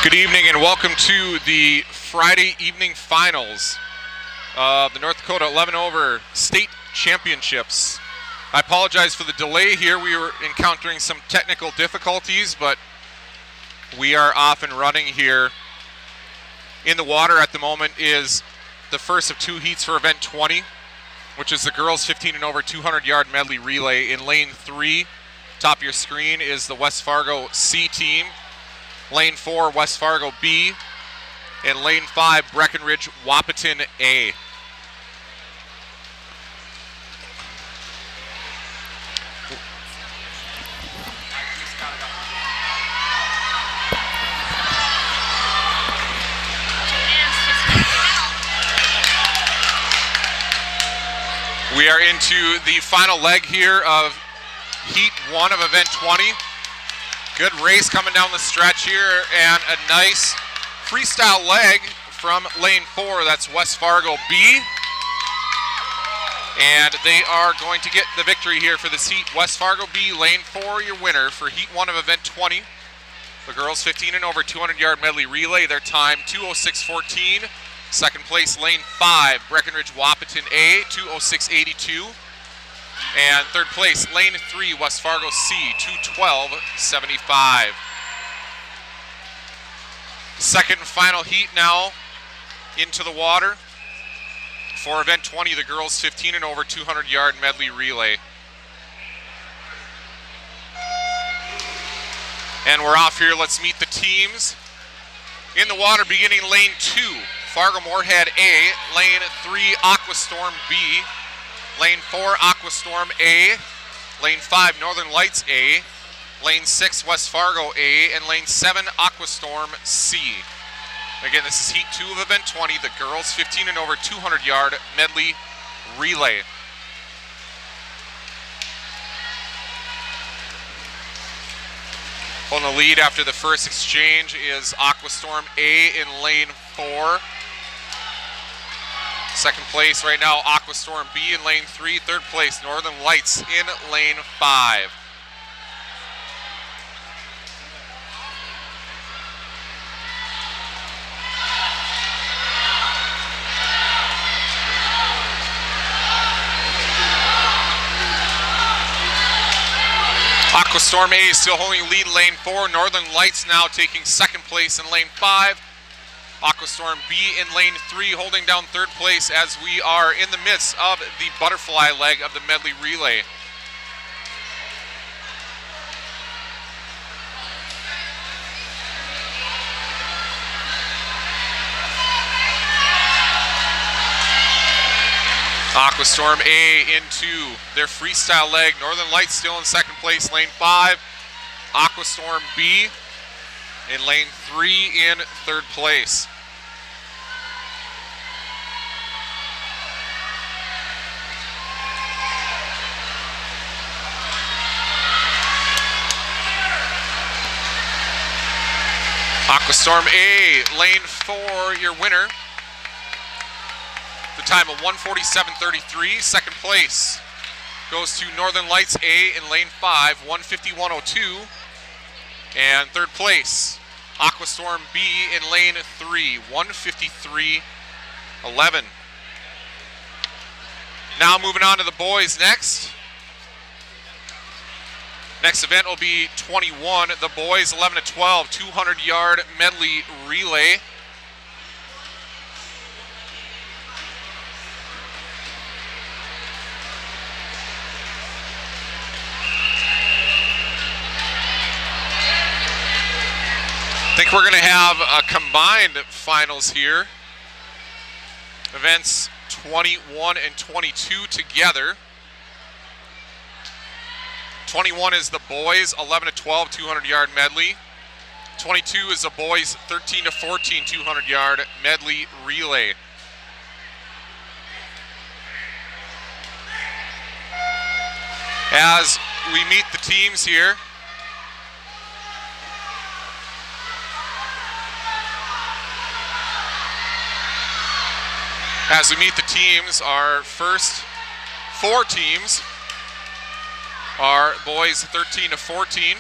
Good evening and welcome to the Friday evening finals of the North Dakota 11 over state championships. I apologize for the delay here. We were encountering some technical difficulties, but we are off and running here. In the water at the moment is the first of two heats for event 20, which is the girls 15 and over 200-yard medley relay. In lane 3, top of your screen, is the West Fargo C team. Lane 4, West Fargo B. And lane 5, Breckenridge Wahpeton A. We are into the final leg here of Heat 1 of Event 20. Good race coming down the stretch here, and a nice freestyle leg from lane 4. That's West Fargo B. And they are going to get the victory here for this heat. West Fargo B, lane 4, your winner for Heat 1 of Event 20. The girls 15 and over 200-yard medley relay, their time 2:06.14. Second place, lane 5, Breckenridge Wahpeton A, 2:06.82. And third place, lane 3, West Fargo C, 2:12.75. Second and final heat now into the water for event 20, the girls 15 and over 200-yard medley relay. And we're off here. Let's meet the teams. In the water, beginning lane 2, Fargo Moorhead A, lane 3, Aquastorm B, lane 4, Aquastorm A, lane 5, Northern Lights A, lane 6, West Fargo A, and lane 7, Aquastorm C. Again, this is Heat 2 of Event 20, the girls 15 and over 200-yard medley relay. On the lead after the first exchange is Aquastorm A in lane 4. Second place right now, Aquastorm B in lane 3. Third place, Northern Lights in lane 5. Aquastorm A is still holding lead in lane 4. Northern Lights now taking second place in lane 5. Aquastorm B in lane 3 holding down third place as we are in the midst of the butterfly leg of the medley relay. Aquastorm A into their freestyle leg. Northern Lights still in second place, lane 5. Aquastorm B in lane 3 in third place. Aquastorm A, lane 4, your winner. The time of 1:47.33. Second place goes to Northern Lights A in lane 5, 1:51.02. And third place, Aquastorm B in lane 3, 1:53.11. Now moving on to the boys next. Next event will be 21, the boys 11 to 12, 200-yard medley relay. I think we're going to have a combined finals here. Events 21 and 22 together. 21 is the boys 11 to 12 200-yard medley. 22 is the boys 13 to 14 200-yard medley relay. As we meet the teams here, our first 4 teams are boys 13 to 14.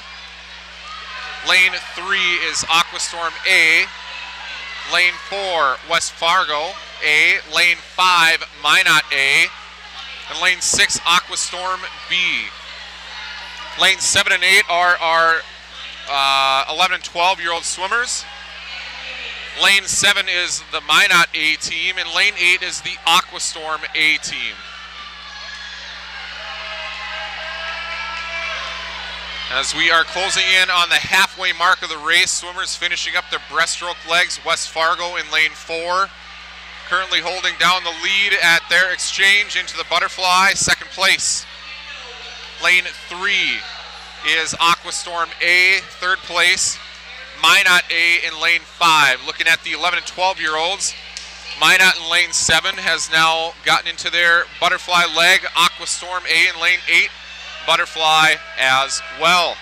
Lane 3 is Aquastorm A. Lane 4, West Fargo A. Lane 5, Minot A. And lane 6, Aquastorm B. Lane 7 and 8 are our 11 and 12-year-old swimmers. Lane 7 is the Minot A team, and lane 8 is the Aquastorm A team. As we are closing in on the halfway mark of the race, swimmers finishing up their breaststroke legs. West Fargo in lane 4, currently holding down the lead at their exchange into the butterfly, second place. Lane 3 is Aquastorm A, third place. Minot A in lane 5. Looking at the 11 and 12-year-olds, Minot in lane 7 has now gotten into their butterfly leg. Aquastorm A in lane 8. Butterfly as well.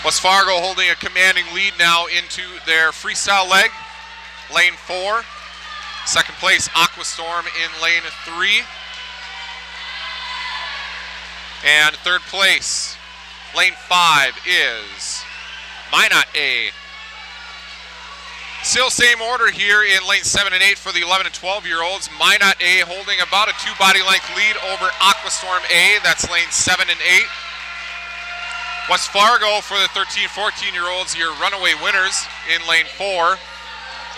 West Fargo holding a commanding lead now into their freestyle leg. Lane 4. Second place, Aquastorm in lane 3. And third place, lane 5 is Minot A. Still same order here in lane 7 and 8 for the 11 and 12-year-olds. Minot A holding about a 2-body length lead over Aquastorm A. That's lane 7 and 8. West Fargo for the 13, 14-year-olds, your runaway winners in lane 4.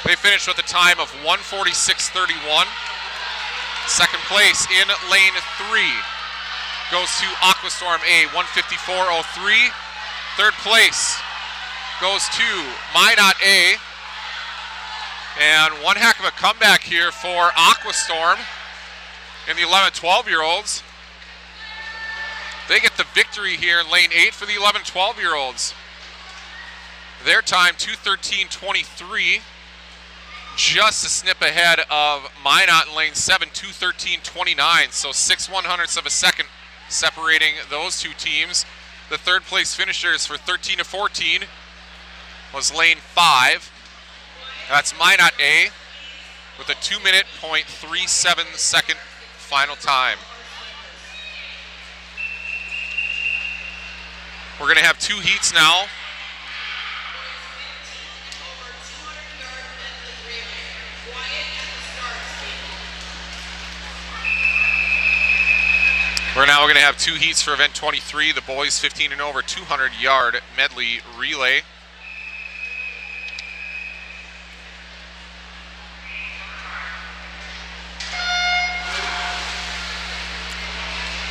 They finished with a time of 1:46.31. Second place in lane 3 goes to Aquastorm A, 1:54.03. Third place goes to Minot A. And one heck of a comeback here for Aquastorm in the 11, 12-year-olds. They get the victory here in lane 8 for the 11, 12-year-olds. Their time, 2:13.23, just a snip ahead of Minot in lane 7, 2:13.29, so 6/100ths of a second separating those two teams. The third place finishers for 13 to 14 was lane 5. That's Minot A with a 2:37 final time. We're going to have two heats now. We're going to have two heats for event 23, the boys 15 and over 200-yard medley relay.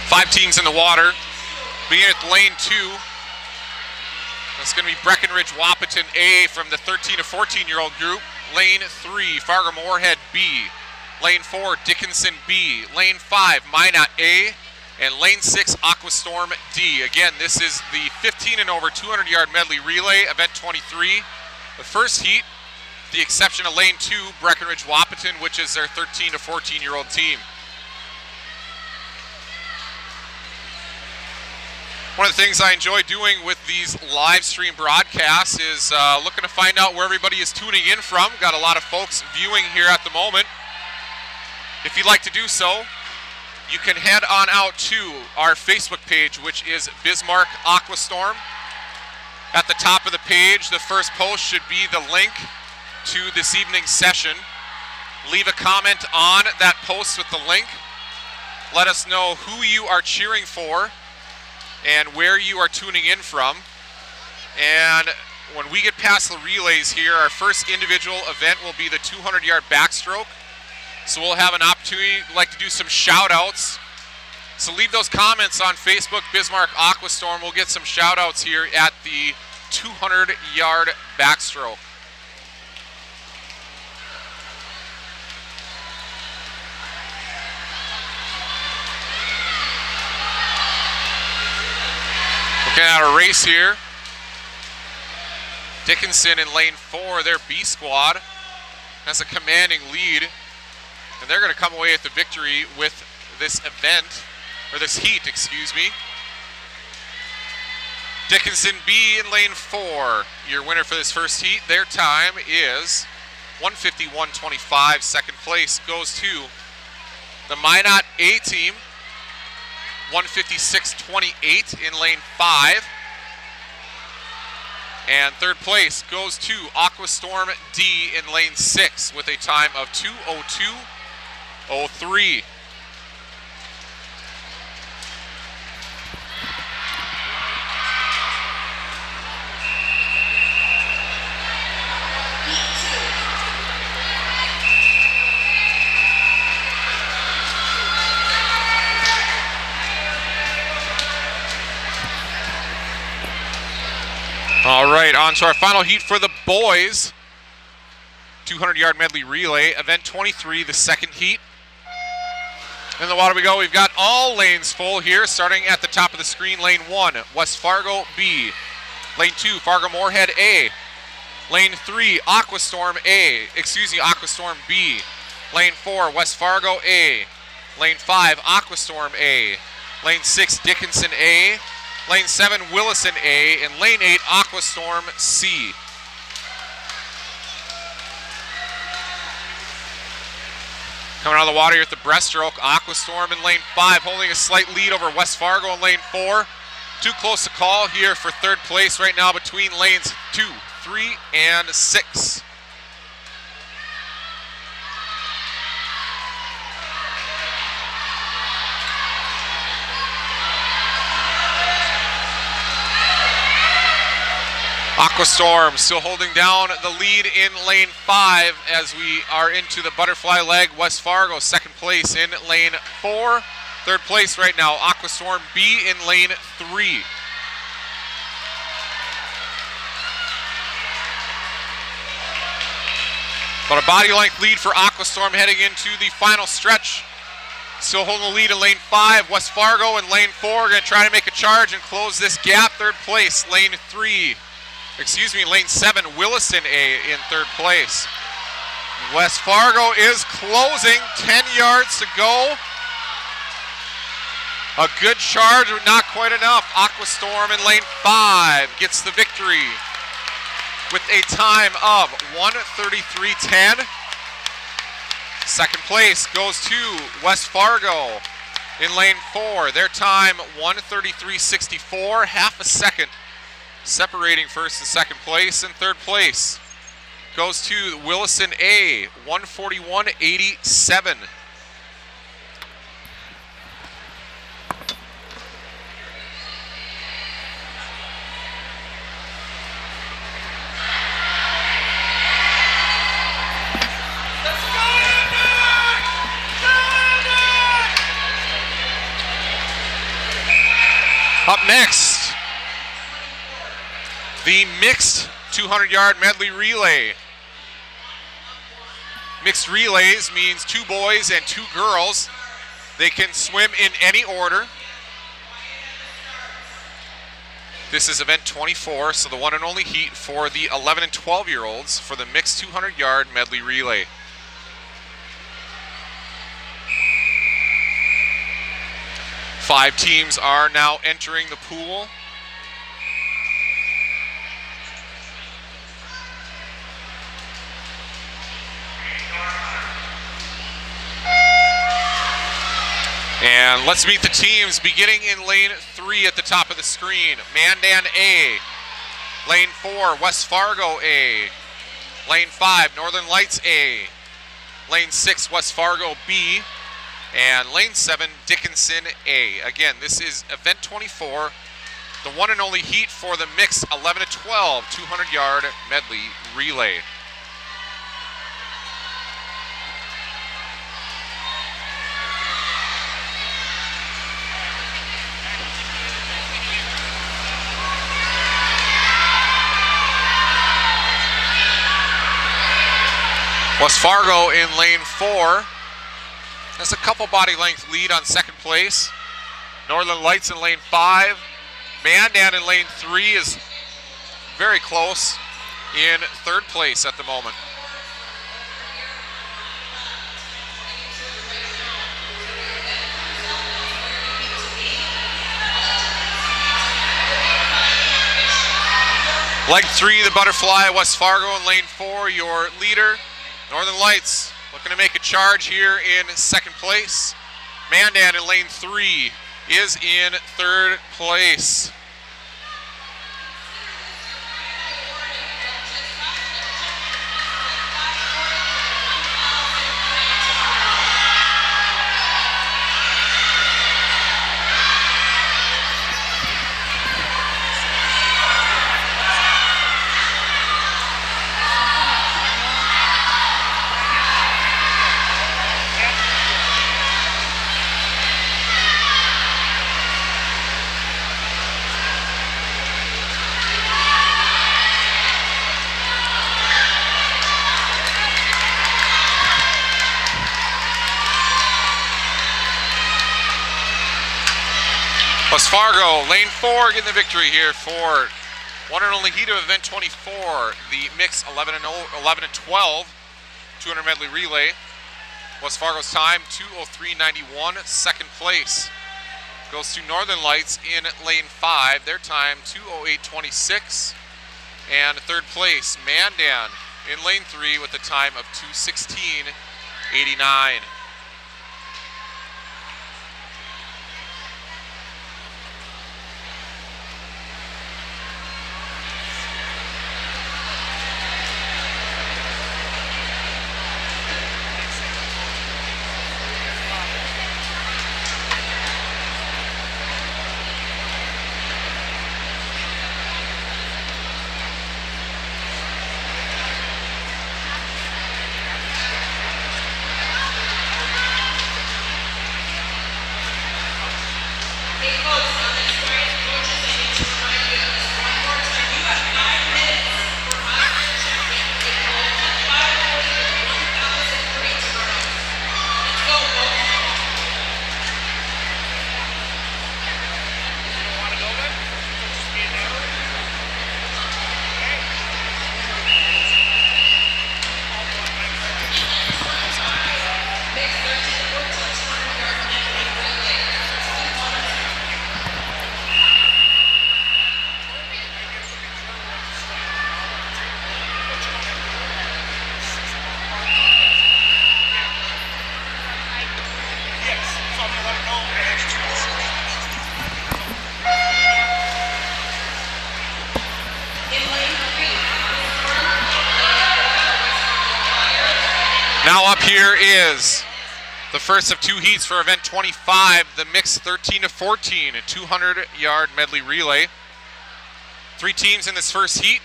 Five teams in the water. Beginning at lane 2. That's going to be Breckenridge Wahpeton A from the 13 to 14-year-old group. Lane 3, Fargo Moorhead B. Lane 4, Dickinson B. Lane 5, Minot A. And lane 6, Aquastorm D. Again, this is the 15 and over 200-yard medley relay, event 23. The first heat, the exception of lane 2, Breckenridge Wahpeton, which is their 13 to 14-year-old team. One of the things I enjoy doing with these live stream broadcasts is looking to find out where everybody is tuning in from. Got a lot of folks viewing here at the moment. If you'd like to do so, you can head on out to our Facebook page, which is Bismarck Aquastorm. At the top of the page, the first post should be the link to this evening's session. Leave a comment on that post with the link. Let us know who you are cheering for and where you are tuning in from. And when we get past the relays here, our first individual event will be the 200-yard backstroke. So we'll have an opportunity, like to do some shout outs. So leave those comments on Facebook, Bismarck Aquastorm. We'll get some shout outs here at the 200-yard backstroke. Looking at a race here. Dickinson in lane 4, their B squad, has a commanding lead. And they're going to come away with the victory with this event, or this heat, excuse me. Dickinson B in lane 4, your winner for this first heat. Their time is 1:51.25. Second place goes to the Minot A team. 156.28 in lane 5. And third place goes to Aquastorm D in lane 6 with a time of 2:02.03. All right, on to our final heat for the boys. 200-yard medley relay, event 23, the second heat. In the water we go. We've got all lanes full here, starting at the top of the screen. Lane 1, West Fargo B. Lane 2, Fargo Moorhead A. Lane 3, Aquastorm B. Lane 4, West Fargo A. Lane 5, Aquastorm A. Lane 6, Dickinson A. Lane 7, Willison A. And lane 8, Aquastorm C. Coming out of the water here at the breaststroke, Aquastorm in lane 5, holding a slight lead over West Fargo in lane 4. Too close to call here for third place right now between lanes 2, 3, and 6. Aquastorm still holding down the lead in lane 5 as we are into the butterfly leg. West Fargo second place in lane 4. Third place right now, Aquastorm B in lane 3. But a body length lead for Aquastorm heading into the final stretch. Still holding the lead in lane 5. West Fargo in lane 4 going to try to make a charge and close this gap. Third place, lane 7, Willison A in third place. West Fargo is closing, 10 yards to go. A good charge, but not quite enough. Aquastorm in lane 5 gets the victory with a time of 1:33.10. Second place goes to West Fargo in lane 4. Their time 1:33.64, half a second separating first and second place. And third place goes to Willison A, 1:41.87. Up next, the mixed 200-yard medley relay. Mixed relays means 2 boys and 2 girls. They can swim in any order. This is event 24, so the one and only heat for the 11 and 12-year-olds for the mixed 200-yard medley relay. Five teams are now entering the pool. And let's meet the teams beginning in lane 3 at the top of the screen. Mandan A. Lane 4, West Fargo A. Lane 5, Northern Lights A. Lane 6, West Fargo B. And lane 7, Dickinson A. Again, this is event 24, the one and only heat for the mixed 11 to 12 200-yard medley relay. West Fargo in lane 4. That's a couple body length lead on second place. Northern Lights in lane 5. Mandan in lane 3 is very close in third place at the moment. Leg 3, the butterfly, West Fargo in lane 4, your leader. Northern Lights looking to make a charge here in second place. Mandan in lane 3 is in third place. West Fargo, lane 4, getting the victory here for one and only heat of event 24, the mix 11 and 12, 200 medley relay. West Fargo's time 2:03.91. Second place goes to Northern Lights in lane 5. Their time 2:08.26. And third place, Mandan in lane 3 with a time of 2:16.89. Now up here is the first of 2 heats for event 25, the mix 13 to 14, a 200-yard medley relay. 3 teams in this first heat.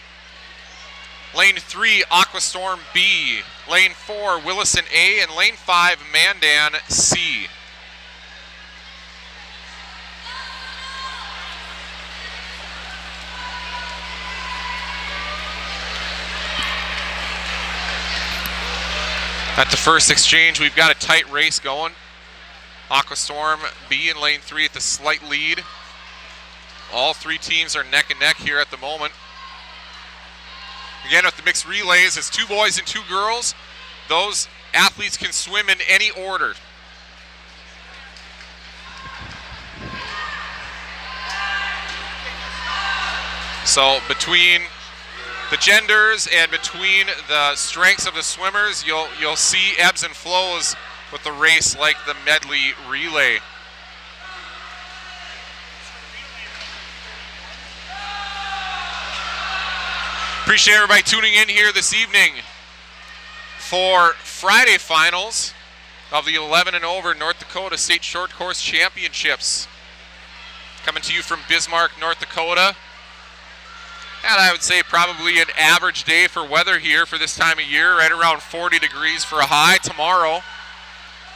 Lane 3, Aquastorm B. Lane 4, Willison A. And lane 5, Mandan C. At the first exchange, we've got a tight race going. Aquastorm B in lane 3 at the slight lead. All 3 teams are neck and neck here at the moment. Again, with the mixed relays, it's 2 boys and 2 girls. Those athletes can swim in any order. So between the genders and between the strengths of the swimmers, you'll see ebbs and flows with the race like the medley relay. Appreciate everybody tuning in here this evening for Friday finals of the 11 and over North Dakota State Short Course Championships. Coming to you from Bismarck, North Dakota. And I would say probably an average day for weather here for this time of year, right around 40 degrees for a high. Tomorrow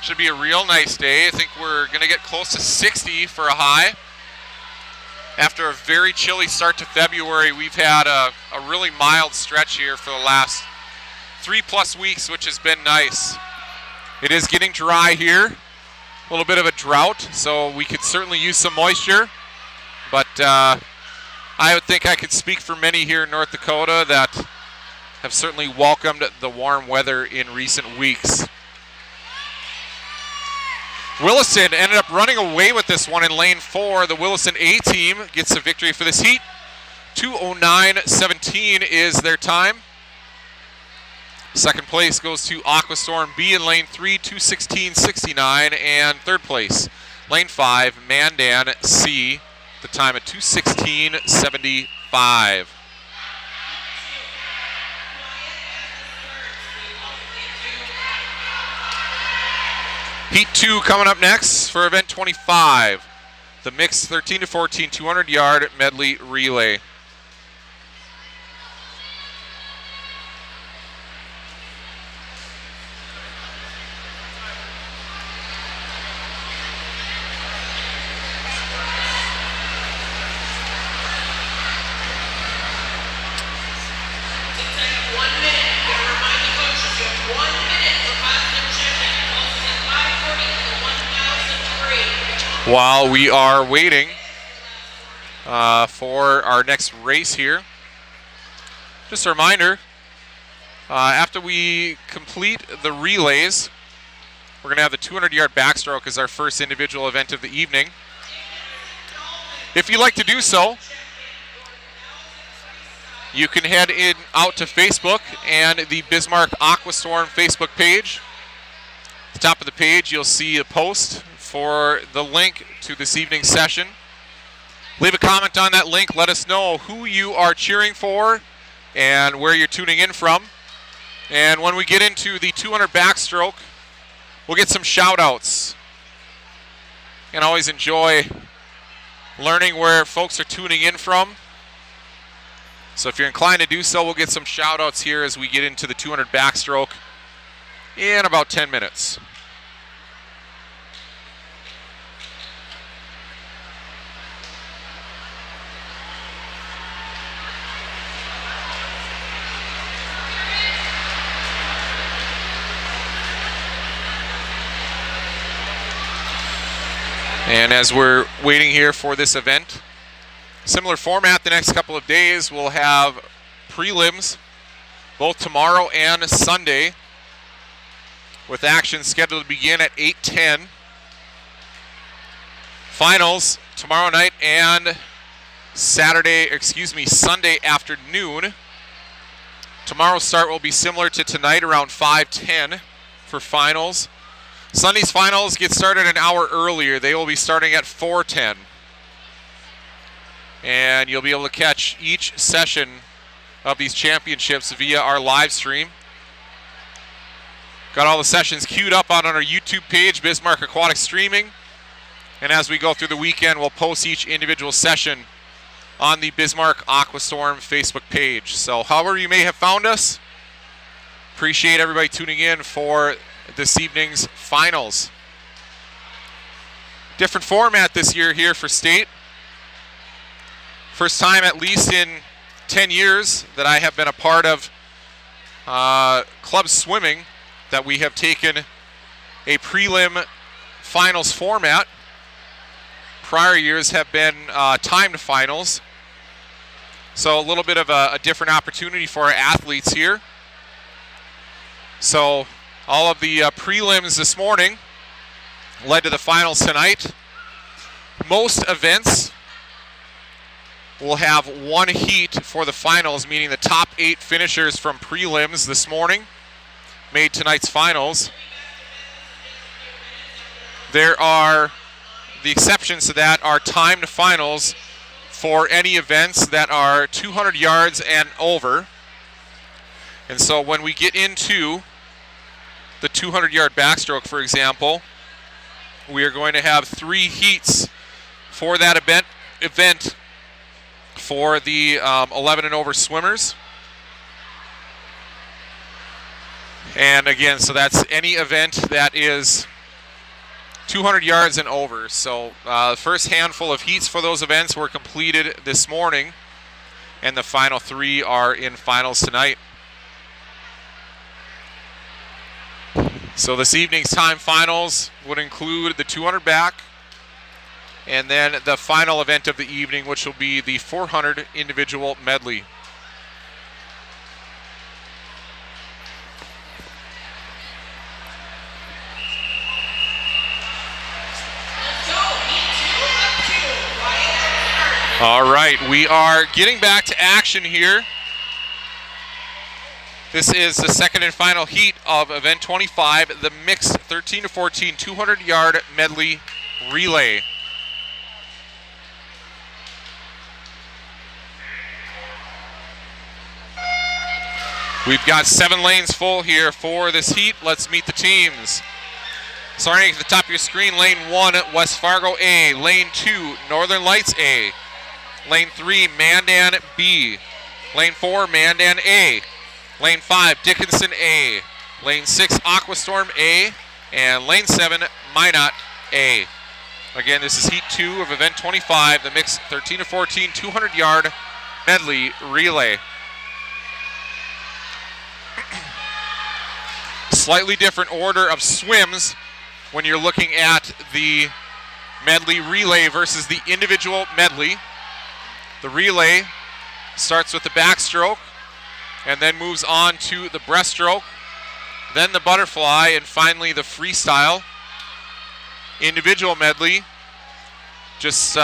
should be a real nice day. I think we're going to get close to 60 for a high. After a very chilly start to February, we've had a really mild stretch here for the last 3+ weeks, which has been nice. It is getting dry here, a little bit of a drought, so we could certainly use some moisture. But I would think I could speak for many here in North Dakota that have certainly welcomed the warm weather in recent weeks. Willison ended up running away with this one in lane 4. The Willison A team gets a victory for this heat. 2:09.17 is their time. Second place goes to Aquastorm B in lane 3, 2:16.69. And third place, Lane 5, Mandan C, the time of 2:16.75. Heat 2 coming up next for event 25, the mixed 13 to 14 200-yard medley relay. While we are waiting for our next race here, just a reminder, after we complete the relays, we're going to have the 200-yard backstroke as our first individual event of the evening. If you'd like to do so, you can head out to Facebook and the Bismarck Aquastorm Facebook page. At the top of the page, you'll see a post for the link to this evening's session. Leave a comment on that link. Let us know who you are cheering for and where you're tuning in from. And when we get into the 200 backstroke, we'll get some shout outs. And I always enjoy learning where folks are tuning in from. So if you're inclined to do so, we'll get some shout outs here as we get into the 200 backstroke in about 10 minutes. And as we're waiting here for this event, similar format the next couple of days. We'll have prelims both tomorrow and Sunday, with action scheduled to begin at 8:10. Finals tomorrow night and Sunday afternoon. Tomorrow's start will be similar to tonight, around 5:10 for finals. Sunday's finals get started an hour earlier. They will be starting at 4:10. And you'll be able to catch each session of these championships via our live stream. Got all the sessions queued up on our YouTube page, Bismarck Aquatic Streaming. And as we go through the weekend, we'll post each individual session on the Bismarck Aquastorm Facebook page. So however you may have found us, appreciate everybody tuning in for this evening's finals. Different format this year here for state. First time, at least in 10 years, that I have been a part of club swimming, that we have taken a prelim finals format. Prior years have been timed finals. So a little bit of a different opportunity for our athletes here. So all of the prelims this morning led to the finals tonight. Most events will have one heat for the finals, meaning the top 8 finishers from prelims this morning made tonight's finals. There are, the exceptions to that are timed finals for any events that are 200 yards and over. And so when we get into the 200-yard backstroke, for example, we are going to have 3 heats for that event for the 11 and over swimmers. And again, so that's any event that is 200 yards and over. So the first handful of heats for those events were completed this morning, and the final 3 are in finals tonight. So this evening's time finals would include the 200 back, and then the final event of the evening, which will be the 400 individual medley. All right, we are getting back to action here. This is the second and final heat of event 25, the mixed 13 to 14 200-yard medley relay. We've got 7 lanes full here for this heat. Let's meet the teams. Starting at the top of your screen, lane 1, West Fargo A. Lane 2, Northern Lights A. Lane 3, Mandan B. Lane 4, Mandan A. Lane 5, Dickinson A. Lane 6, Aquastorm A. And lane 7, Minot A. Again, this is heat 2 of event 25, the mixed 13 to 14 200-yard medley relay. Slightly different order of swims when you're looking at the medley relay versus the individual medley. The relay starts with the backstroke and then moves on to the breaststroke, then the butterfly, and finally the freestyle. Individual medley just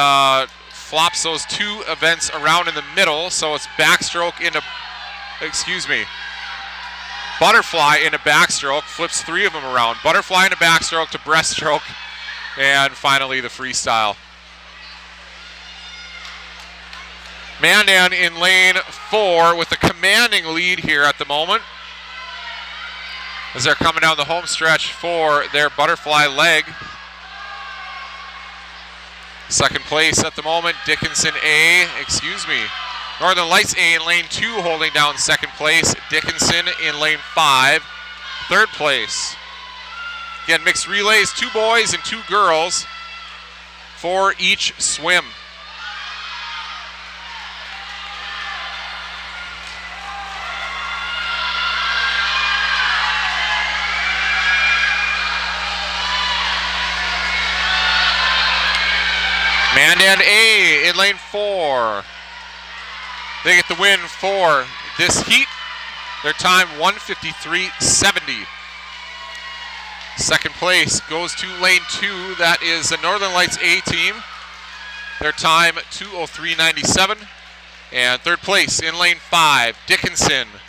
flops those 2 events around in the middle, so it's backstroke into, butterfly into backstroke, flips 3 of them around. Butterfly into backstroke to breaststroke, and finally the freestyle. Mandan in lane 4 with a commanding lead here at the moment as they're coming down the home stretch for their butterfly leg. Second place at the moment, Dickinson A, Northern Lights A in lane 2 holding down second place. Dickinson in lane 5, third place. Again, mixed relays, 2 boys and 2 girls for each swim. Mandan A in lane 4. They get the win for this heat. Their time 1:53.70. Second place goes to lane 2. That is the Northern Lights A team. Their time 2:03.97. And third place in lane 5, Dickinson.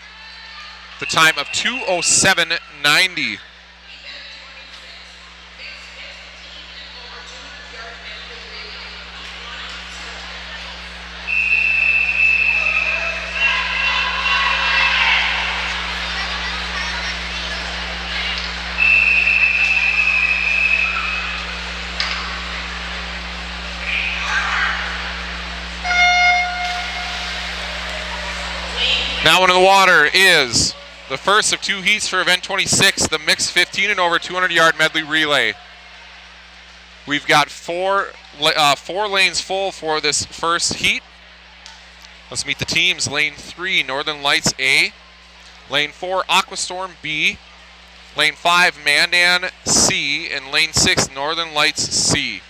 The time of 2:07.90. Now into the water is the first of 2 heats for event 26, the mixed 15 and over 200-yard medley relay. We've got 4 lanes full for this first heat. Let's meet the teams. Lane 3, Northern Lights A. Lane 4, Aquastorm B. Lane 5, Mandan C. And lane 6, Northern Lights C.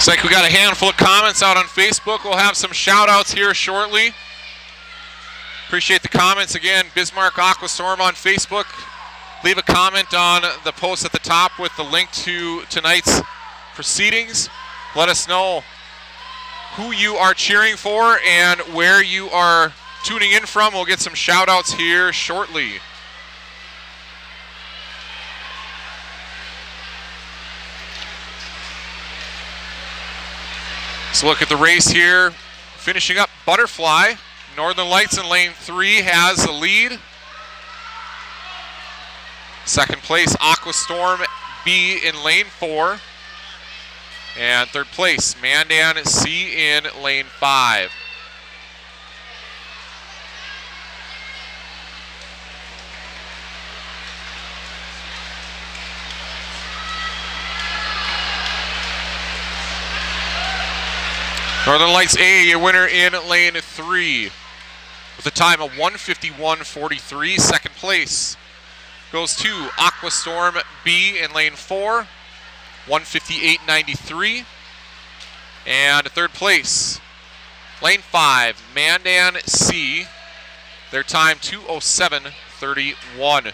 Looks like we got a handful of comments out on Facebook. We'll have some shout outs here shortly. Appreciate the comments. Again, Bismarck Aquastorm on Facebook. Leave a comment on the post at the top with the link to tonight's proceedings. Let us know who you are cheering for and where you are tuning in from. We'll get some shout outs here shortly. Let's look at the race here. Finishing up Butterfly. Northern Lights in lane 3 has the lead. Second place, Aquastorm B in lane 4. And third place, Mandan C in lane 5. Northern Lights A, your winner in lane 3 with a time of 1:51.43. Second place goes to Aquastorm B in lane 4, 1:58.93. And third place, Lane 5, Mandan C. Their time 2:07:31.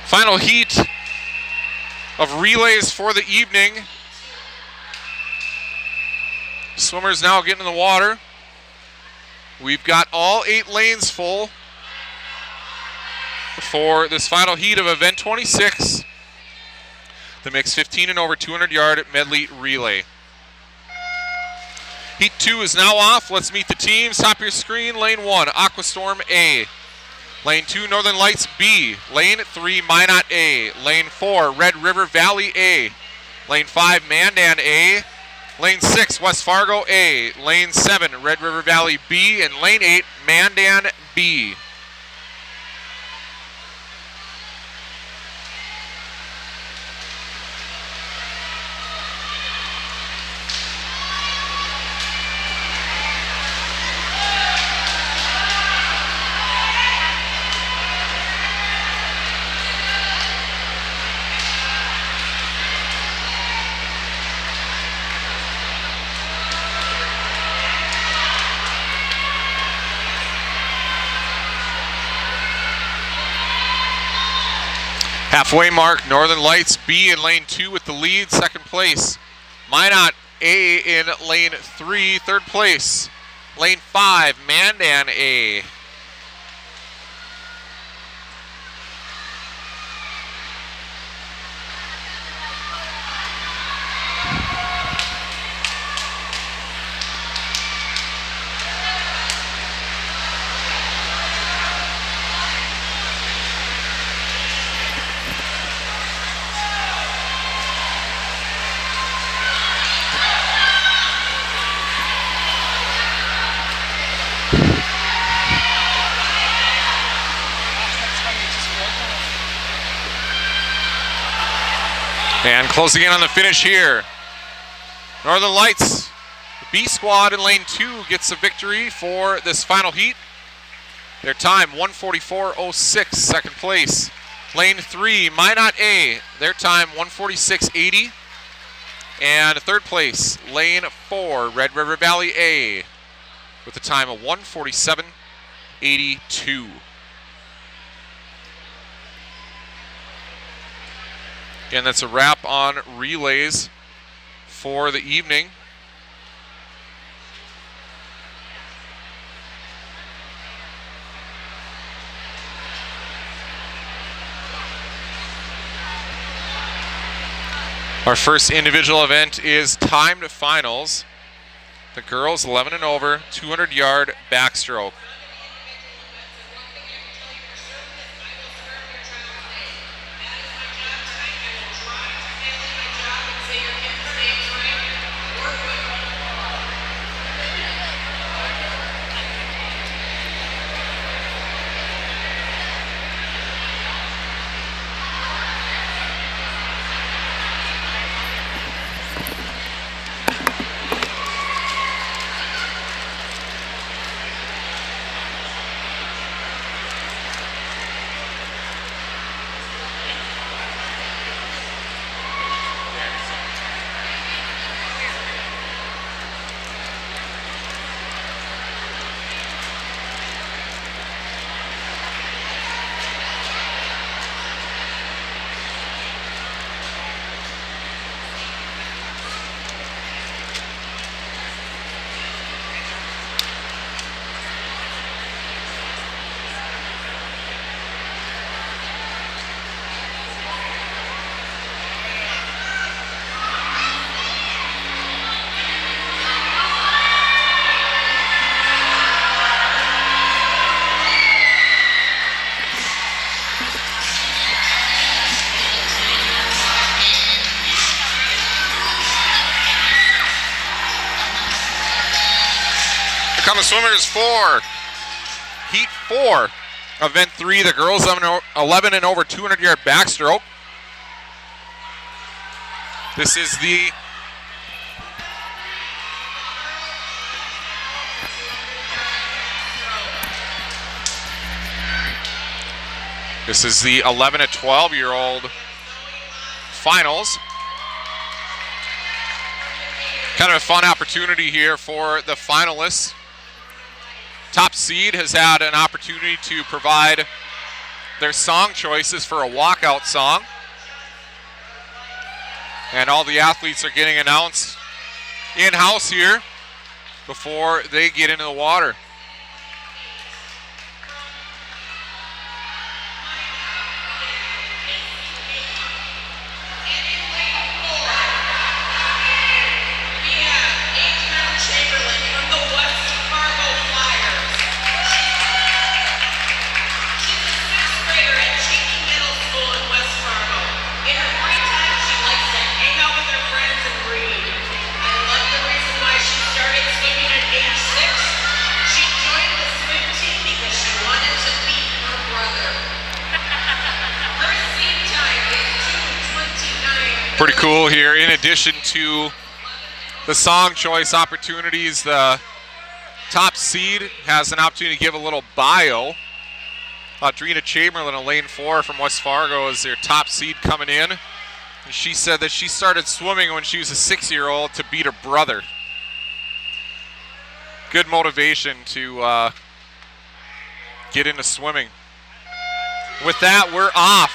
Final heat of relays for the evening. Swimmers now getting in the water. We've got all 8 lanes full for this final heat of event 26, the mixed 15 and over 200-yard medley relay. Heat 2 is now off. Let's meet the teams. Top of your screen, lane 1, Aquastorm A. Lane 2, Northern Lights B. Lane 3, Minot A. Lane 4, Red River Valley A. Lane 5, Mandan A. Lane 6, West Fargo A. Lane 7, Red River Valley B. And Lane 8, Mandan B. Halfway mark, Northern Lights B in lane 2 with the lead, second place. Minot A in lane 3, third place. Lane 5, Mandan A. And closing in on the finish here. Northern Lights, the B squad in lane 2 gets a victory for this final heat. Their time 1:44:06, second place. Lane 3, Minot A, their time 1:46:80. And third place, lane 4, Red River Valley A, with a time of 1:47:82. Again, that's a wrap on relays for the evening. Our first individual event is timed finals. The girls 11 and over, 200-yard backstroke. Come the swimmers for Heat 4, Event 3, the girls 11 and over 200-yard backstroke. This is the This is the 11 to 12-year-old finals. Kind of a fun opportunity here for the finalists. Top seed has had an opportunity to provide their song choices for a walkout song. And all the athletes are getting announced in-house here before they get into the water. Pretty cool here. In addition to the song choice opportunities, the top seed has an opportunity to give a little bio. Audrina Chamberlain of lane 4 from West Fargo is their top seed coming in. And she said that she started swimming when she was a 6-year-old to beat her brother. Good motivation to get into swimming. With that, we're off.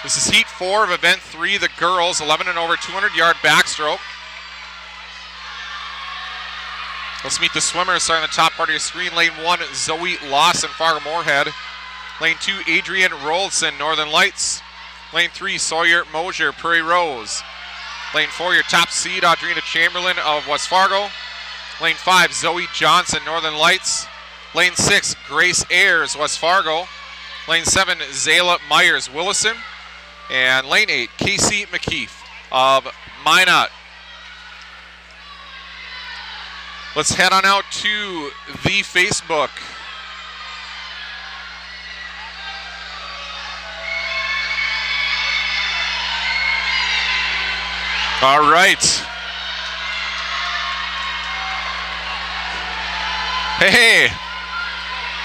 This is heat 4 of event 3, the girls, 11 and over, 200-yard backstroke. Let's meet the swimmers starting the top part of your screen. Lane 1, Zoe Lawson, Fargo-Moorhead. Lane 2, Adrian Roldson, Northern Lights. Lane 3, Sawyer Mosier, Prairie Rose. Lane 4, your top seed, Audrina Chamberlain of West Fargo. Lane 5, Zoe Johnson, Northern Lights. Lane 6, Grace Ayers, West Fargo. Lane 7, Zayla Myers, Willison. And lane 8, Casey McKeith of Minot. Let's head on out to the Facebook. All right. Hey,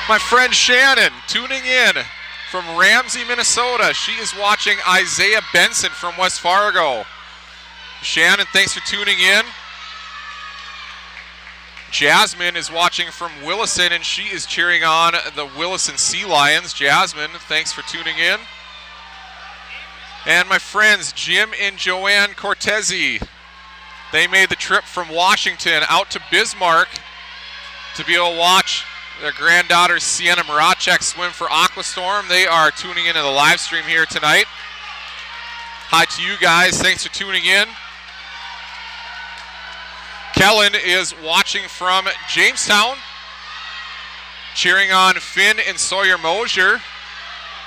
my friend Shannon tuning in from Ramsey, Minnesota. She is watching Isaiah Benson from West Fargo. Shannon, thanks for tuning in. Jasmine is watching from Willison, and she is cheering on the Willison Sea Lions. Jasmine, thanks for tuning in. And my friends, Jim and Joanne Cortezi, they made the trip from Washington out to Bismarck to be able to watch their granddaughter Sienna Maracek swim for Aquastorm. They are tuning into the live stream here tonight. Hi to you guys, thanks for tuning in. Kellen is watching from Jamestown, cheering on Finn and Sawyer Mosier.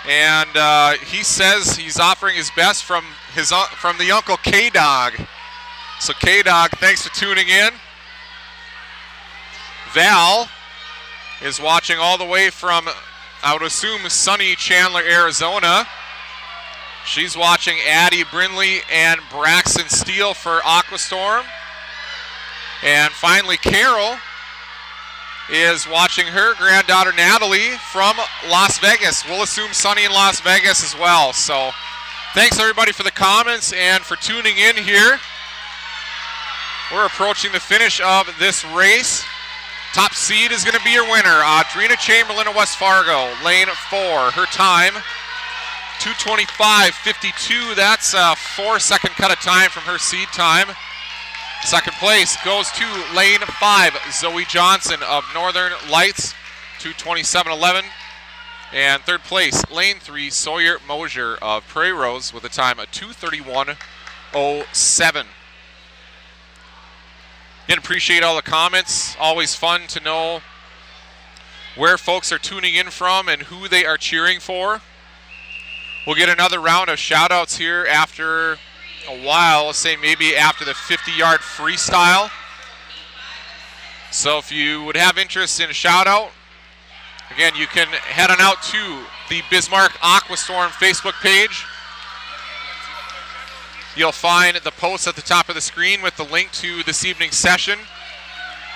And he says he's offering his best from the Uncle K-Dog. So K-Dog, thanks for tuning in. Val is watching all the way from, I would assume, sunny Chandler, Arizona. She's watching Addie Brindley and Braxton Steele for Aquastorm. And finally, Carol is watching her granddaughter Natalie from Las Vegas. We'll assume sunny in Las Vegas as well. So thanks everybody for the comments and for tuning in here. We're approaching the finish of this race. Top seed is going to be your winner, Audrina Chamberlain of West Fargo, lane 4. Her time, 2:25.52. That's a 4-second cut of time from her seed time. Second place goes to lane 5, Zoe Johnson of Northern Lights, 2:27.11. And third place, lane 3, Sawyer Mosier of Prairie Rose with a time of 2:31.07. Again, appreciate all the comments. Always fun to know where folks are tuning in from and who they are cheering for. We'll get another round of shout-outs here after a while. Let's say maybe after the 50-yard freestyle. So if you would have interest in a shout-out, again, you can head on out to the Bismarck Aquastorm Facebook page. You'll find the post at the top of the screen with the link to this evening's session.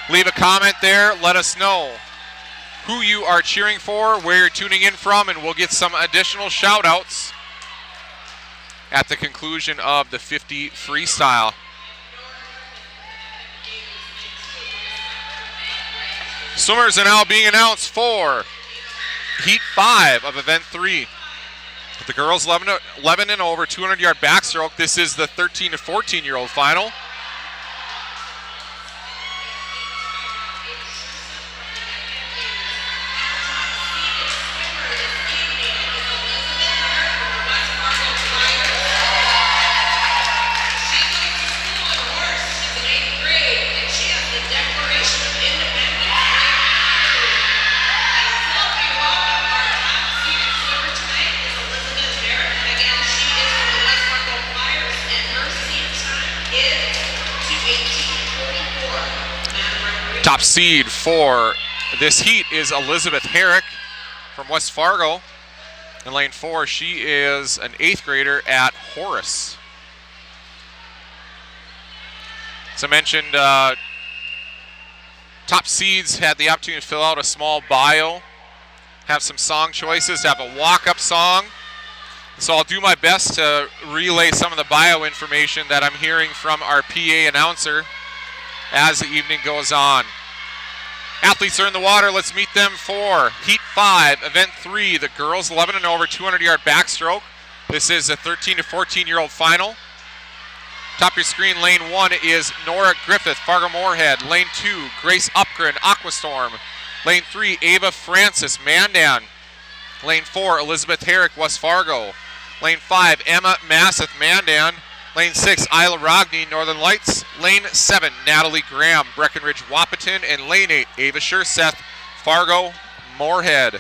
Leave a comment there. Let us know who you are cheering for, where you're tuning in from, and we'll get some additional shout-outs at the conclusion of the 50 freestyle. Swimmers are now being announced for Heat 5 of Event 3. The girls 11 and over, 200-yard backstroke. This is the 13 to 14-year-old final. Top seed for this heat is Elizabeth Herrick from West Fargo. In lane 4, she is an 8th grader at Horace. As I mentioned, top seeds had the opportunity to fill out a small bio, have some song choices, have a walk-up song. So I'll do my best to relay some of the bio information that I'm hearing from our PA announcer as the evening goes on. Athletes are in the water. Let's meet them for Heat 5, Event 3, the girls 11 and over, 200-yard backstroke. This is a 13 to 14-year-old final. Top of your screen, lane 1 is Nora Griffith, Fargo Moorhead. Lane 2, Grace Upgren, Aquastorm. Lane 3, Ava Francis, Mandan. Lane 4, Elizabeth Herrick, West Fargo. Lane 5, Emma Masseth, Mandan. Lane 6, Isla Rogny, Northern Lights. Lane 7, Natalie Graham, Breckenridge, Wahpeton. And Lane 8, Ava Schurseth, Fargo, Moorhead.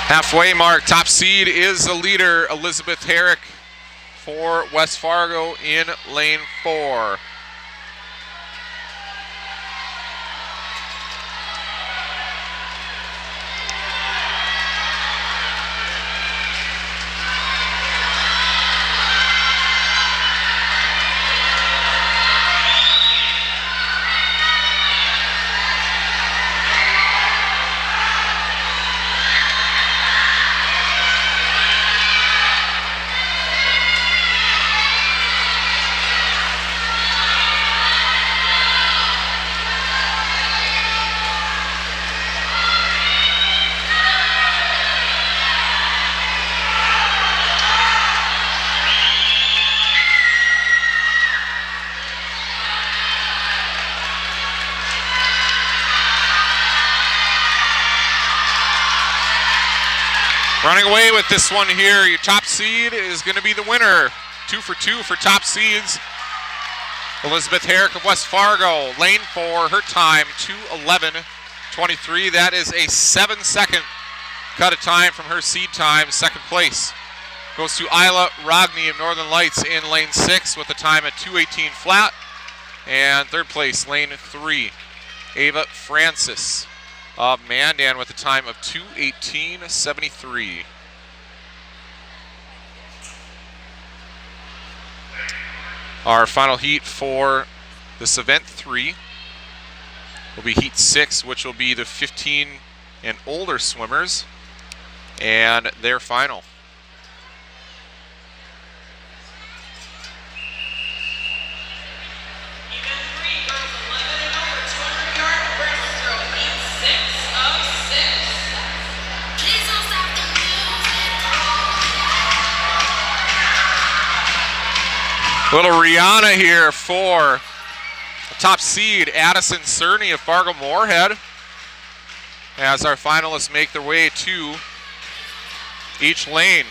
Halfway mark, top seed is the leader, Elizabeth Herrick for West Fargo in lane 4. Running away with this one here, your top seed is going to be the winner. 2 for 2 for top seeds. Elizabeth Herrick of West Fargo, lane 4, her time 2:11.23. That is a 7-second cut of time from her seed time, second place. Goes to Isla Rogny of Northern Lights in lane 6 with a time at 2:18 flat. And third place, lane 3, Ava Francis of Mandan with a time of 2:18.73. Our final heat for this event 3 will be heat 6, which will be the 15 and older swimmers and their final. Little Rihanna here for the top seed, Addison Cerny of Fargo Moorhead, as our finalists make their way to each lane.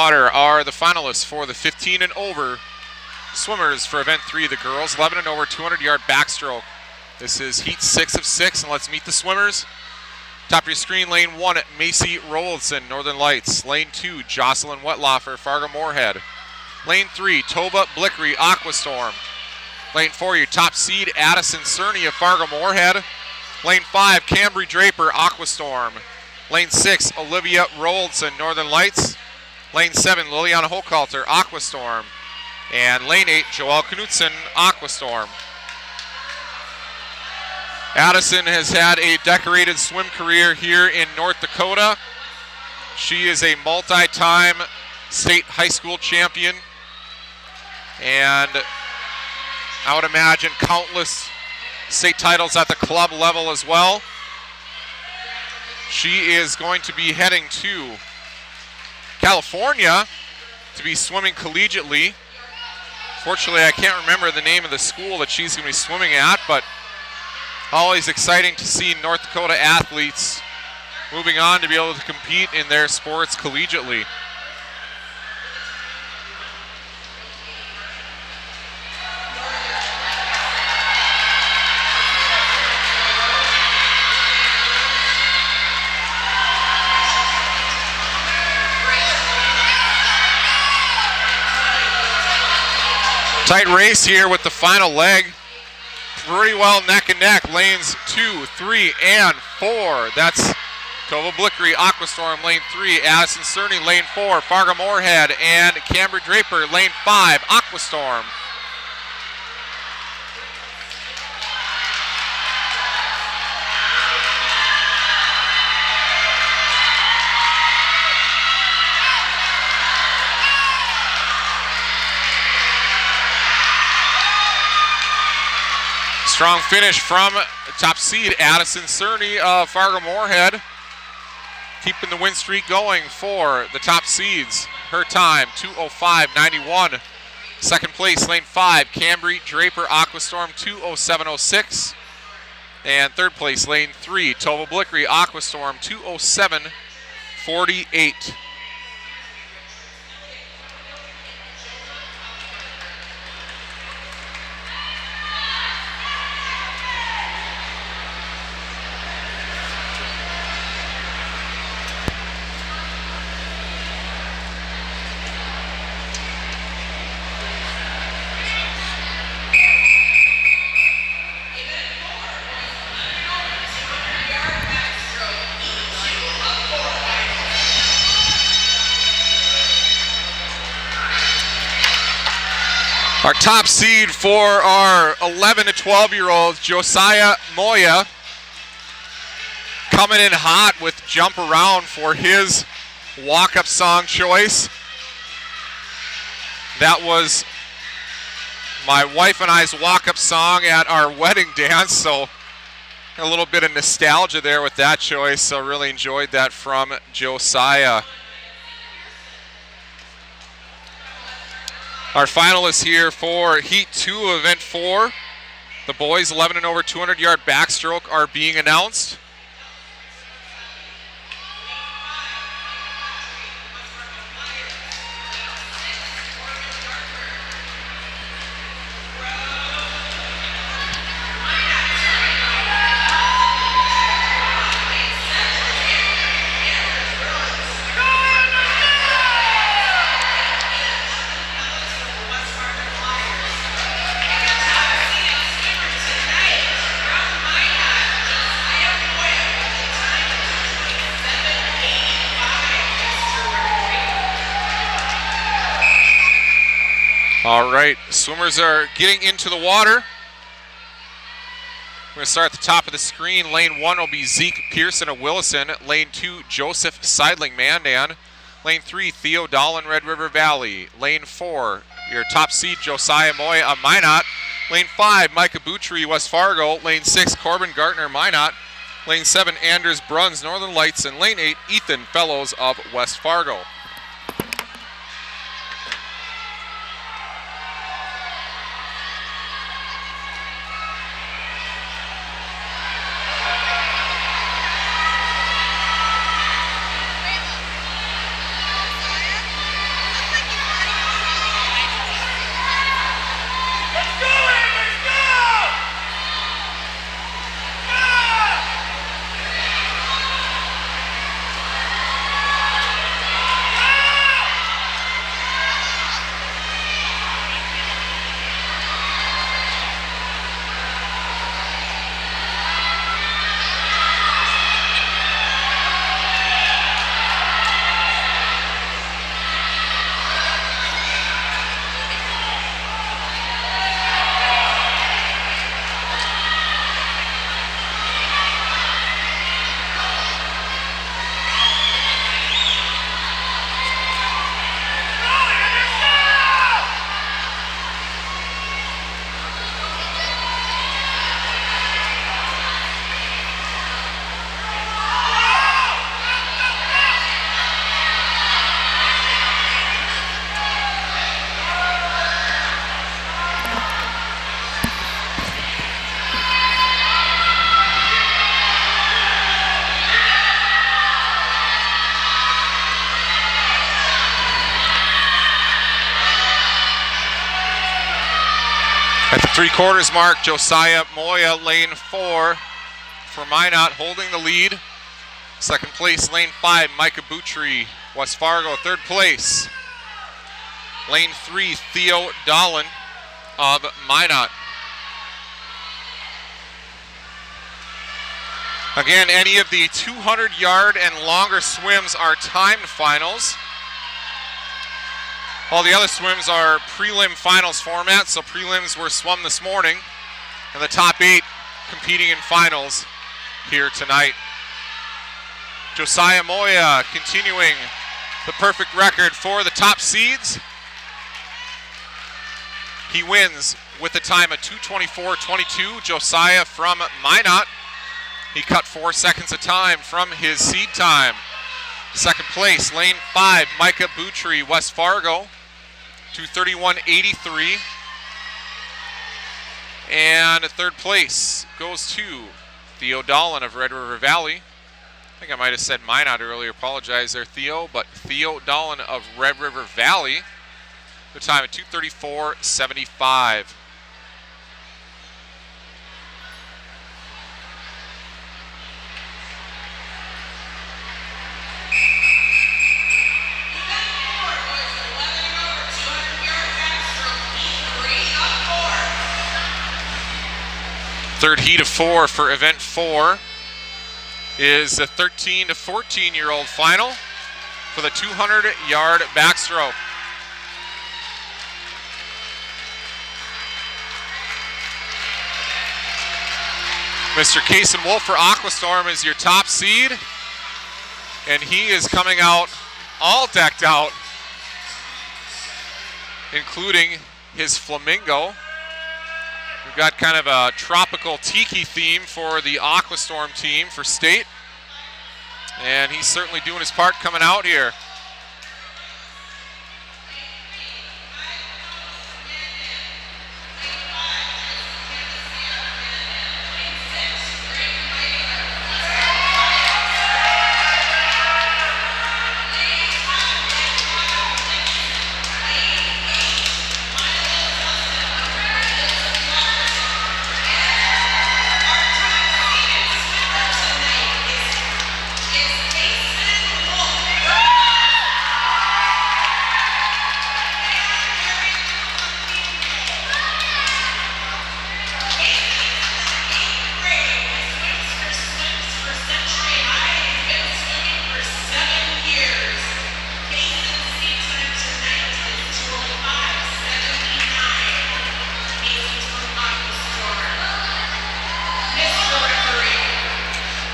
water are the finalists for the 15 and over swimmers for event 3, the girls, 11 and over 200-yard backstroke. This is heat 6 of 6, and let's meet the swimmers. Top of your screen, lane 1, Macy Rolandson, Northern Lights. Lane 2, Jocelyn Wetloffer, Fargo Moorhead. Lane 3, Tova Blickery, Aquastorm. Lane 4, your top seed, Addison Cerny of Fargo Moorhead. Lane 5, Cambry Draper, Aquastorm. Lane 6, Olivia Rolandson, Northern Lights. Lane 7, Liliana Hochhalter, Aquastorm. And lane 8, Joelle Knutson, Aquastorm. Addison has had a decorated swim career here in North Dakota. She is a multi-time state high school champion. And I would imagine countless state titles at the club level as well. She is going to be heading to California to be swimming collegiately. Fortunately, I can't remember the name of the school that she's going to be swimming at, but always exciting to see North Dakota athletes moving on to be able to compete in their sports collegiately. Tight race here with the final leg. Pretty well neck and neck. Lanes 2, 3, and 4. That's Tova Blickery, Aquastorm, lane 3. Addison Cerny, lane 4. Fargo Moorhead and Cambry Draper, lane 5. Aquastorm. Strong finish from top seed Addison Cerny of Fargo Moorhead, keeping the win streak going for the top seeds. Her time, 2:05.91. Second place, lane 5, Cambry Draper Aquastorm, 2:07.06. And third place, lane 3, Tova Blickery Aquastorm, 2:07.48. Our top seed for our 11 to 12-year-olds, Josiah Moya, coming in hot with Jump Around for his walk-up song choice. That was my wife and I's walk-up song at our wedding dance, so a little bit of nostalgia there with that choice, so really enjoyed that from Josiah. Our finalists here for Heat 2 of Event 4, the boys 11 and over 200-yard backstroke are being announced. All right, swimmers are getting into the water. We're going to start at the top of the screen. Lane 1 will be Zeke Pearson of Willison. Lane 2, Joseph Seidling Mandan. Lane 3, Theo Dolan, Red River Valley. Lane 4, your top seed, Josiah Moya of Minot. Lane 5, Micah Boutry, West Fargo. Lane 6, Corbin Gartner, Minot. Lane 7, Anders Bruns, Northern Lights. And Lane 8, Ethan Fellows of West Fargo. At the 3/4 mark, Josiah Moya, lane 4 for Minot, holding the lead. Second place, lane 5, Micah Boutry, West Fargo. Third place, lane 3, Theo Dolan of Minot. Again, any of the 200-yard and longer swims are timed finals. All the other swims are prelim finals format, so prelims were swum this morning, and the top 8 competing in finals here tonight. Josiah Moya continuing the perfect record for the top seeds. He wins with a time of 2:24.22. Josiah from Minot. He cut 4 seconds of time from his seed time. Second place, lane 5, Micah Boutry, West Fargo, 2:31.83. And third place goes to Theo Dolan of Red River Valley. I think I might have said Minot earlier, apologize there, Theo, but Theo Dolan of Red River Valley, the time of 2:34.75. Third heat of 4 for event 4 is the 13 to 14-year-old final for the 200-yard backstroke. Mr. Kason Wolf for Aquastorm is your top seed, and he is coming out all decked out, including his flamingo. We've got kind of a tropical tiki theme for the Aquastorm team for state. And he's certainly doing his part coming out here.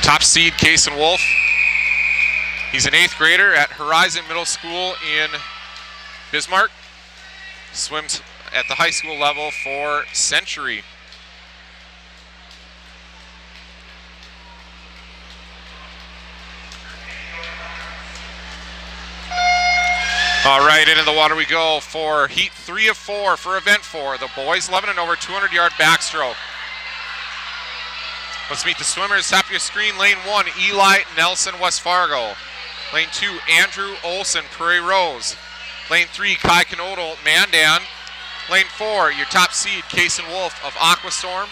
Top seed, Kason Wolf. He's an 8th grader at Horizon Middle School in Bismarck. Swims at the high school level for Century. All right, into the water we go for heat 3 of 4 for event 4. The boys 11 and over 200-yard backstroke. Let's meet the swimmers. Top of your screen, lane 1, Eli Nelson, West Fargo. Lane 2, Andrew Olson, Prairie Rose. Lane 3, Kai Canodal, Mandan. Lane 4, your top seed, Kason Wolf of Aquastorm.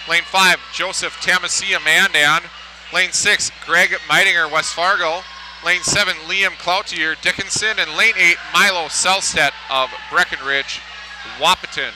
Lane 5, Joseph Tamasia, Mandan. Lane 6, Greg Meidinger, West Fargo. Lane 7, Liam Cloutier, Dickinson. And lane 8, Milo Selstedt of Breckenridge, Wahpeton.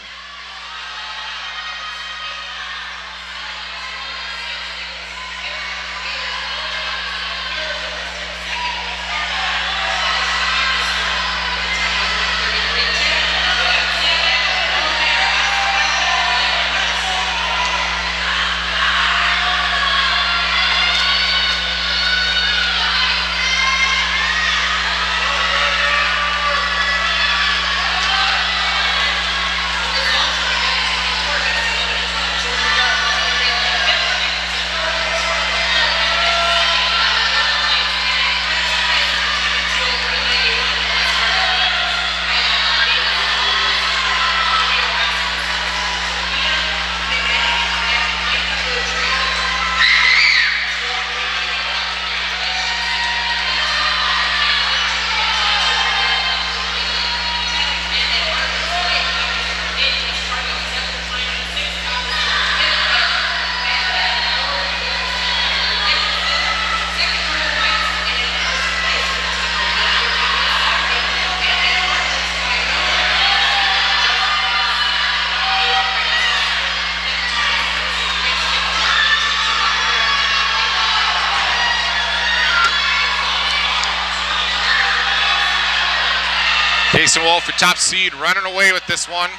Mason Wolf, the top seed, running away with this one.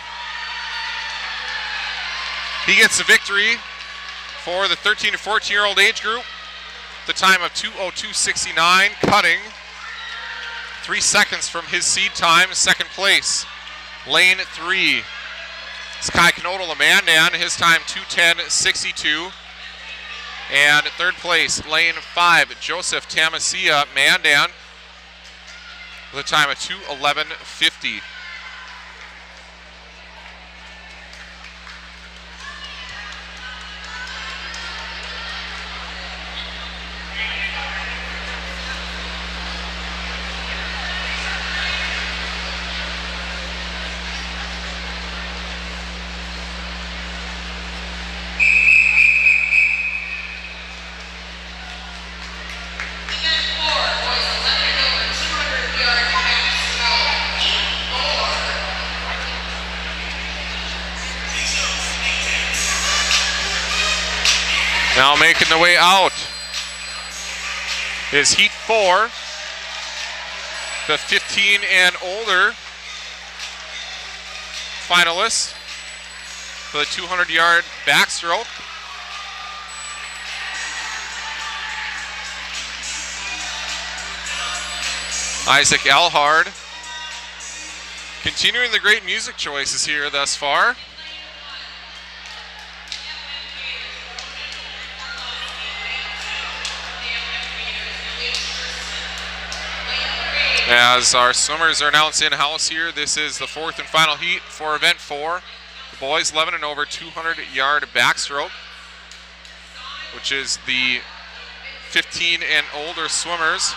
He gets the victory for the 13 to 14-year-old age group. The time of 2:02.69, cutting 3 seconds from his seed time. Second place, lane 3, Sky Knodel of Mandan, his time 2:10.62. And third place, lane 5, Joseph Tamasia, Mandan, with a time of 2:11.50. Now making the way out is Heat 4, the 15 and older finalists for the 200-yard backstroke. Isaac Elhard continuing the great music choices here thus far. As our swimmers are announced in-house here, this is the fourth and final heat for event 4. The boys 11 and over 200-yard backstroke, which is the 15 and older swimmers.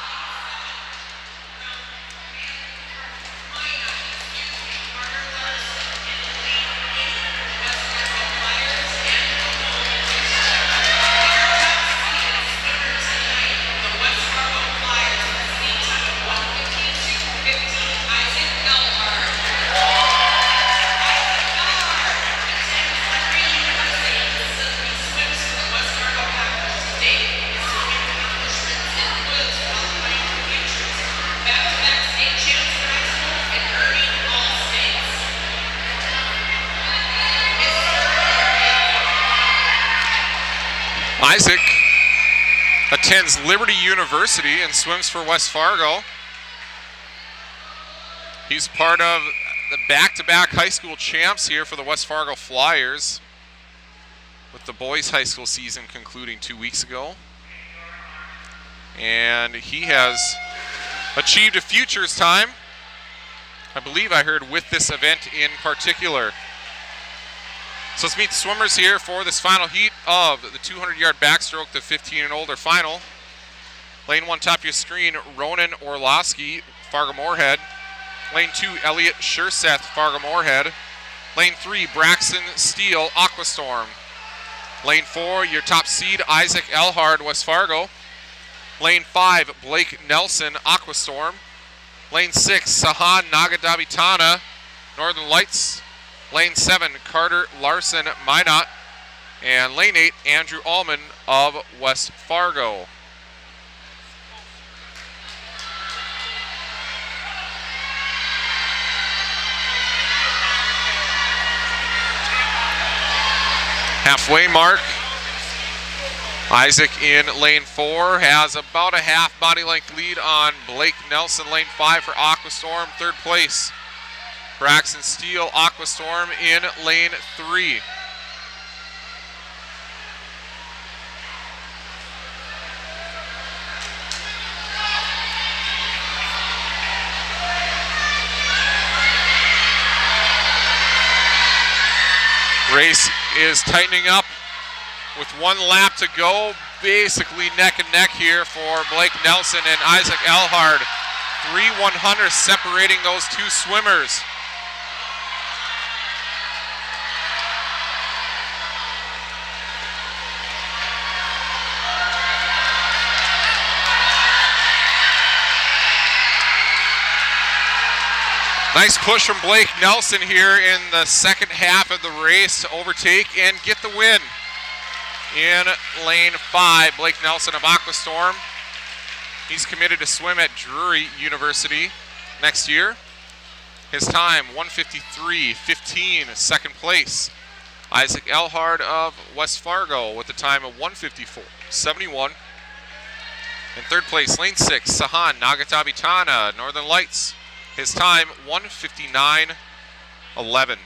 Isaac attends Liberty University and swims for West Fargo. He's part of the back-to-back high school champs here for the West Fargo Flyers, with the boys' high school season concluding 2 weeks ago. And he has achieved a futures time, I believe I heard, with this event in particular. So let's meet the swimmers here for this final heat of the 200-yard backstroke, the 15 and older final. Lane 1, top of your screen, Ronan Orlowski, Fargo Moorhead. Lane 2, Elliot Shurseth, Fargo Moorhead. Lane 3, Braxton Steele, Aquastorm. Lane 4, your top seed, Isaac Elhard, West Fargo. Lane 5, Blake Nelson, Aquastorm. Lane 6, Sahan Nagadavitana, Northern Lights. Lane 7, Carter Larson, Minot. And lane 8, Andrew Allman of West Fargo. Halfway mark. Isaac in lane 4 has about a half body length lead on Blake Nelson. Lane 5 for Aquastorm, third place. Braxton Steele, Aquastorm in lane 3. Race is tightening up with 1 lap to go, basically neck and neck here for Blake Nelson and Isaac Elhard. 3/100 separating those two swimmers. Nice push from Blake Nelson here in the second half of the race to overtake and get the win. In lane 5, Blake Nelson of Aquastorm. He's committed to swim at Drury University next year. His time, 1:53.15, second place. Isaac Elhard of West Fargo with the time of 1:54.71. In third place, lane 6, Sahan Nagatabitana, Northern Lights. His time, 1:59.11.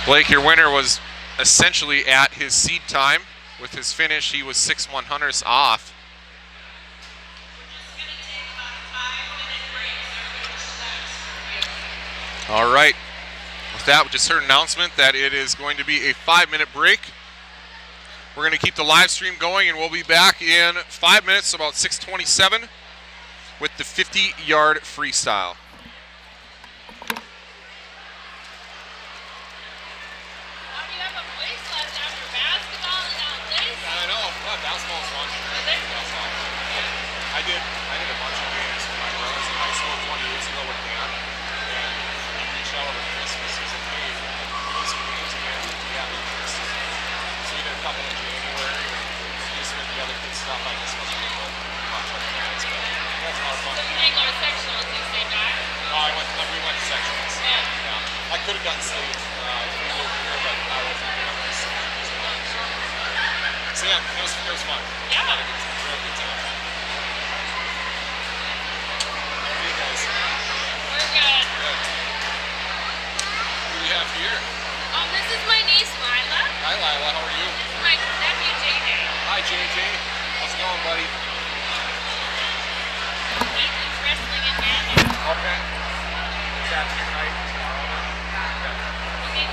Blake, your winner, was essentially at his seed time. With his finish, he was 6/100ths off. All right. With that, we just heard an announcement that it is going to be a 5-minute break. We're going to keep the live stream going, and we'll be back in 5 minutes, about 6:27, with the 50-yard freestyle. I did a bunch of games with my brothers in high school 20 years ago with Dan, and each over Christmas he said, hey, we do some games again. Yeah, so we did a couple in January, and just with the other kids stuff, I just wasn't able to watch other guys, but that's a lot of fun. So you didn't go to sectionals, you stayed back? No, we went to sectionals. Yeah. I could have done state if we lived here, but I wasn't good enough to so yeah, it was fun. Yeah. Had a real good time. We're good. Who do we have here? This is my niece, Lila. Hi, Lila. How are you? This is my nephew, JJ. Hi, JJ. How's it going, buddy? He's wrestling in Manny. Okay. Is that tonight? Okay,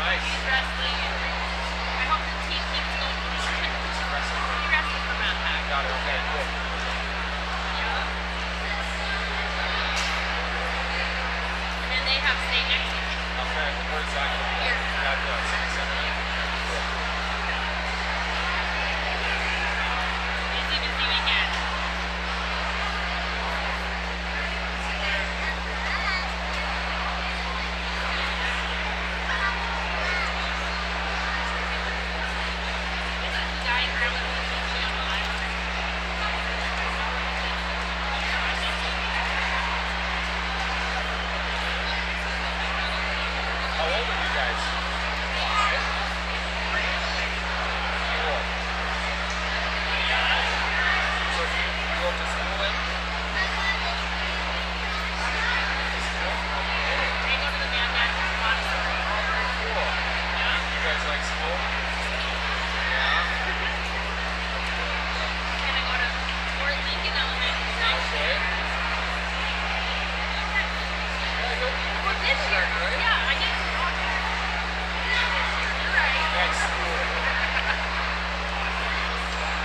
Nice. he's wrestling. I hope the team keeps going. He's wrestling. He wrestles for Mount Pack. Got it. Okay, cool. And then they have state next week. Okay, where's that? Here. Got the city center. Cool. Busy weekend. This is the diagram of the teaching on the live. How old are you guys? 5. Cool. So do you go to school then? They go to the Van Ness Montessori. Cool. You guys like school? Yeah. And I go to Fort Lincoln Elementary School. Okay. Well, this year, yeah, I did. You're right. That's cool.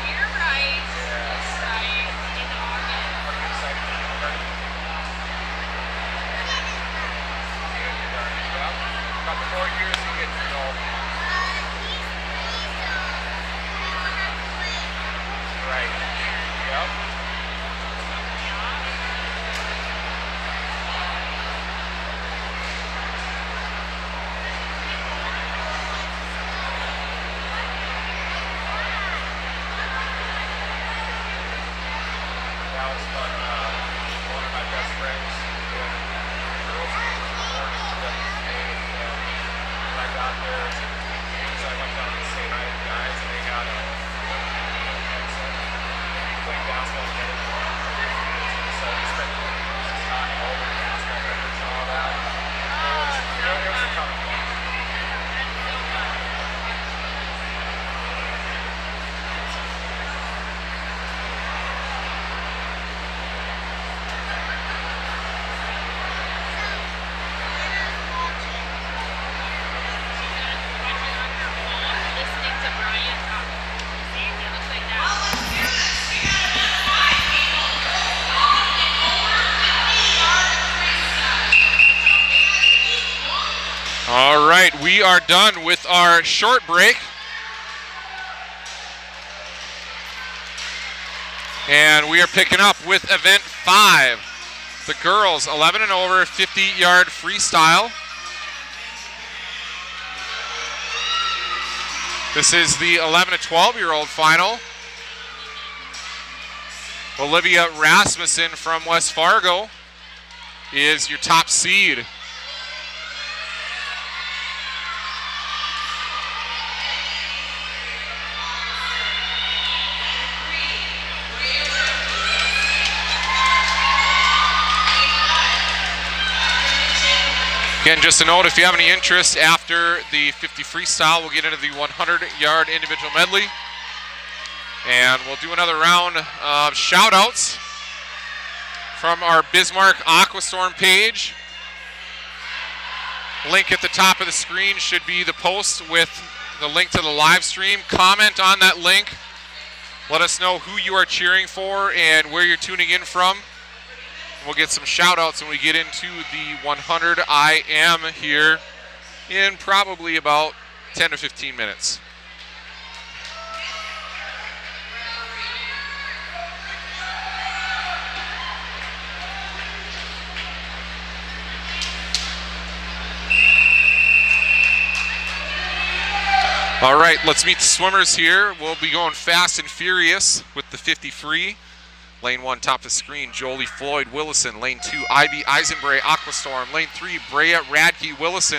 You're right. Yes. Right. In August. Are you excited for the party? Yeah. About 4 years you get to know. Right. Yep. That was fun. One of my best friends doing girls' games in the morning. She doesn't stay. And when I got there, so I went down to say hi to the guys, and they got a playing basketball together. So we spent talking over basketball records and all that. It was a ton of fun. Listening to Brian talk. See, it looks like that. All right, we are done with our short break. And we are picking up with event 5. The girls 11 and over 50-yard freestyle. This is the 11 to 12-year-old final. Olivia Rasmussen from West Fargo is your top seed. Again, just a note, if you have any interest after the 50 freestyle, we'll get into the 100-yard individual medley. And we'll do another round of shout-outs from our Bismarck Aquastorm page. Link at the top of the screen should be the post with the link to the live stream. Comment on that link. Let us know who you are cheering for and where you're tuning in from. We'll get some shout-outs when we get into the 100 IM here in probably about 10 to 15 minutes. All right, let's meet the swimmers here. We'll be going fast and furious with the 50 free. Lane 1, top of the screen, Jolie Floyd Willison. Lane 2, Ivy Eisenbray Aquastorm. Lane 3, Brea Radke Willison.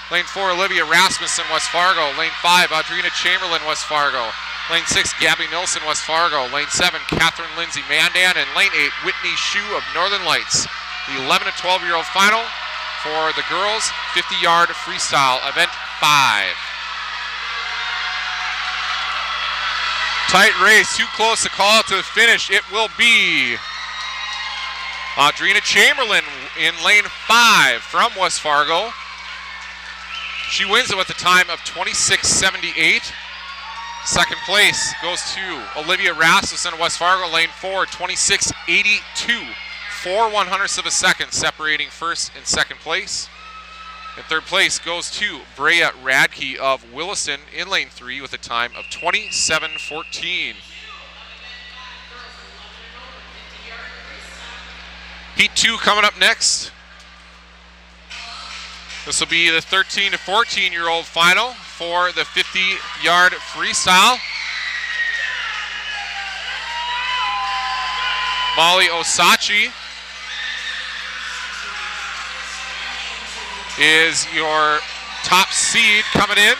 Lane 4, Olivia Rasmussen West Fargo. Lane 5, Audrina Chamberlain West Fargo. Lane 6, Gabby Nilsson West Fargo. Lane 7, Catherine Lindsay Mandan. And Lane 8, Whitney Shue of Northern Lights. The 11 to 12-year-old final for the girls 50-yard freestyle, event 5. Tight race, too close to call it to the finish. It will be Audrina Chamberlain in lane 5 from West Fargo. She wins it with a time of 26:78. Second place goes to Olivia Rasmussen of West Fargo, lane 4, 26:82. 4/100ths of a second separating first and second place. And third place goes to Brea Radke of Willison in lane 3 with a time of 27:14. Heat 2 coming up next. This will be the 13 to 14-year-old final for the 50-yard freestyle. Molly Osachi is your top seed coming in.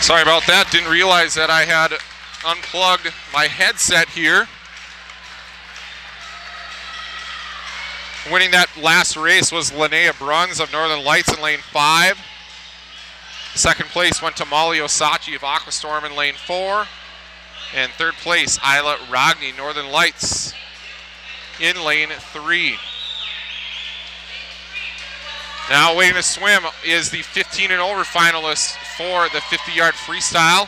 Sorry about that. Didn't realize that I had unplugged my headset here. Winning that last race was Linnea Bruns of Northern Lights in lane 5. Second place went to Molly Osachi of Aquastorm in lane 4. And third place, Isla Rogny, Northern Lights, in lane 3. Now waiting to swim is the 15 and over finalist for the 50-yard freestyle.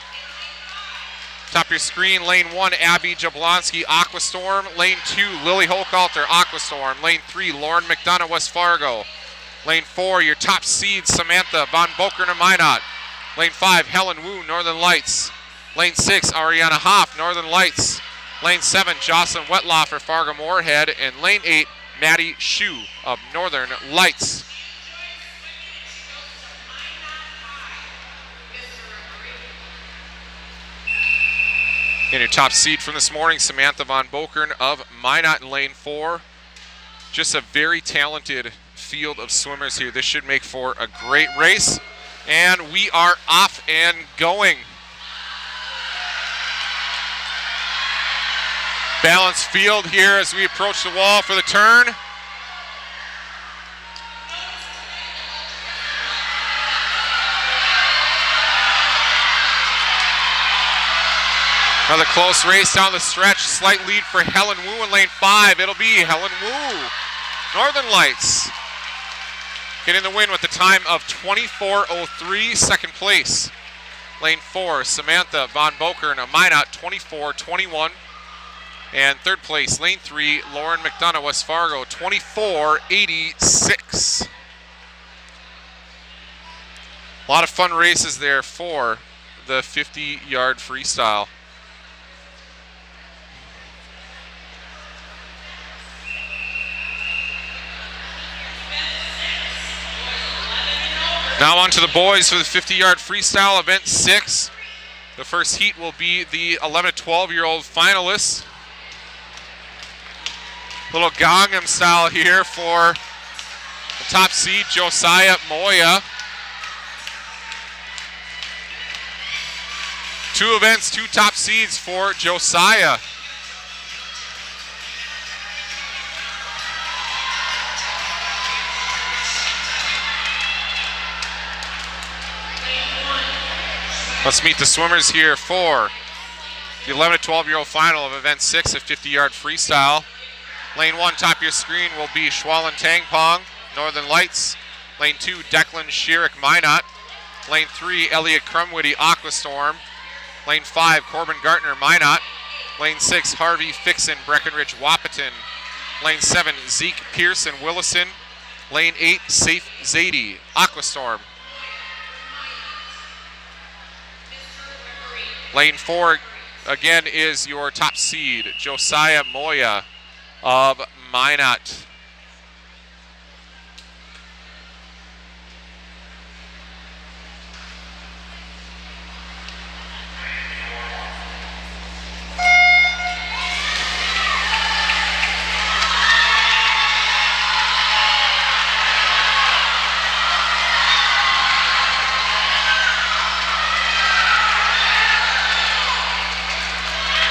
Top of your screen, lane 1, Abby Jablonski, Aquastorm. Lane 2, Lily Hochhalter, Aquastorm. Lane 3, Lauren McDonough, West Fargo. Lane 4, your top seed, Samantha Von Bokern of Minot. Lane 5, Helen Wu, Northern Lights. Lane 6, Ariana Hoff, Northern Lights. Lane 7, Jocelyn Wetloffer, Fargo Moorhead. And lane 8, Maddie Shu of Northern Lights. And your top seed from this morning, Samantha Von Bokern of Minot in lane 4. Just a very talented field of swimmers here. This should make for a great race. And we are off and going. Balanced field here as we approach the wall for the turn. Another close race down the stretch. Slight lead for Helen Wu in lane 5. It'll be Helen Wu, Northern Lights, getting the win with the time of 24:03. Second place, lane 4, Samantha Von Bokern of Minot, 24:21. And third place, lane 3, Lauren McDonough, West Fargo, 24:86. A lot of fun races there for the 50-yard freestyle. Now on to the boys for the 50-yard freestyle, event 6. The first heat will be the 11 to 12-year-old finalists. Little Gangnam style here for the top seed, Josiah Moya. 2 events, 2 top seeds for Josiah. Let's meet the swimmers here for the 11 to 12-year-old final of event 6 of 50-yard freestyle. Lane 1, top of your screen, will be Schwallen Tangpong, Northern Lights. Lane 2, Declan Schierick, Minot. Lane 3, Elliot Crumwitty, Aquastorm. Lane 5, Corbin Gartner, Minot. Lane 6, Harvey Fixon, Breckenridge, Wahpeton. Lane 7, Zeke Pearson, Willison. Lane 8, Safe Zadie, Aquastorm. Lane 4, again, is your top seed, Josiah Moya of Minot.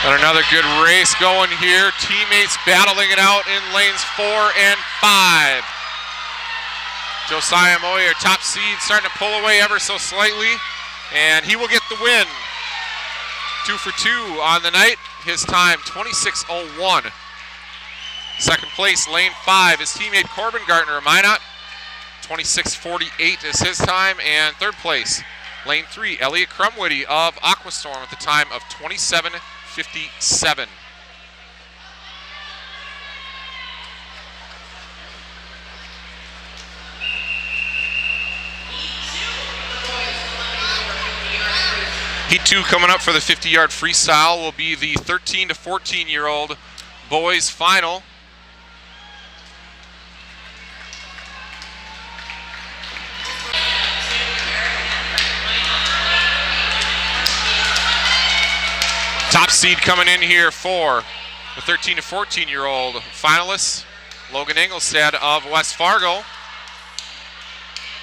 And another good race going here. Teammates battling it out in lanes 4 and 5. Josiah Moyer, top seed, starting to pull away ever so slightly. And he will get the win. 2 for 2 on the night. His time, 26:01. Second place, lane 5, his teammate Corbin Gartner of Minot. 26:48 is his time. And third place, lane 3, Elliot Crumwitty of Aquastorm with the time of 27:57. Heat 2 coming up for the 50-yard freestyle will be the 13 to 14-year-old boys final. Top seed coming in here for the 13 to 14-year-old finalists, Logan Engelstad of West Fargo.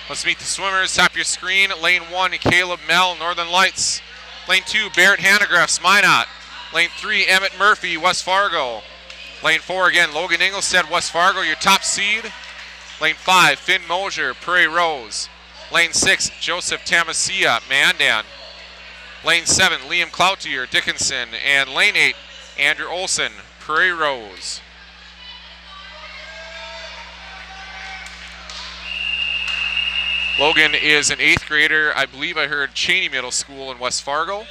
Let's meet the swimmers. Top of your screen. Lane 1, Caleb Mell, Northern Lights. Lane 2, Barrett Hanegraaff's Minot. Lane 3, Emmett Murphy, West Fargo. Lane 4, again, Logan Ingolstadt, West Fargo, your top seed. Lane 5, Finn Mosier, Prairie Rose. Lane 6, Joseph Tamasia, Mandan. Lane 7, Liam Cloutier, Dickinson. And Lane 8, Andrew Olson, Prairie Rose. Logan is an 8th grader, I believe I heard Cheney Middle School in West Fargo.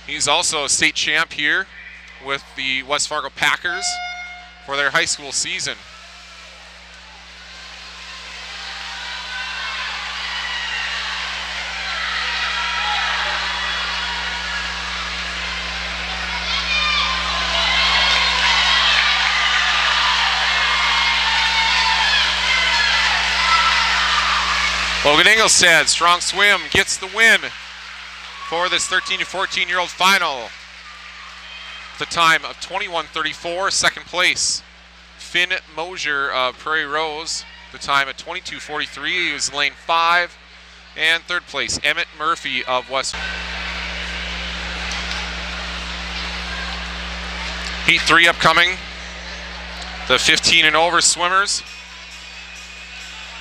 He's also a state champ here with the West Fargo Packers for their high school season. Logan Ingolstadt, strong swim, gets the win for this 13 to 14-year-old final. The time of 21:34, second place. Finn Mosier of Prairie Rose, the time at 22:43. He was lane 5. And third place, Emmett Murphy of West. Heat 3 upcoming. The 15 and over swimmers.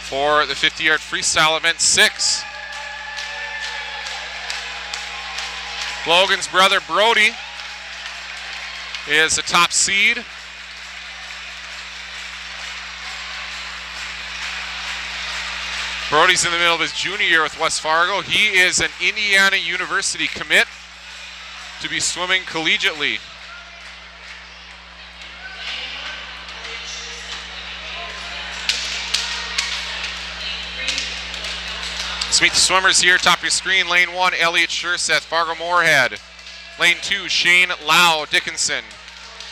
For the 50-yard freestyle event 6. Logan's brother Brody is the top seed. Brody's in the middle of his junior year with West Fargo. He is an Indiana University commit to be swimming collegiately. Let's meet the swimmers here. Top of your screen, lane 1, Elliot Schurseth, Fargo Moorhead. Lane 2, Shane Lau, Dickinson.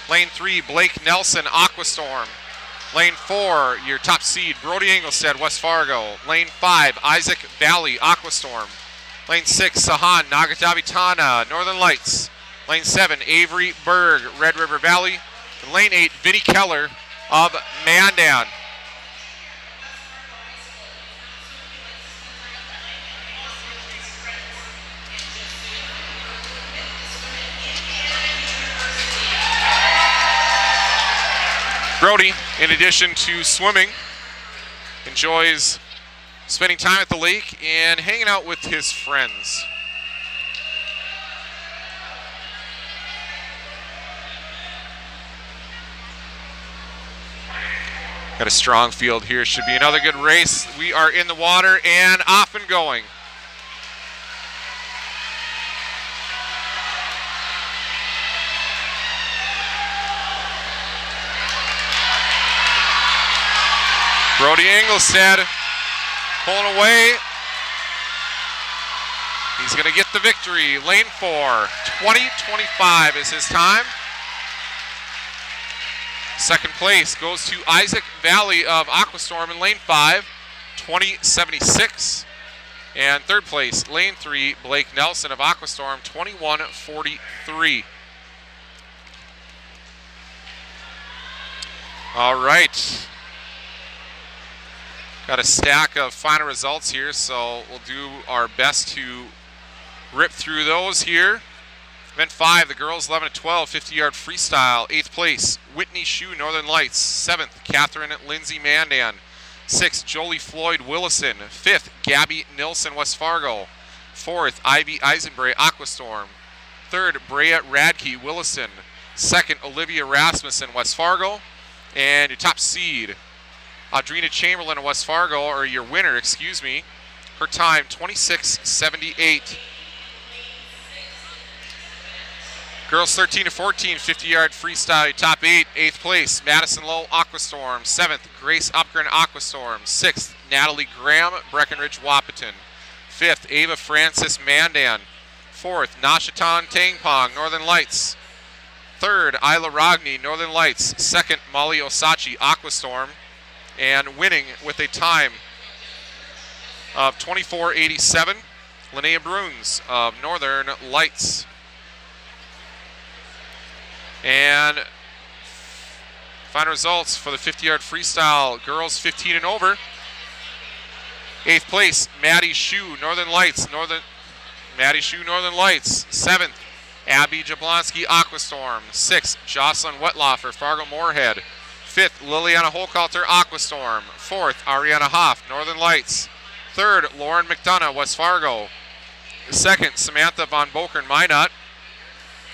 Lane 3, Blake Nelson, Aquastorm. Lane 4, your top seed, Brody Ingolstadt, West Fargo. Lane 5, Isaac Valley, Aquastorm. Lane 6, Sahan Nagatavitana, Northern Lights. Lane 7, Avery Berg, Red River Valley. And lane 8, Vinnie Keller of Mandan. Brody, in addition to swimming, enjoys spending time at the lake and hanging out with his friends. Got a strong field here. Should be another good race. We are in the water and off and going. Brody Ingolstadt pulling away. He's going to get the victory. Lane 4, 20:25 is his time. Second place goes to Isaac Valley of Aquastorm in lane 5, 20:76. And third place, lane 3, Blake Nelson of Aquastorm, 21:43. All right. Got a stack of final results here, so we'll do our best to rip through those here. Event 5, the girls 11 to 12, 50-yard freestyle. 8th place, Whitney Shue, Northern Lights. 7th, Catherine Lindsay Mandan. 6th, Jolie Floyd Willison. 5th, Gabby Nilsson, West Fargo. 4th, Ivy Eisenbray, Aquastorm. 3rd, Brea Radke, Willison. 2nd, Olivia Rasmussen, West Fargo. And your top seed, Audrina Chamberlain of West Fargo, or your winner, excuse me. Her time, 26:78. Girls 13 to 14, 50-yard freestyle, top 8. 8th place, Madison Lowe, Aquastorm. 7th, Grace Upgren, Aquastorm. 6th, Natalie Graham, Breckenridge, Wahpeton. 5th, Ava Francis, Mandan. 4th, Nashatan Tangpong, Northern Lights. 3rd, Isla Rogni, Northern Lights. 2nd, Molly Osachi, Aquastorm. And winning with a time of 24:87, Linnea Bruns of Northern Lights. And final results for the 50-yard freestyle, girls 15 and over. 8th place, Maddie Shue, Northern Lights. Maddie Shue, Northern Lights. 7th, Abby Jablonski, Aquastorm. 6th, Jocelyn Wetloffer, Fargo Moorhead. 5th, Liliana Holkalter, Aquastorm. 4th, Ariana Hoff, Northern Lights. 3rd, Lauren McDonough, West Fargo. 2nd, Samantha Von Bokern, Minot.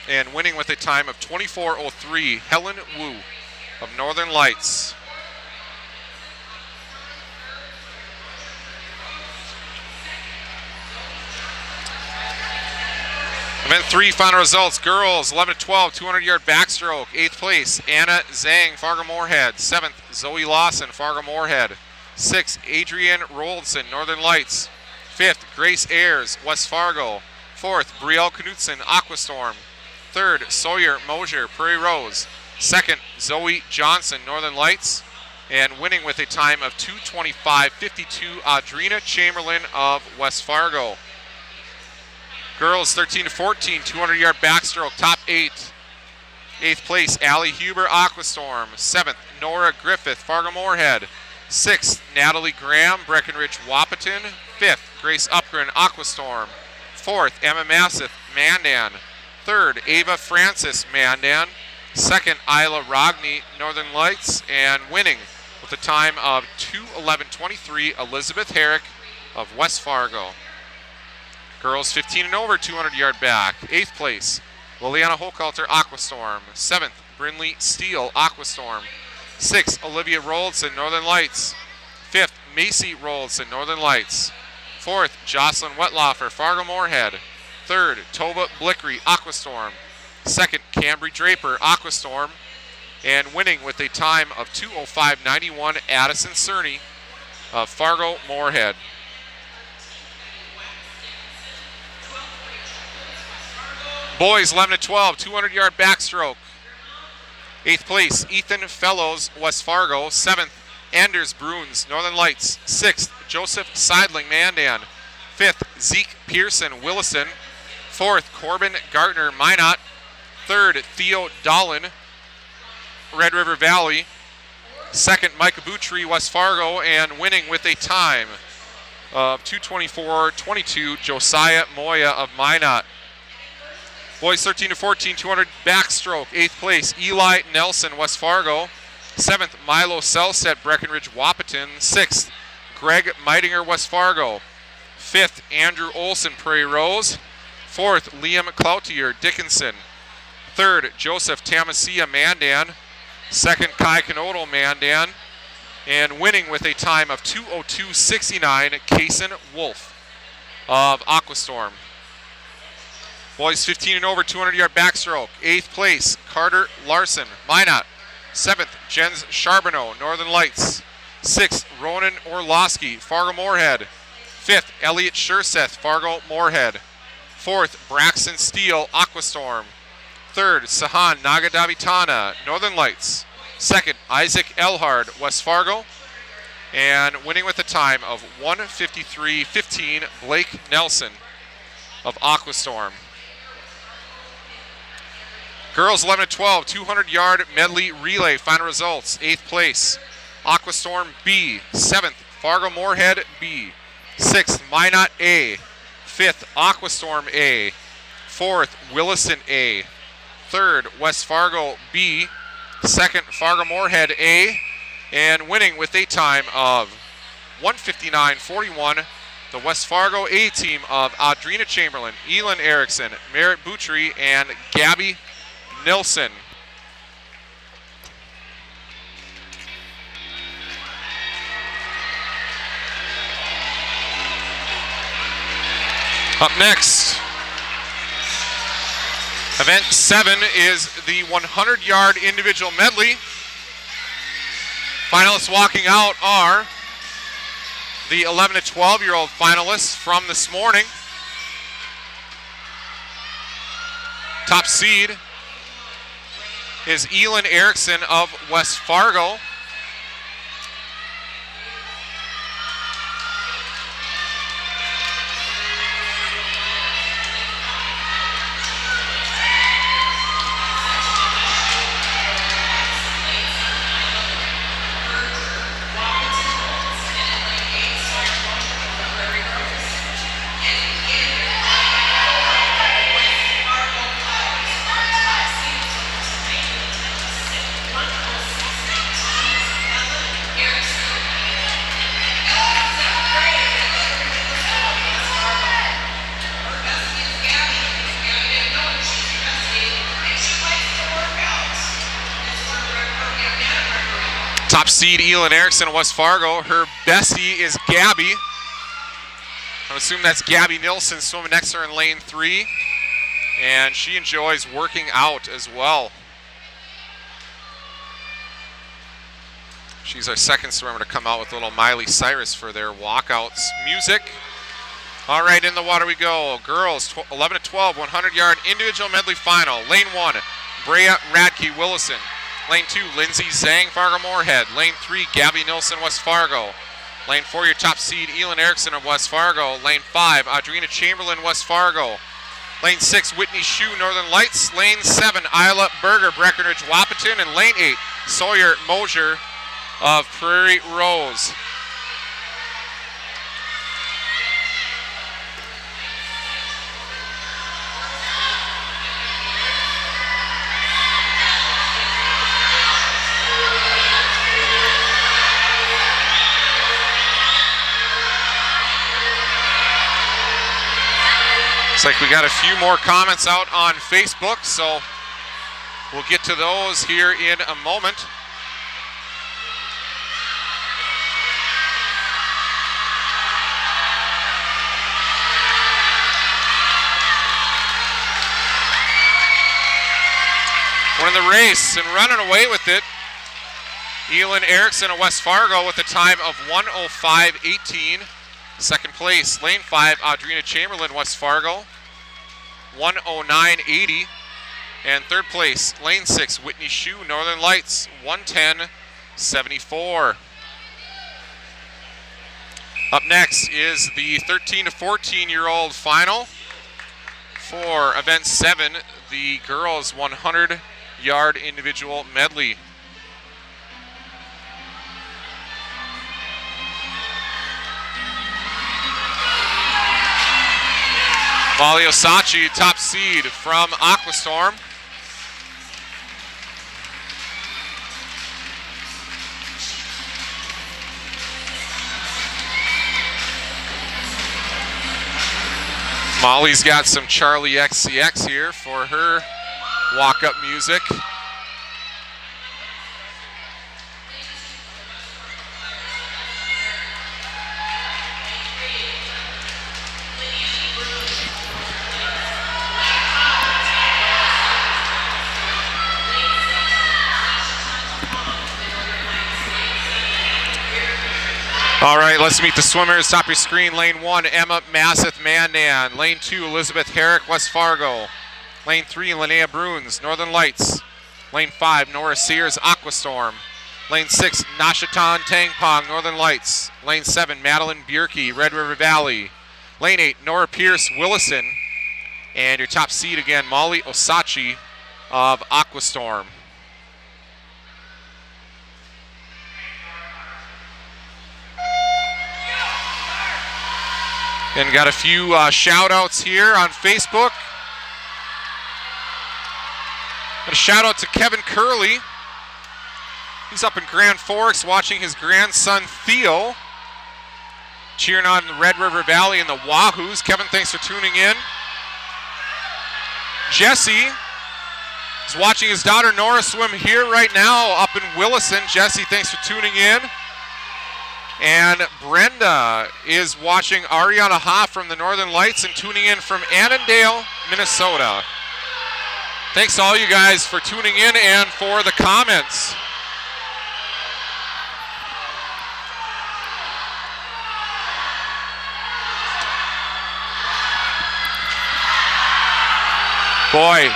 And winning with a time of 24:03, Helen Wu of Northern Lights. Event 3 final results. Girls 11-12, 200-yard backstroke. 8th place, Anna Zhang, Fargo Moorhead. 7th, Zoe Lawson, Fargo Moorhead. 6th, Adrienne Roldson, Northern Lights. 5th, Grace Ayers, West Fargo. 4th, Brielle Knutson, Aquastorm. 3rd, Sawyer Mosier, Prairie Rose. 2nd, Zoe Johnson, Northern Lights. And winning with a time of 2:25.52, Audrina Chamberlain of West Fargo. Girls 13-14, 200-yard backstroke, top 8. 8th place, Allie Huber, Aquastorm. 7th, Nora Griffith, Fargo Moorhead. 6th, Natalie Graham, Breckenridge Wahpeton. 5th, Grace Upgren, Aquastorm. 4th, Emma Masseth, Mandan. 3rd, Ava Francis, Mandan. 2nd, Isla Rogny, Northern Lights. And winning with a time of 2:11.23, Elizabeth Herrick of West Fargo. Girls 15 and over, 200-yard back. 8th place, Liliana Holkalter, Aquastorm. 7th, Brinley Steele, Aquastorm. 6th, Olivia Roldson, Northern Lights. 5th, Macy Roldson, Northern Lights. 4th, Jocelyn Wetloffer, Fargo Moorhead. 3rd, Tova Blickery, Aquastorm. 2nd, Cambry Draper, Aquastorm. And winning with a time of 2:05.91, Addison Cerny of Fargo Moorhead. Boys 11-12, 200-yard backstroke. 8th place, Ethan Fellows, West Fargo. 7th, Anders Bruns, Northern Lights. 6th, Joseph Seidling, Mandan. 5th, Zeke Pearson, Williston. 4th, Corbin Gartner, Minot. 3rd, Theo Dolan, Red River Valley. 2nd, Micah Boutry, West Fargo. And winning with a time of 2:24.22, Josiah Moya of Minot. Boys 13-14, 200 backstroke. 8th place, Eli Nelson, West Fargo. 7th, Milo Selstead, Breckenridge Wahpeton. 6th, Greg Meitinger, West Fargo. 5th, Andrew Olson, Prairie Rose. 4th, Liam Cloutier, Dickinson. 3rd, Joseph Tamasia, Mandan. 2nd, Kai Canodal, Mandan. And winning with a time of 2:02.69, Kaysen Wolf of Aquastorm. Boys 15 and over, 200-yard backstroke. 8th place, Carter Larson, Minot. 7th, Jens Charbonneau, Northern Lights. 6th, Ronan Orlowski, Fargo Moorhead. 5th, Elliot Shurseth, Fargo Moorhead. 4th, Braxton Steele, Aquastorm. 3rd, Sahan Nagadavitana, Northern Lights. 2nd, Isaac Elhard, West Fargo. And winning with a time of 1:53.15, Blake Nelson of Aquastorm. Girls 11-12, 200-yard medley relay, final results. 8th place, Aquastorm B. 7th, Fargo Moorhead B. 6th, Minot A. 5th, Aquastorm A. 4th, Williston A. 3rd, West Fargo B. 2nd, Fargo Moorhead A. And winning with a time of 1:59.41, the West Fargo A team of Audrina Chamberlain, Elin Erickson, Merritt Boutry, and Gabby Nilsson. Up next, event 7 is the 100-yard individual medley. Finalists walking out are the 11 to 12-year-old finalists from this morning. Top seed is Elin Erickson of West Fargo. Top seed Elin Erickson of West Fargo. Her bestie is Gabby. I assume that's Gabby Nilsson swimming next to her in lane 3. And she enjoys working out as well. She's our second swimmer to come out with a little Miley Cyrus for their walkouts music. All right, in the water we go. Girls 11 to 12, 100-yard individual medley final. Lane 1, Brea Radke Willison. Lane 2, Lindsay Zhang, Fargo Moorhead. Lane 3, Gabby Nilsson, West Fargo. Lane 4, your top seed, Elin Erickson of West Fargo. Lane 5, Audrina Chamberlain, West Fargo. Lane 6, Whitney Shue, Northern Lights. Lane 7, Isla Berger, Breckenridge, Wahpeton. And lane 8, Sawyer Mosier of Prairie Rose. Looks like we got a few more comments out on Facebook, so we'll get to those here in a moment. Winning the race and running away with it, Elin Erickson of West Fargo with a time of 1:05.18. Second place, lane 5, Audrina Chamberlain, West Fargo, 1:09.80. And third place, lane 6, Whitney Shue, Northern Lights, 1:10.74. Up next is the 13 to 14-year-old final for event 7, the girls 100-yard individual medley. Molly Osachi, top seed from Aquastorm. Molly's got some Charlie XCX here for her walk-up music. All right, let's meet the swimmers. Top of your screen, lane 1, Emma Masseth Mandan. Lane 2, Elizabeth Herrick, West Fargo. Lane 3, Linnea Bruns, Northern Lights. Lane 5, Nora Sears, Aquastorm. Lane 6, Nashatan Tangpong, Northern Lights. Lane 7, Madeline Bierke, Red River Valley. Lane 8, Nora Pierce, Willison. And your top seed again, Molly Osachi of Aquastorm. And got a few shout outs here on Facebook. A shout out to Kevin Curley. He's up in Grand Forks watching his grandson Theo cheering on the Red River Valley and the Wahoos. Kevin, thanks for tuning in. Jesse is watching his daughter Nora swim here right now up in Willison. Jesse, thanks for tuning in. And Brenda is watching Ariana Hoff from the Northern Lights and tuning in from Annandale, Minnesota. Thanks to all you guys for tuning in and for the comments. Boy,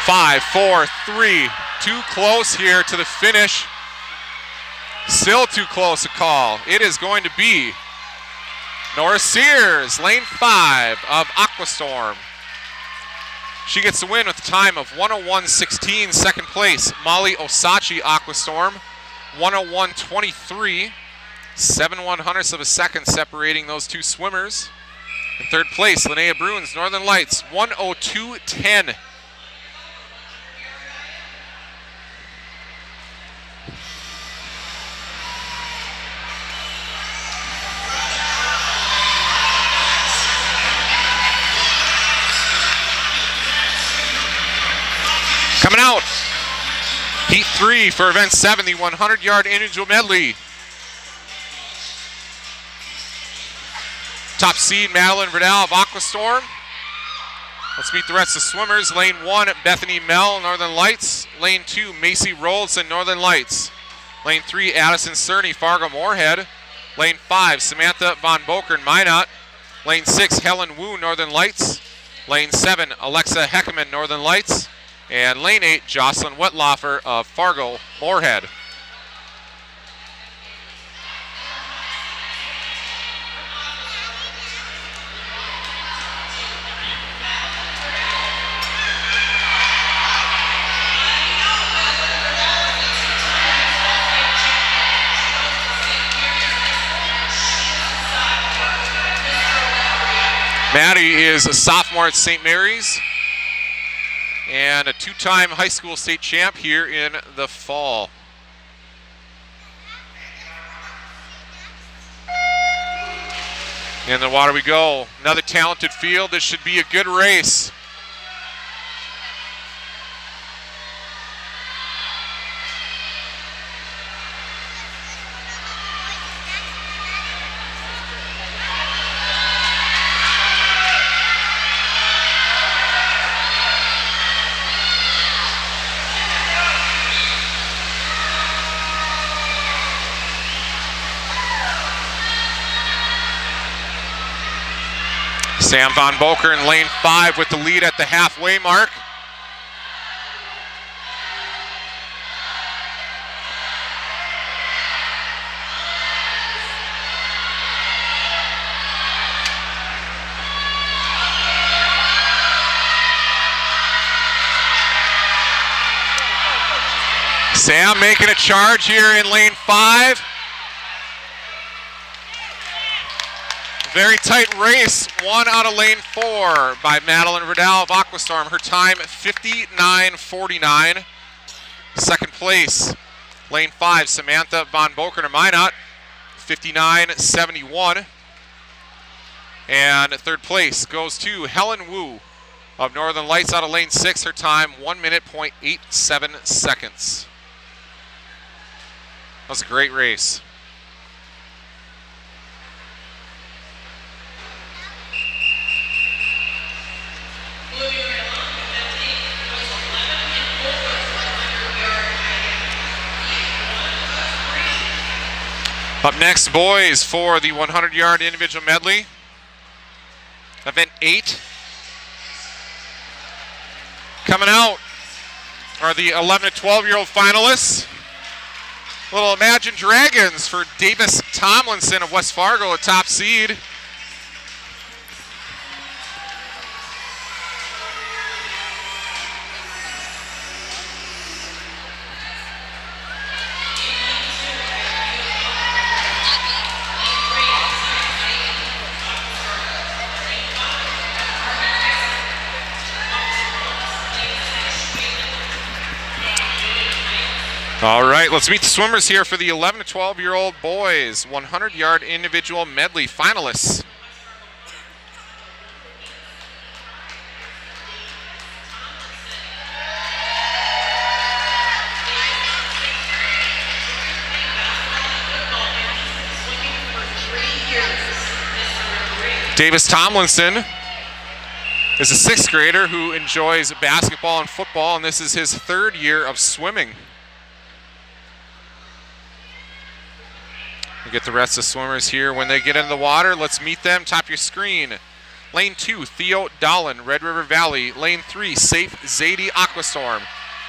5, 4, 3, too close here to the finish. Still too close a call. It is going to be Nora Sears, lane 5 of Aquastorm. She gets the win with a time of 1:01.16. Second place, Molly Osachi, Aquastorm, 1:01.23. 7/100ths of a second separating those two swimmers. In third place, Linnea Bruns, Northern Lights, 1:02.10. Coming out, Heat 3 for event 7, the 100-yard individual medley. Top seed Madeline Vidal of Aquastorm. Let's meet the rest of the swimmers. Lane 1, Bethany Mell, Northern Lights. Lane 2, Macy Roldson, Northern Lights. Lane 3, Addison Cerny, Fargo Moorhead. Lane 5, Samantha Von Bokern, Minot. Lane 6, Helen Wu, Northern Lights. Lane 7, Alexa Heckeman, Northern Lights. And lane 8, Jocelyn Wetlaufer of Fargo Moorhead. Maddie is a sophomore at St. Mary's and a two-time high school state champ here in the fall. In the water we go. Another talented field. This should be a good race. Sam Von Boker in lane 5 with the lead at the halfway mark. Sam making a charge here in lane 5. Very tight race, won out of lane 4 by Madeline Vidal of Aquastorm. Her time 59:49. Second place, lane 5, Samantha Von Boker of Minot, 59:71. And third place goes to Helen Wu of Northern Lights out of lane 6. Her time 1:87 seconds. That was a great race. Up next, boys, for the 100-yard individual medley. Event 8. Coming out are the 11 to 12-year-old finalists. Little Imagine Dragons for Davis Tomlinson of West Fargo, a top seed. All right, let's meet the swimmers here for the 11 to 12-year-old boys 100-yard individual medley finalists. Davis Tomlinson is a 6th grader who enjoys basketball and football, and this is his 3rd year of swimming. We get the rest of the swimmers here when they get into the water. Let's meet them. Top of your screen. Lane 2, Theo Dolan, Red River Valley. Lane 3, Safe Zadie Aquastorm.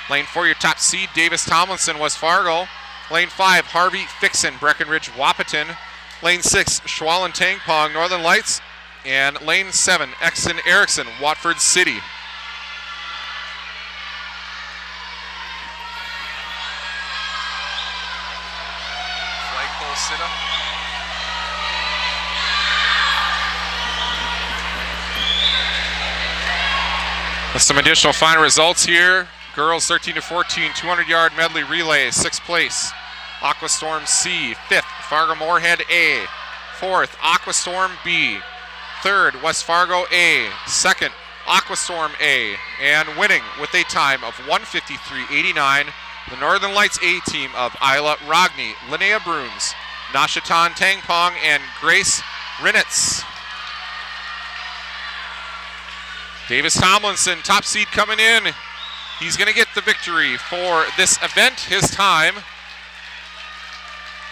Lane 4, your top seed, Davis Tomlinson, West Fargo. Lane 5, Harvey Fixon, Breckenridge, Wahpeton. Lane 6, Schwallen Tangpong, Northern Lights. And lane 7, Exton Erickson, Watford City. Sit-up. Some additional final results here. Girls 13 to 14, 200-yard medley relay, 6th place. Aquastorm C. 5th, Fargo Moorhead A. 4th, Aquastorm B. 3rd, West Fargo A. 2nd, Aquastorm A. And winning with a time of 1:53.89, The Northern Lights A team of Isla Rogny, Linnea Bruns, Nashatan Tangpong, and Grace Rinitz. Davis Tomlinson, top seed coming in. He's going to get the victory for this event. His time,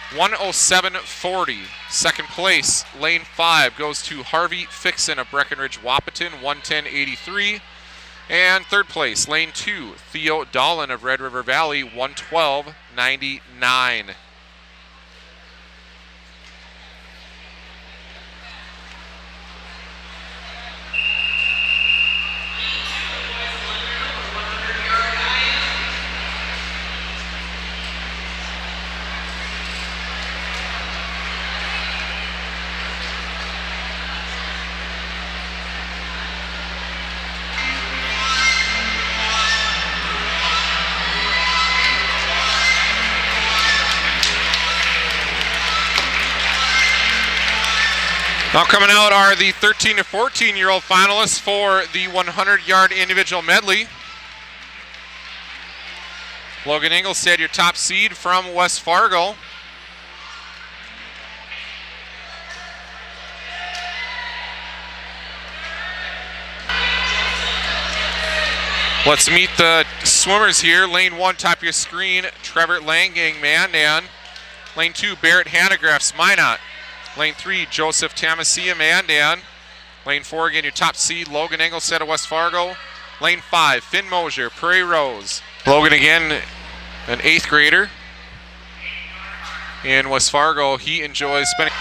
1:07:40. Second place, lane 5, goes to Harvey Fixon of Breckenridge Wahpeton, 1:10:83. And third place, lane 2, Theo Dolan of Red River Valley, 1:12:99. Now coming out are the 13 to 14-year-old finalists for the 100-yard individual medley. Logan Ingolstadt, your top seed from West Fargo. Let's meet the swimmers here. Lane 1, top of your screen, Trevor Langang, Mandan. Lane 2, Barrett Hanegraaff's Minot. Lane 3, Joseph Tamasia, Mandan. Lane 4, again, your top seed, Logan Ingolstadt of West Fargo. Lane 5, Finn Mosier, Prairie Rose. Logan, again, an 8th grader in West Fargo. He enjoys spending.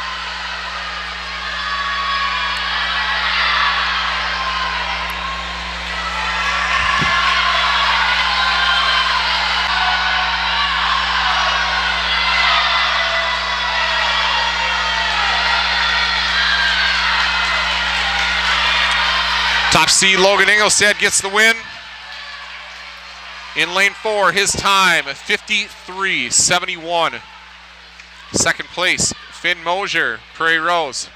Top seed Logan Ingolstadt gets the win. In lane 4, his time, 53:71. Second place, Finn Mosier, Prairie Rose,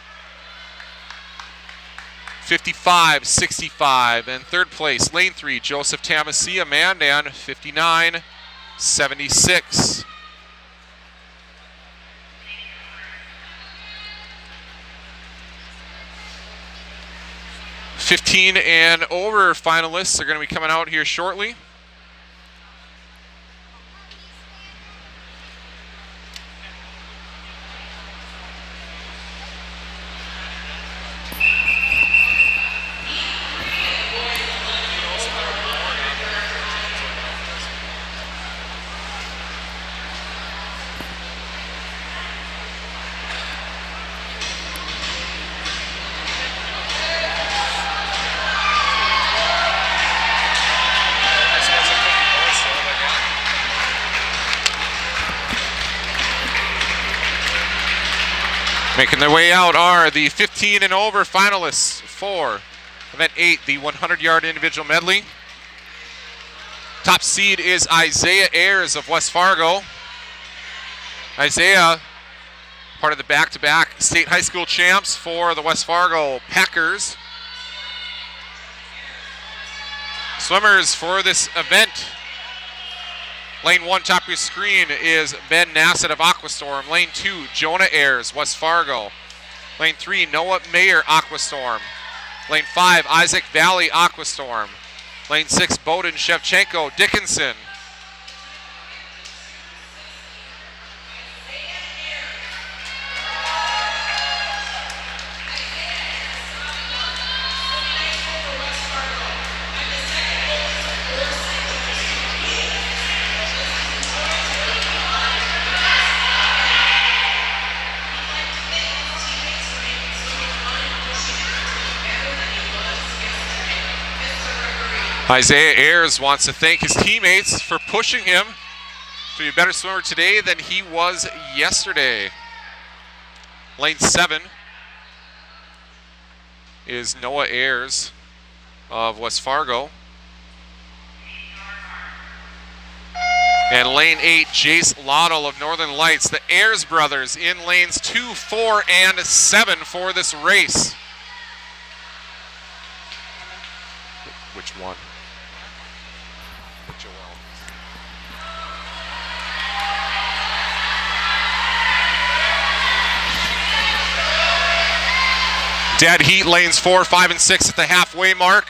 55:65. And third place, lane 3, Joseph Tamasia, Mandan, 59:76. '15 and over finalists are going to be coming out here shortly. Making their way out are the 15 and over finalists for event 8, the 100-yard individual medley. Top seed is Isaiah Ayers of West Fargo. Isaiah, part of the back-to-back state high school champs for the West Fargo Packers. Swimmers for this event. Lane 1, top of your screen, is Ben Nassett of Aquastorm. Lane 2, Jonah Ayers, West Fargo. Lane 3, Noah Mayer, Aquastorm. Lane 5, Isaac Valley, Aquastorm. Lane 6, Bowden Shevchenko, Dickinson. Isaiah Ayers wants to thank his teammates for pushing him to be a better swimmer today than he was yesterday. Lane 7 is Noah Ayers of West Fargo. And lane 8, Jace Lottle of Northern Lights. The Ayers brothers in lanes 2, 4, and 7 for this race. Which one? Dead heat lanes 4, 5, and 6 at the halfway mark.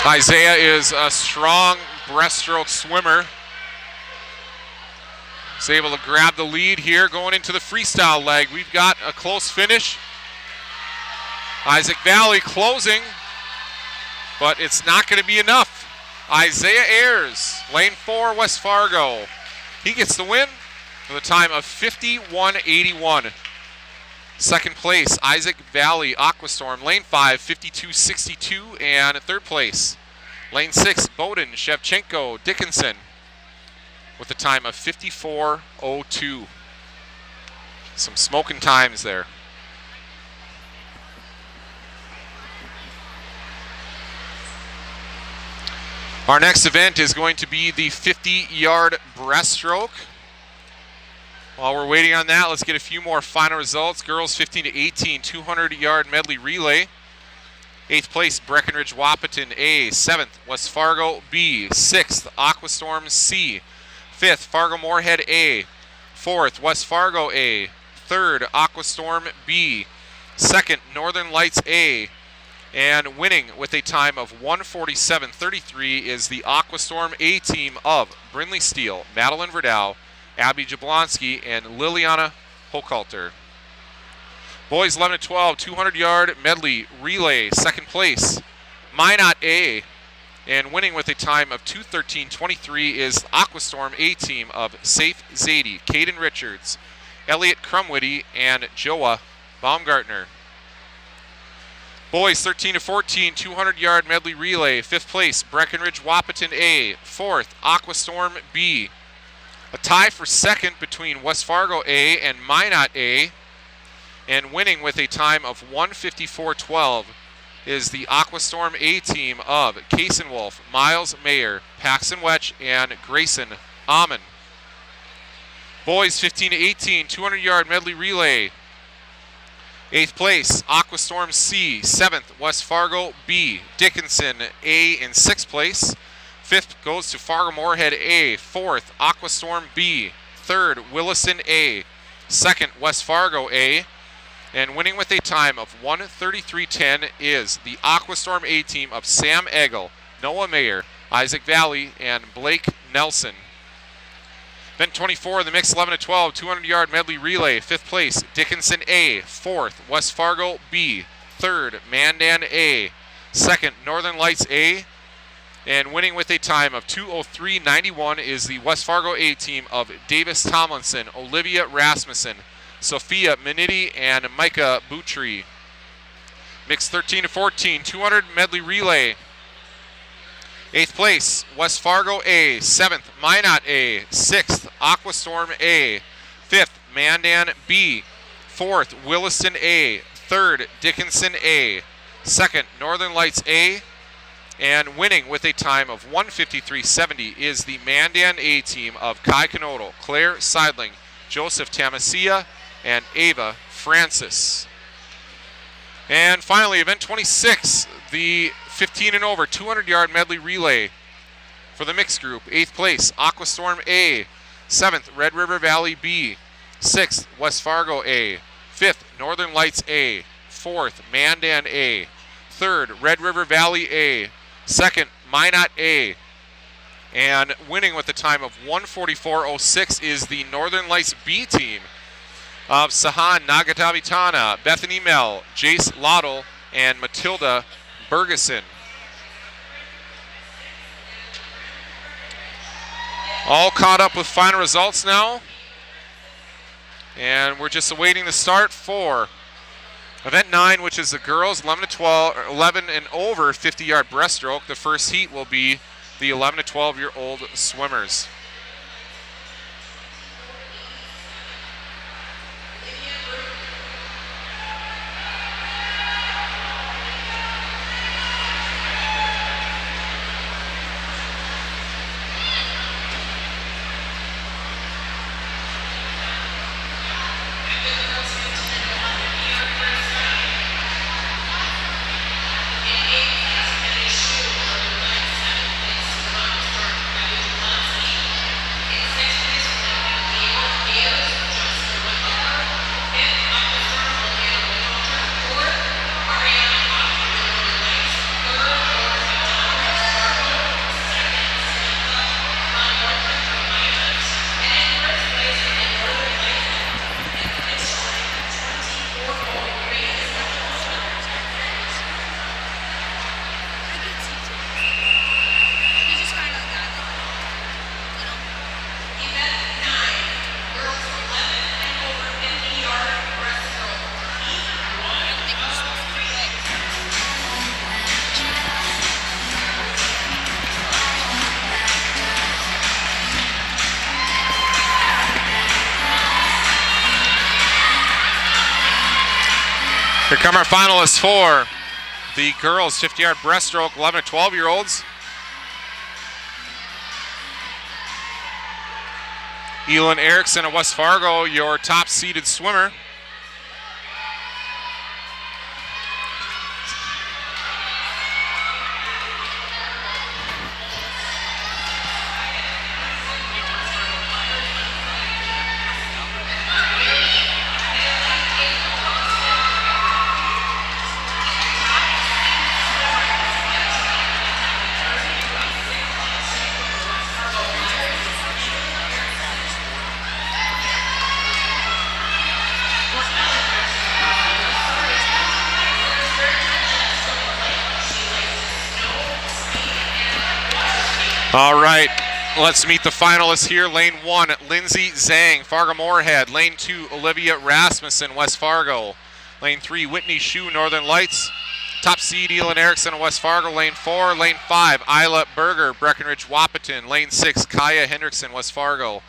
Isaiah is a strong breaststroke swimmer. He's able to grab the lead here going into the freestyle leg. We've got a close finish. Isaac Valley closing, but it's not going to be enough. Isaiah Ayers, lane 4, West Fargo. He gets the win with a time of 51.81. Second place, Isaac Valley Aquastorm, lane 5, 52.62. And third place, lane 6, Bowden Shevchenko Dickinson with a time of 54.02. Some smoking times there. Our next event is going to be the 50-yard breaststroke. While we're waiting on that, let's get a few more final results. Girls 15-18, 200-yard medley relay. 8th place, Breckenridge Wahpeton A. 7th, West Fargo B. 6th, Aquastorm C. 5th, Fargo Moorhead A. 4th, West Fargo A. 3rd, Aquastorm B. 2nd, Northern Lights A. And winning with a time of 1:47.33 is the Aquastorm A team of Brindley Steele, Madeline Verdau, Abby Jablonski, and Liliana Hochhalter. Boys 11-12, 200-yard medley relay, 2nd place, Minot A. And winning with a time of 2:13.23 is Aquastorm A team of Safe Zadie, Caden Richards, Elliot Crumwitty, and Joa Baumgartner. Boys 13-14, 200-yard medley relay, 5th place, Breckenridge Wahpeton A. 4th, Aquastorm B. A tie for 2nd between West Fargo A and Minot A. And winning with a time of 1:54.12 is the Aquastorm A team of Kaysen Wolf, Miles Mayer, Paxton Wetch, and Grayson Amon. Boys 15-18, 200-yard medley relay. 8th place, Aquastorm C. 7th, West Fargo B. Dickinson A in 6th place. 5th goes to Fargo Moorhead A. 4th, Aquastorm B. 3rd, Williston A. 2nd, West Fargo A. And winning with a time of 1:33.10 is the Aquastorm A team of Sam Eggle, Noah Mayer, Isaac Valley, and Blake Nelson. Then 24, the mixed 11-12, 200-yard medley relay. 5th place, Dickinson A. 4th, West Fargo B. 3rd, Mandan A. 2nd, Northern Lights A. And winning with a time of 2:03.91 is the West Fargo A team of Davis Tomlinson, Olivia Rasmussen, Sophia Miniti, and Micah Boutry. Mixed 13-14, 200 medley relay. 8th place, West Fargo A. 7th, Minot A. 6th, Aquastorm A. 5th, Mandan B. 4th, Williston A. 3rd, Dickinson A. 2nd, Northern Lights A. And winning with a time of 1:53.70 is the Mandan A team of Kai Canodal, Claire Seidling, Joseph Tamasia, and Ava Francis. And finally, event 26, the 15 and over 200-yard medley relay for the mixed group. 8th place, Aquastorm A. 7th, Red River Valley B. 6th, West Fargo A. 5th, Northern Lights A. 4th, Mandan A. 3rd, Red River Valley A. 2nd, Minot A. And winning with a time of 1:44.06 is the Northern Lights B team of Sahan Nagatavitana, Bethany Mel, Jace Lottle, and Matilda Bergeson. All caught up with final results now. And we're just awaiting the start for Event 9, which is the girls 11-12, 11 and over 50-yard breaststroke. The first heat will be the 11 to 12-year-old swimmers. Here come our finalists for the girls 50-yard breaststroke, 11 to 12-year-olds. Elin Erickson of West Fargo, your top-seeded swimmer. All right, let's meet the finalists here. Lane 1, Lindsay Zhang, Fargo Moorhead. Lane 2, Olivia Rasmussen, West Fargo. Lane 3, Whitney Shu, Northern Lights. Top seed, Elin Erickson of West Fargo. Lane 4, Lane 5, Isla Berger, Breckenridge, Wahpeton. Lane 6, Kaya Hendrickson, West Fargo.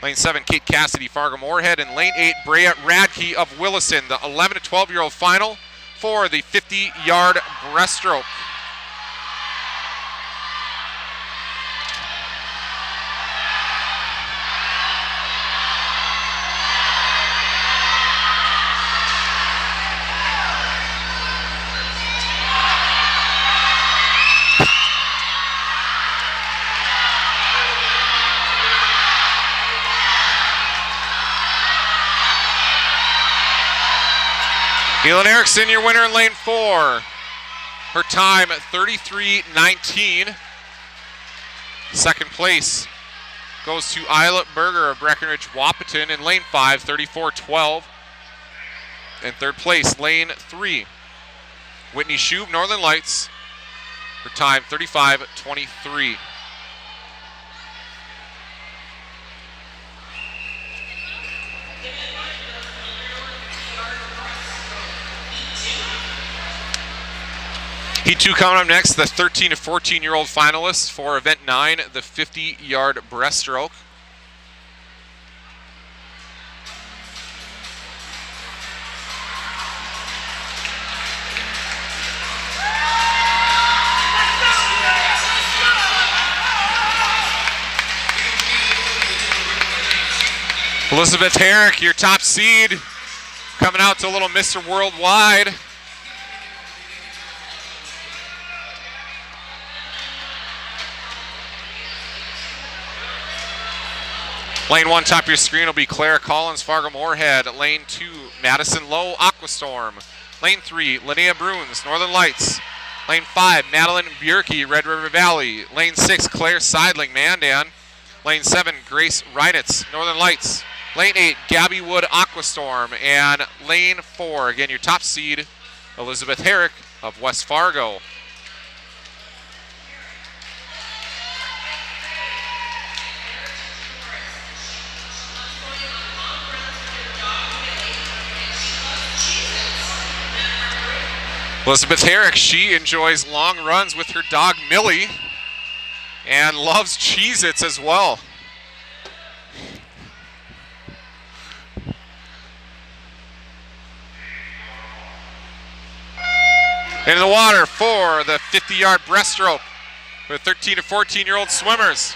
Lane 7, Kate Cassidy, Fargo Moorhead. And Lane 8, Brea Radke of Williston. The 11 to 12-year-old final for the 50-yard breaststroke. Elin Erickson, your winner in lane 4. Her time at 33:19. Second place goes to Isla Berger of Breckenridge Wahpeton in lane 5, 34:12. And third place, lane 3, Whitney Shube, Northern Lights. Her time 35:23. Heat 2 coming up next, the 13 to 14-year-old finalists for event 9, the 50-yard breaststroke. Elizabeth Herrick, your top seed, coming out to a little Mr. Worldwide. Lane 1, top of your screen, will be Claire Collins, Fargo Moorhead. Lane 2, Madison Lowe, Aquastorm. Lane 3, Linnea Bruns, Northern Lights. Lane 5, Madeline Bjerke, Red River Valley. Lane 6, Claire Seidling, Mandan. Lane 7, Grace Reinitz, Northern Lights. Lane 8, Gabby Wood, Aquastorm. And lane 4, again, your top seed, Elizabeth Herrick of West Fargo. Elizabeth Herrick, she enjoys long runs with her dog Millie and loves Cheez-Its as well. Into the water for the 50-yard breaststroke for 13 to 14-year-old swimmers.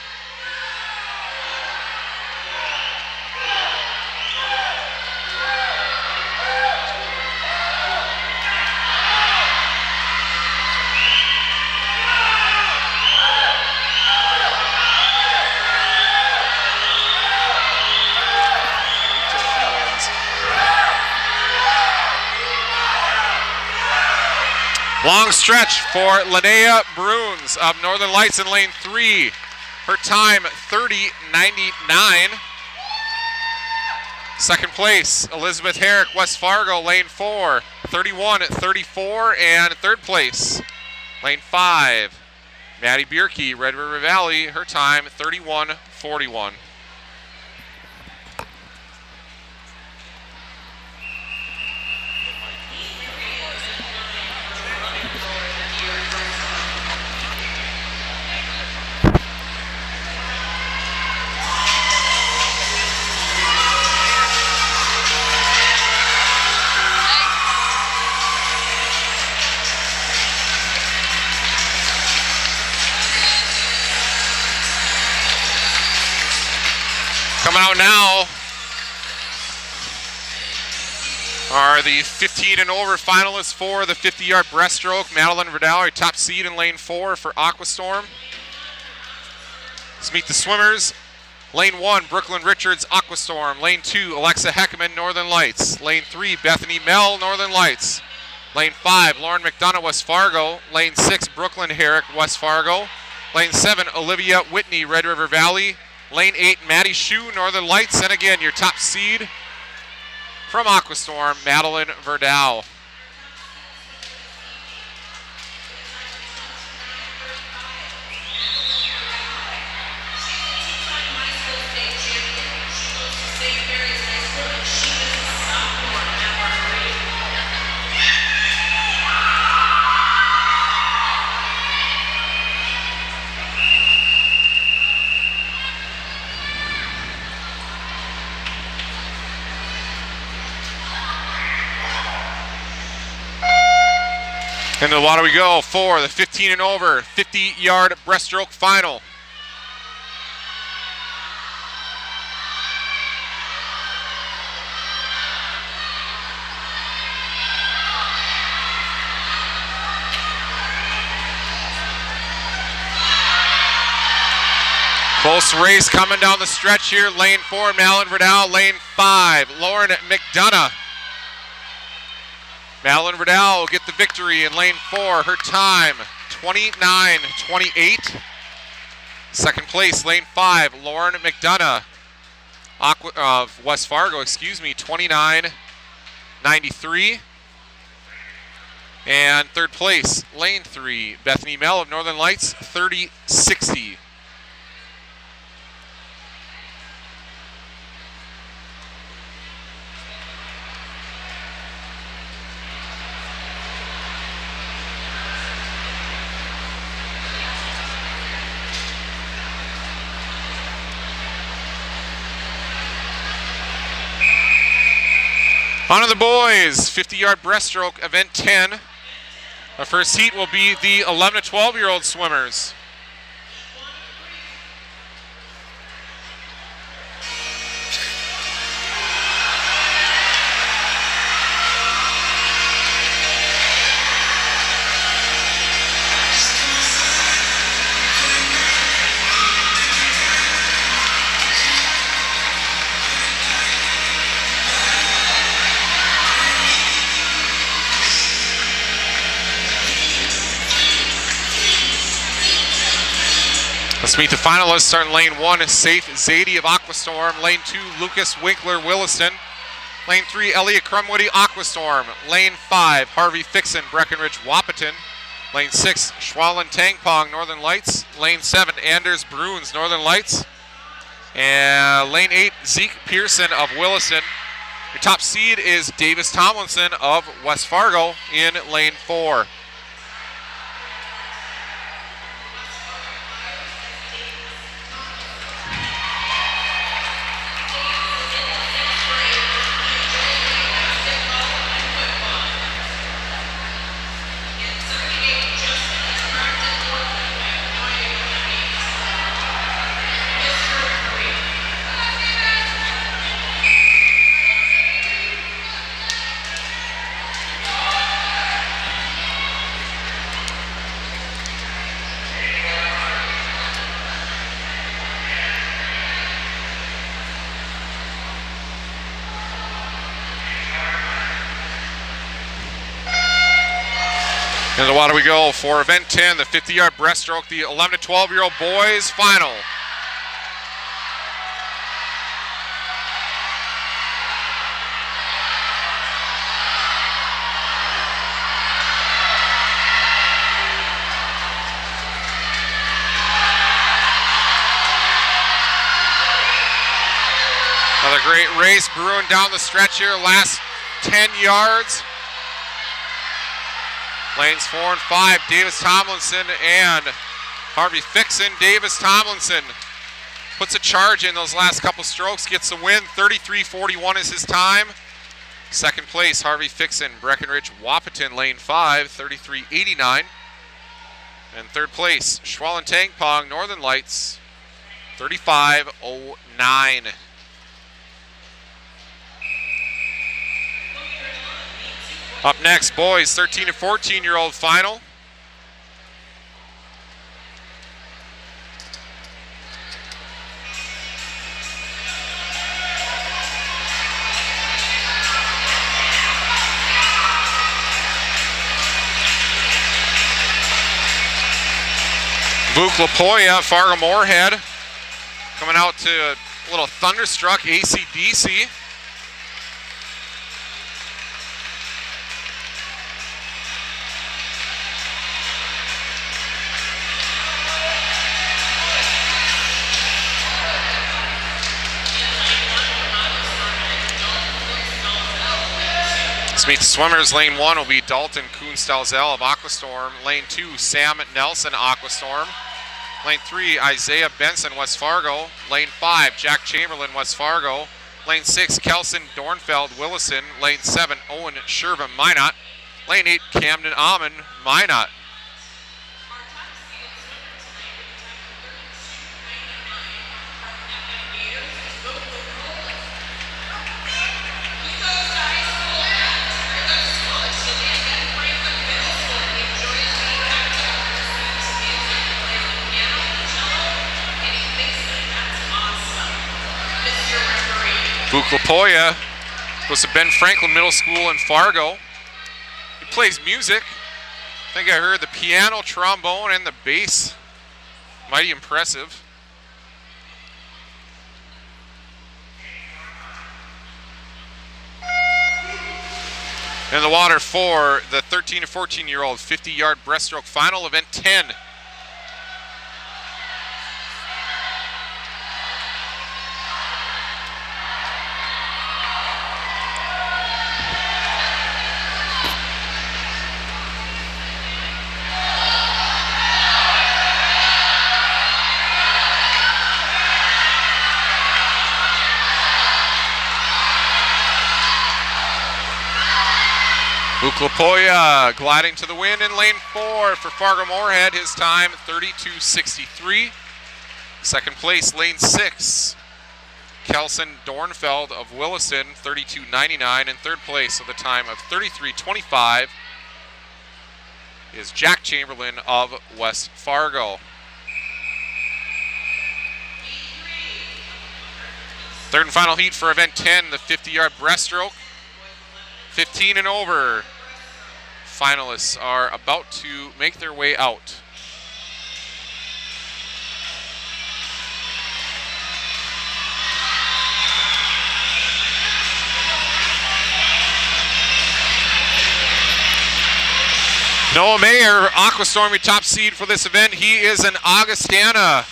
Long stretch for Linnea Bruns of Northern Lights in lane 3. Her time 30:99. Second place, Elizabeth Herrick, West Fargo, lane 4, 31:34. And third place, lane 5, Maddie Bjerke, Red River Valley. Her time 31:41. are the 15 and over finalists for the 50-yard breaststroke. Madeline Verdal, your top seed in lane 4 for Aquastorm. Let's meet the swimmers. Lane 1, Brooklyn Richards, Aquastorm. Lane 2, Alexa Heckman, Northern Lights. Lane 3, Bethany Mell, Northern Lights. Lane 5, Lauren McDonough, West Fargo. Lane 6, Brooklyn Herrick, West Fargo. Lane 7, Olivia Whitney, Red River Valley. Lane 8, Maddie Shue, Northern Lights. And again, your top seed from Aquastorm, Madeline Verdal. Into the water we go for the 15 and over 50-yard breaststroke final. Close race coming down the stretch here. Lane 4, Madeline Verdal. Lane 5, Lauren McDonough. Madeline Verdal will get the victory in lane 4. Her time, 29:28. Second place, lane 5, Lauren McDonough of West Fargo, 29:93. And third place, lane 3, Bethany Mell of Northern Lights, 30:60. On to the boys, 50-yard breaststroke, event 10. Our first heat will be the 11 to 12-year-old swimmers. Let's meet the finalists. Starting lane 1 is Safe Zadie of Aquastorm. Lane 2, Lucas Winkler, Williston. Lane 3, Elliot Crumwoody, Aquastorm. Lane 5, Harvey Fixon, Breckenridge, Wahpeton. Lane 6, Schwallen Tangpong, Northern Lights. Lane 7, Anders Bruins, Northern Lights. And lane 8, Zeke Pearson of Williston. Your top seed is Davis Tomlinson of West Fargo in lane 4. In the water we go for event 10, the 50-yard breaststroke, the 11 to 12-year-old boys final. Another great race brewing down the stretch here, last 10 yards. Lanes 4 and 5, Davis Tomlinson and Harvey Fixon. Davis Tomlinson puts a charge in those last couple strokes, gets the win. 33:41 is his time. Second place, Harvey Fixon, Breckenridge, Wahpeton, lane 5, 33:89. And third place, Schwallen Tangpong, Northern Lights, 35:09. Up next, boys 13 to 14-year-old final. Lapoya, Fargo Moorhead, coming out to a little Thunderstruck AC/DC. Let's meet the swimmers. Lane 1 will be Dalton Kuhn-Stalzell of Aquastorm. Lane 2, Sam Nelson, Aquastorm. Lane 3, Isaiah Benson, West Fargo. Lane 5, Jack Chamberlain, West Fargo. Lane 6, Kelson Dornfeld, Willison. Lane 7, Owen Sherva, Minot. Lane 8, Camden Amon, Minot. Lapoya goes to Ben Franklin Middle School in Fargo. He plays music. I think I heard the piano, trombone, and the bass. Mighty impressive. In the water for the 13 to 14-year-old 50-yard breaststroke final, event 10. Lapoya gliding to the win in lane 4 for Fargo Moorhead. His time 32:63. Second place, lane 6, Kelson Dornfeld of Willison, 32:99. And third place with a time of 33:25 is Jack Chamberlain of West Fargo. Third and final heat for event 10, the 50-yard breaststroke. 15 and over finalists are about to make their way out. Noah Mayer, Aquastorm, your top seed for this event. He is an Augustana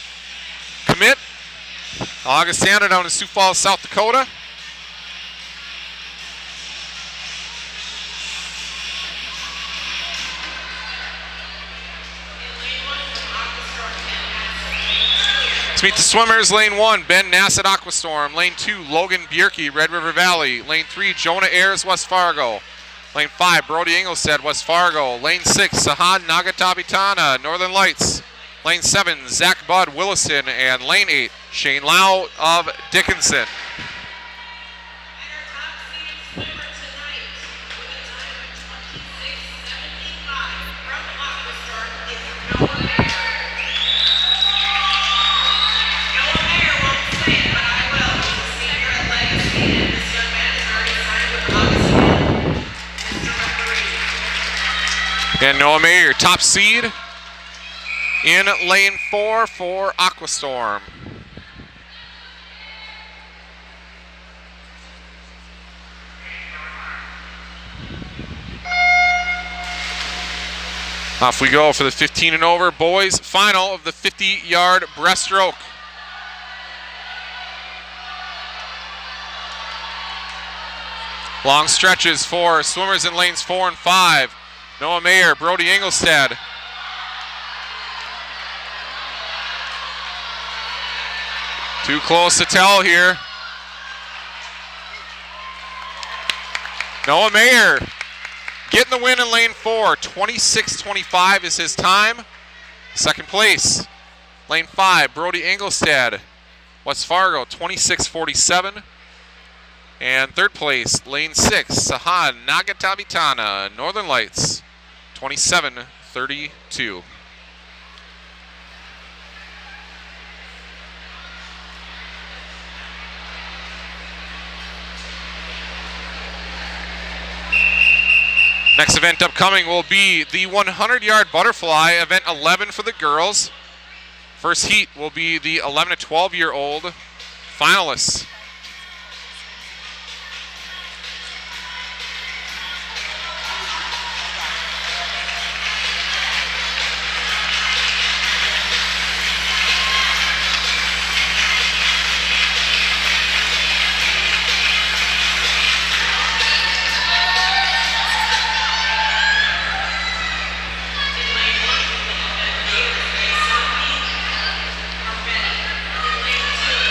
commit. Augustana down in Sioux Falls, South Dakota. Let's meet the swimmers. Lane 1, Ben Nassett, Aquastorm. Lane 2, Logan Bierke, Red River Valley. Lane 3, Jonah Ayers, West Fargo. Lane 5, Brody Engelstad, West Fargo. Lane 6, Sahan Nagatabitana, Northern Lights. Lane 7, Zach Budd, Willison. And lane 8, Shane Lau of Dickinson. And Noah Mayer, top seed in lane 4 for Aquastorm. Off we go for the 15 and over boys final of the 50-yard breaststroke. Long stretches for swimmers in lanes 4 and 5. Noah Mayer, Brody Engelstad. Too close to tell here. Noah Mayer getting the win in lane 4. 26:25 is his time. Second place, lane 5, Brody Engelstad, West Fargo, 26:47. And third place, lane 6, Sahan Nagatabitana, Northern Lights, 27:32. Next event upcoming will be the 100-yard butterfly, event 11 for the girls. First heat will be the 11 to 12-year-old finalists.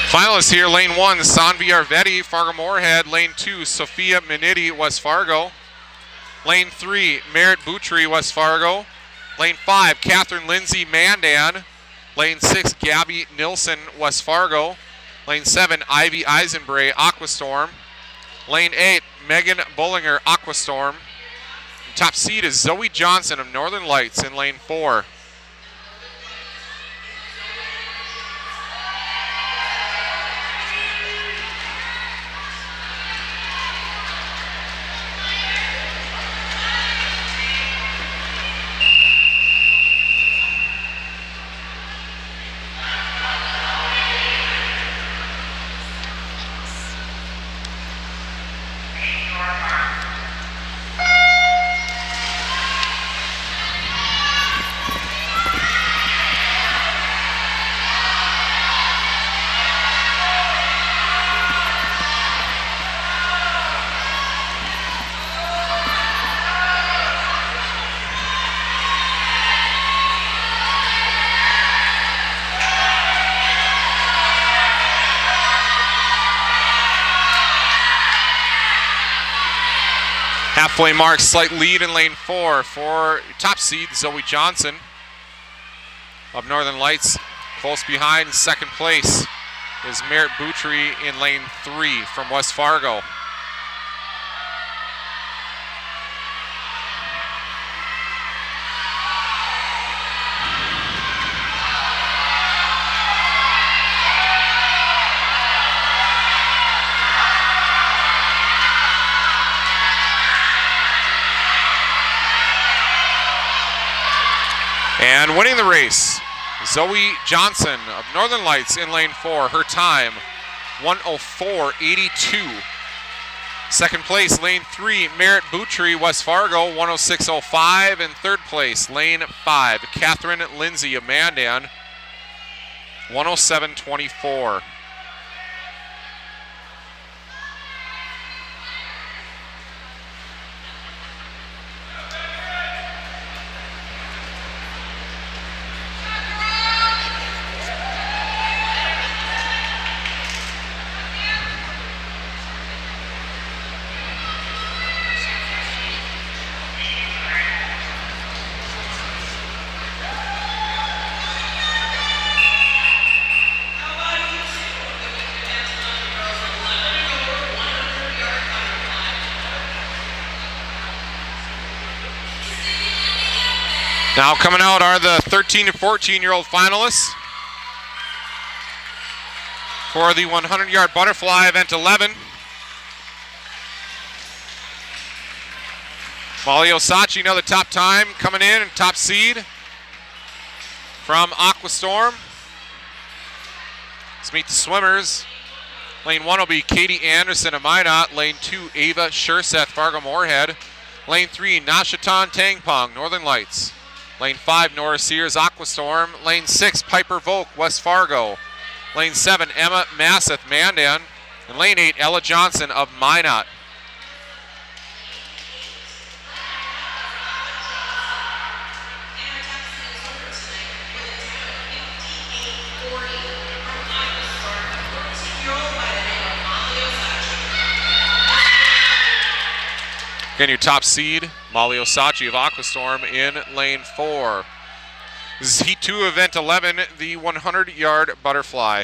Finalists here, lane 1, Sanvi Arvetti, Fargo Moorhead. Lane 2, Sophia Minitti, West Fargo. Lane 3, Merritt Boutry, West Fargo. Lane 5, Catherine Lindsay, Mandan. Lane 6, Gabby Nilsson, West Fargo. Lane 7, Ivy Eisenbray, Aquastorm. Lane 8, Megan Bullinger, Aquastorm. And top seed is Zoe Johnson of Northern Lights in lane 4. Halfway mark, slight lead in lane 4 for top seed Zoe Johnson of Northern Lights. Close behind, second place is Merritt Boutry in lane 3 from West Fargo. And winning the race, Zoe Johnson of Northern Lights in lane 4. Her time, 1:04.82. Second place, lane 3, Merritt Boutry, West Fargo, 1:06.05. And third place, lane 5, Catherine Lindsay of Mandan, 1:07.24. Now coming out are the 13 to 14-year-old finalists for the 100-yard butterfly, event 11. Molly Osachi, another top time coming in, and top seed from Aquastorm. Let's meet the swimmers. Lane 1 will be Katie Anderson of Minot. Lane 2, Ava Shurseth, Fargo Moorhead. Lane 3, Nashatan Tangpong, Northern Lights. Lane 5, Nora Sears, Aquastorm. Lane 6, Piper Volk, West Fargo. Lane 7, Emma Masseth, Mandan. And lane 8, Ella Johnson of Minot. Again, your top seed, Molly Osachi of Aquastorm in lane 4. This is Heat 2, Event 11, the 100-yard butterfly.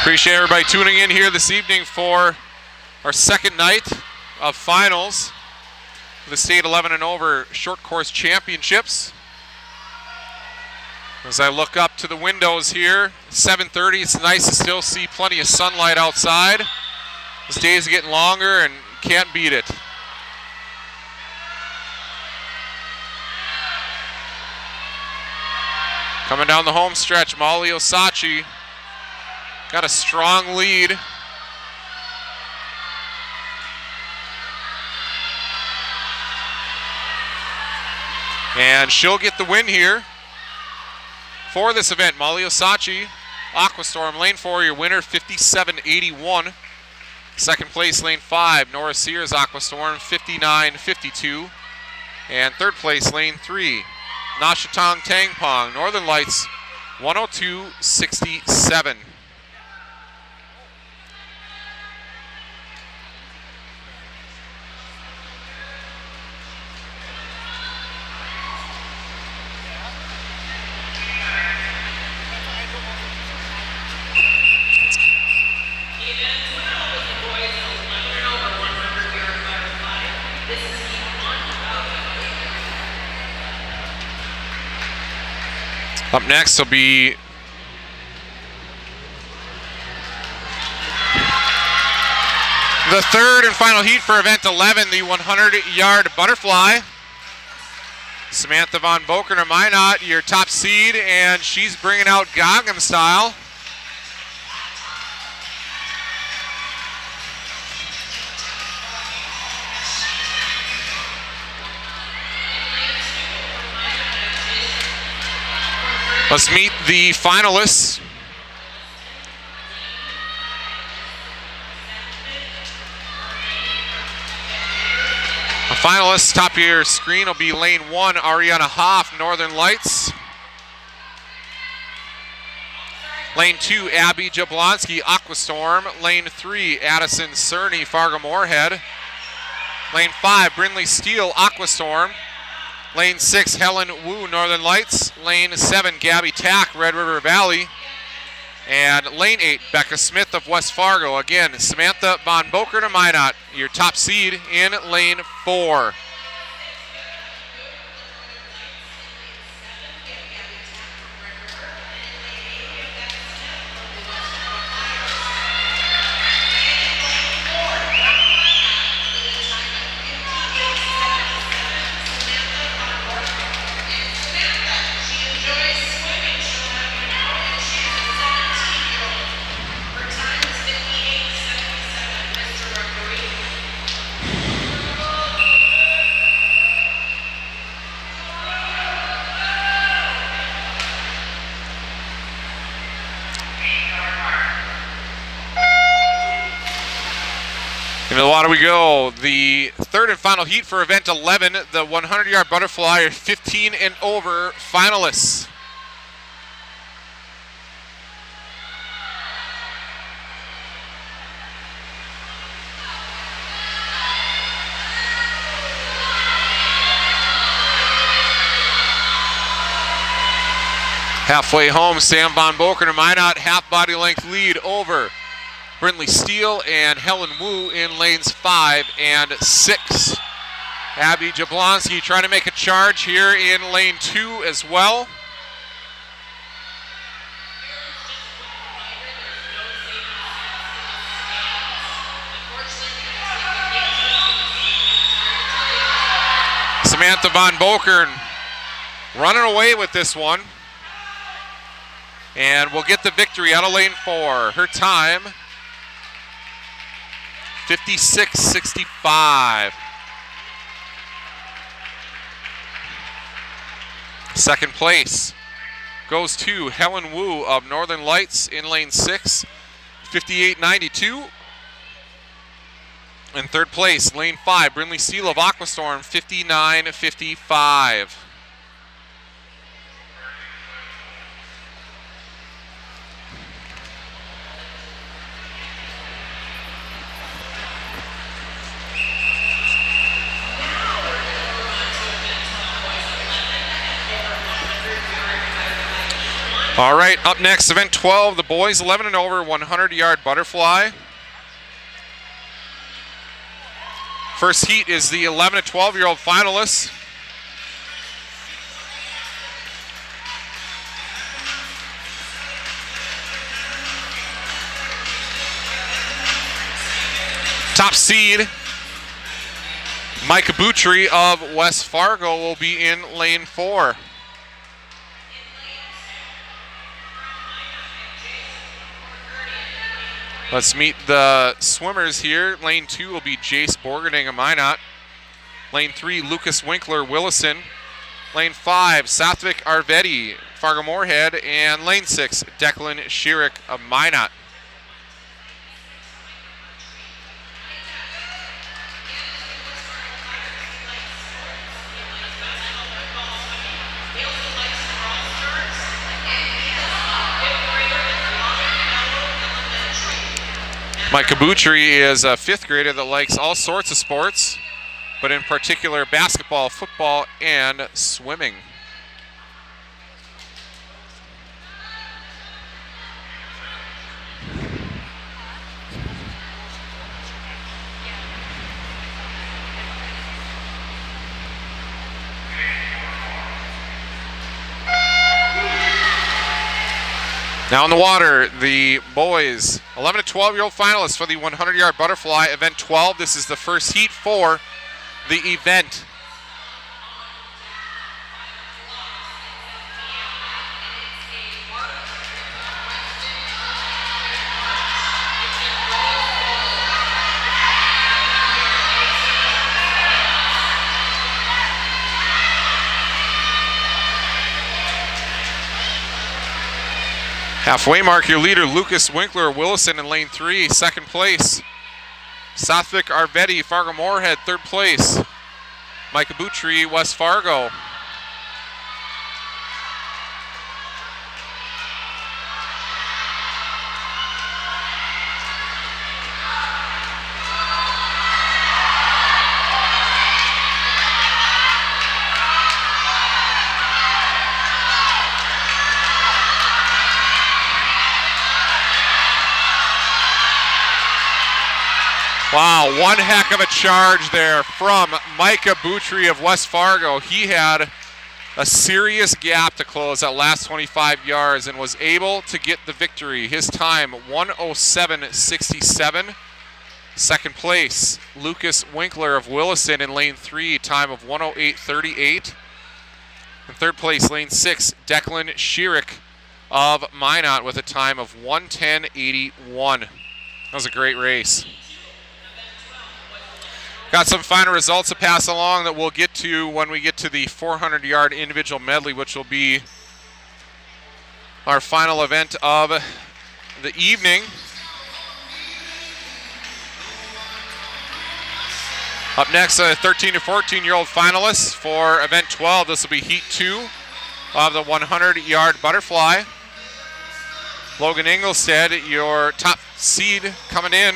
Appreciate everybody tuning in here this evening for our second night of finals for the state 11 and over short course championships. As I look up to the windows here, 7:30, it's nice to still see plenty of sunlight outside. This day is getting longer and can't beat it. Coming down the home stretch, Molly Osachi got a strong lead. And she'll get the win here for this event. Molly Osachi, Aquastorm, lane 4, your winner, 57.81. Second place, lane 5, Nora Sears, Aquastorm, 59.52. And third place, lane 3, Nashatong Tangpong, Northern Lights, 102.67. Up next will be the third and final heat for event 11, the 100-yard butterfly. Samantha Von Bokerner Minot, your top seed, and she's bringing out Gangnam Style. Let's meet the finalists. The finalists, top of your screen, will be lane 1, Ariana Hoff, Northern Lights. Lane 2, Abby Jablonski, Aquastorm. Lane 3, Addison Cerny, Fargo Moorhead. Lane 5, Brindley Steele, Aquastorm. Lane 6, Helen Wu, Northern Lights. Lane 7, Gabby Tack, Red River Valley. And lane 8, Becca Smith of West Fargo. Again, Samantha Von Bokerner Minot, your top seed in lane 4. Into the water we go. The third and final heat for event 11, the 100-yard butterfly, 15 and over finalists. Halfway home, Sam Von Bokerner Minot, half body length lead over Brindley Steele and Helen Wu in lanes 5 and 6. Abby Jablonski trying to make a charge here in lane 2 as well. Samantha Von Bokerner running away with this one. And will get the victory out of lane 4. Her time, 56.65. Second place goes to Helen Wu of Northern Lights in lane 6, 58.92. And third place, lane 5, Brindley Steele of Aquastorm, 59.55. All right, up next, event 12, the boys 11 and over 100-yard butterfly. First heat is the 11 to 12-year-old finalists. Top seed, Micah Boutry of West Fargo will be in lane 4. Let's meet the swimmers here. Lane 2 will be Jace Borgerding of Minot. Lane 3, Lucas Winkler, Willison. Lane 5, Sathvik Arvedi, Fargo Moorhead. And lane 6, Declan Schierick of Minot. Micah Boutry is a 5th grader that likes all sorts of sports, but in particular basketball, football, and swimming. Now in the water, the boys, 11 to 12-year-old finalists for the 100-yard butterfly, event 12. This is the first heat for the event. Halfway mark, your leader, Lucas Winkler, Willison in lane 3, 2nd place. Sathvik Arvedi, Fargo Moorhead, 3rd place. Micah Boutry, West Fargo. Wow, one heck of a charge there from Micah Boutry of West Fargo. He had a serious gap to close that last 25 yards and was able to get the victory. His time, 1:07.67. 2nd place, Lucas Winkler of Willison in lane 3, time of 1:08.38. In 3rd place, lane 6, Declan Schierick of Minot with a time of 1:10.81. That was a great race. Got some final results to pass along that we'll get to when we get to the 400-yard individual medley, which will be our final event of the evening. Up next, 13 to 14-year-old finalists for event 12. This will be heat 2 of the 100-yard butterfly. Logan Inglestead, your top seed coming in.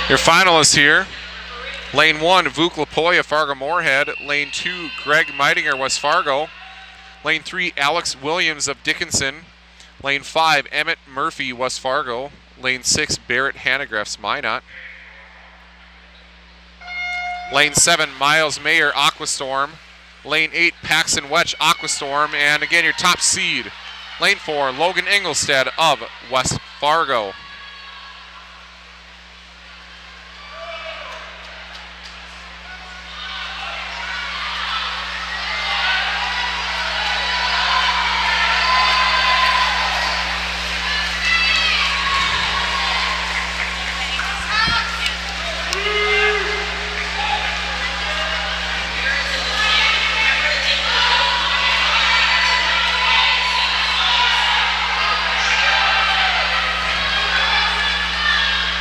Your finalists here, lane 1, Vuk Lapoya, Fargo Moorhead. Lane 2, Greg Meidinger, West Fargo. Lane 3, Alex Williams of Dickinson. Lane 5, Emmett Murphy, West Fargo. Lane 6, Barrett Hanegreffs, Minot. Lane 7, Miles Mayer, Aquastorm. Lane 8, Paxton Wetch, Aquastorm. And again, your top seed, lane 4, Logan Inglestead of West Fargo.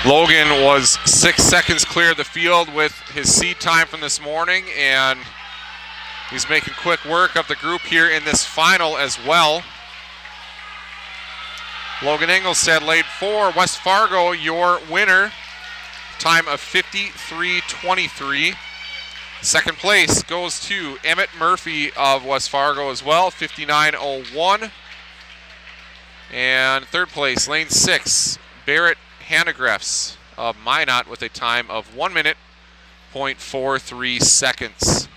Logan was 6 seconds clear of the field with his seed time from this morning, and he's making quick work of the group here in this final as well. Logan Engelstad, lane 4, West Fargo, your winner. Time of 53:23. Second place goes to Emmett Murphy of West Fargo as well, 59:01. And third place, lane 6, Barrett Hanegrefs of Minot with a time of 1 minute, 0.43 seconds.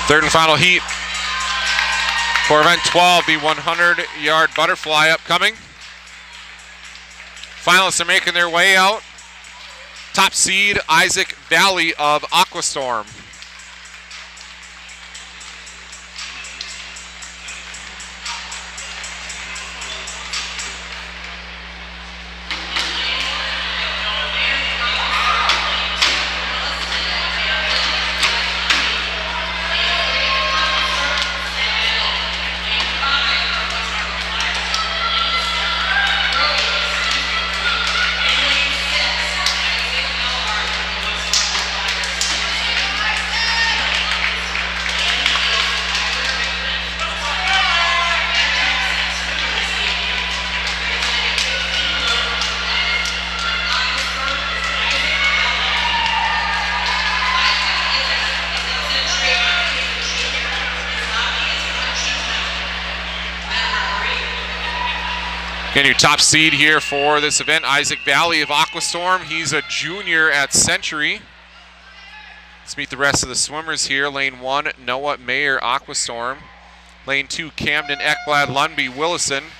Third and final heat for event 12, the 100-yard butterfly upcoming. Finalists are making their way out. Top seed, Isaac Valley of Aquastorm. Again, your top seed here for this event, Isaac Valley of Aquastorm. He's a junior at Century. Let's meet the rest of the swimmers here. Lane 1, Noah Mayer, Aquastorm. Lane 2, Camden Ekblad, Lundby, Willison.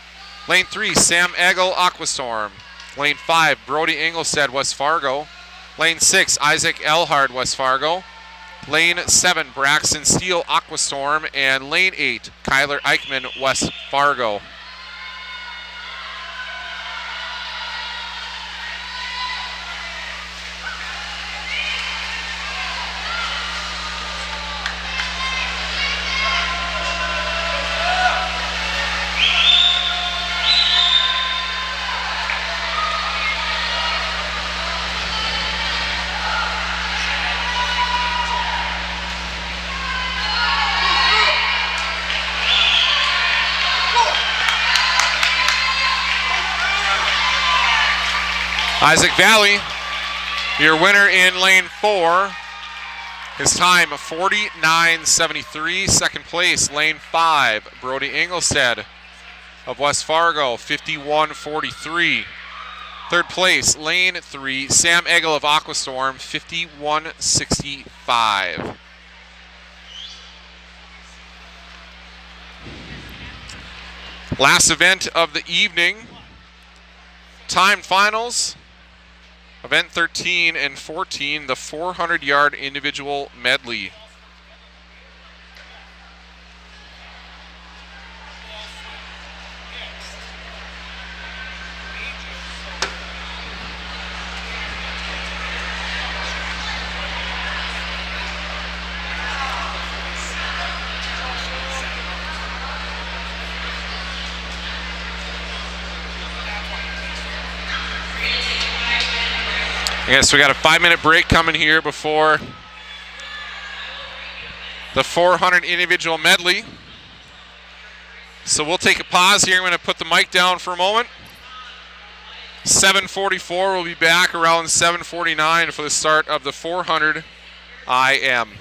Lane 3, Sam Eggle, Aquastorm. Lane 5, Brody Engelstad, West Fargo. Lane 6, Isaac Elhard, West Fargo. Lane 7, Braxton Steele, Aquastorm. And Lane 8, Kyler Eichman, West Fargo. Isaac Valley, your winner in lane 4. His time 49:73. Second place, lane 5, Brody Engelstad of West Fargo, 51:43. Third place, lane 3, Sam Eggle of Aquastorm, 51:65. Last event of the evening, timed finals. Event 13 and 14, the 400-yard individual medley. Yes, we got a 5-minute break coming here before the 400 individual medley. So we'll take a pause here. I'm going to put the mic down for a moment. 7:44, we'll be back around 7:49 for the start of the 400 IM.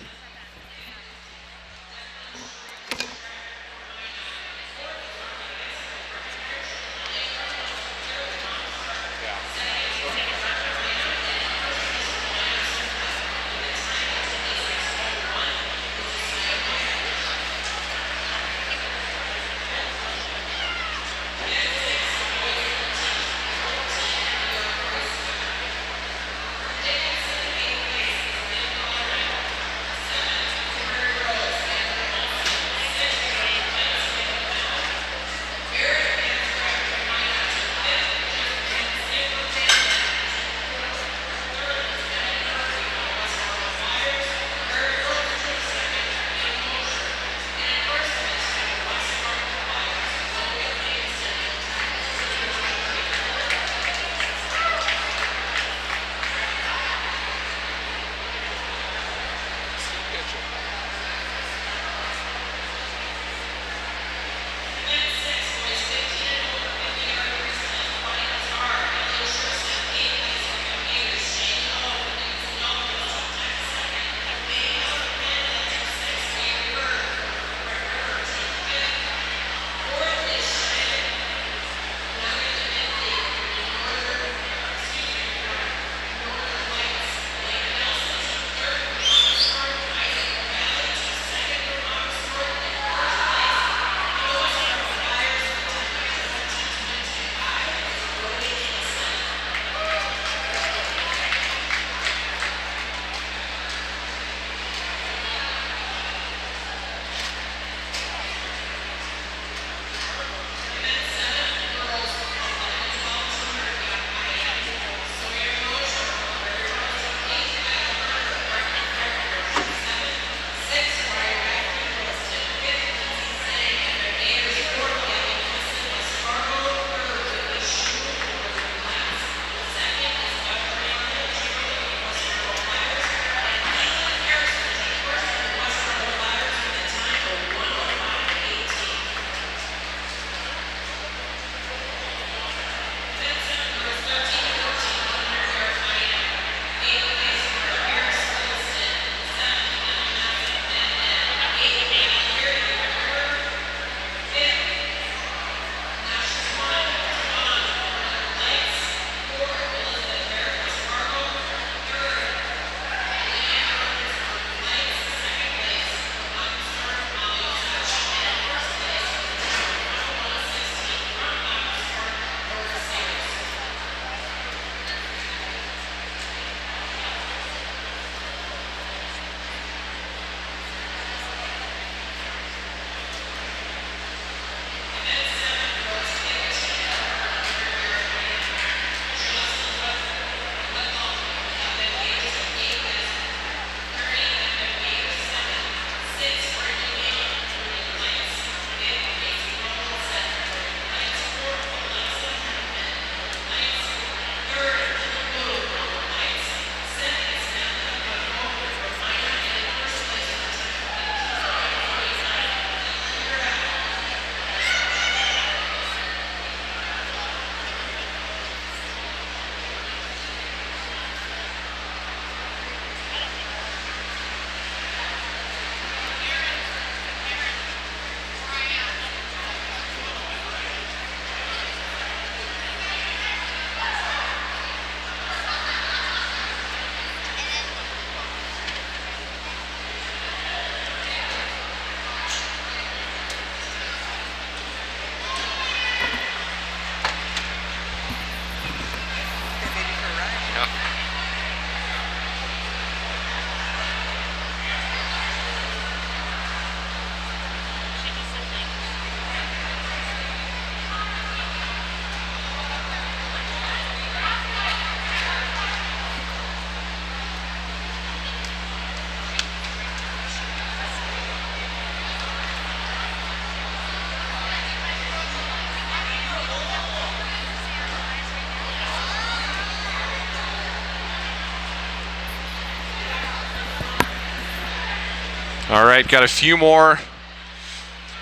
All right, got a few more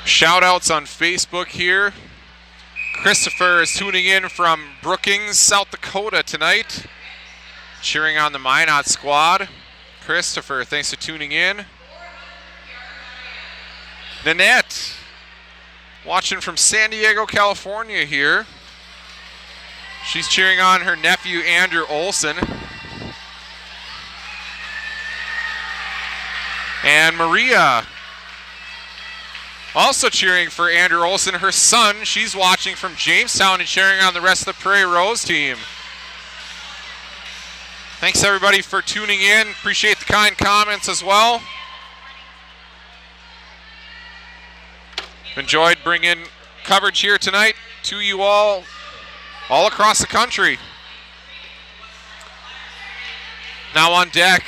shout outs on Facebook here. Christopher is tuning in from Brookings, South Dakota tonight, cheering on the Minot squad. Christopher, thanks for tuning in. Nanette, watching from San Diego, California here. She's cheering on her nephew, Andrew Olson. And Maria, also cheering for Andrew Olson, her son. She's watching from Jamestown and cheering on the rest of the Prairie Rose team. Thanks everybody for tuning in. Appreciate the kind comments as well. Enjoyed bringing coverage here tonight to you all across the country. Now on deck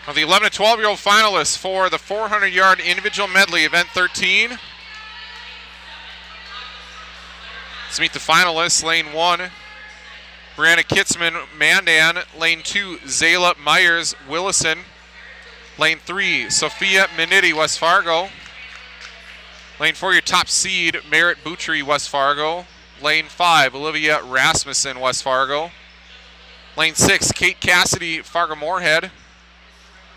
are the 11 to 12-year-old finalists for the 400-yard individual medley, event 13. Let's meet the finalists. Lane 1, Brianna Kitzman, Mandan. Lane 2, Zayla Myers, Willison. Lane 3, Sophia Minitti, West Fargo. Lane 4, your top seed, Merritt Boutry, West Fargo. Lane 5, Olivia Rasmussen, West Fargo. Lane 6, Kate Cassidy, Fargo-Moorhead.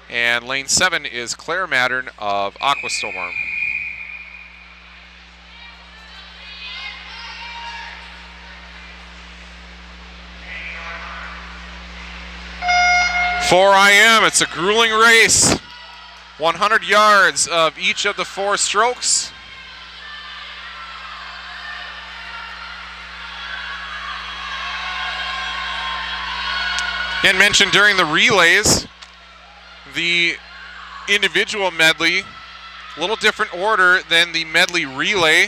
And lane 7 is Claire Mattern of Aquastorm. For IM, it's a grueling race. 100 yards of each of the 4 strokes. Again, mentioned during the relays, the individual medley, a little different order than the medley relay.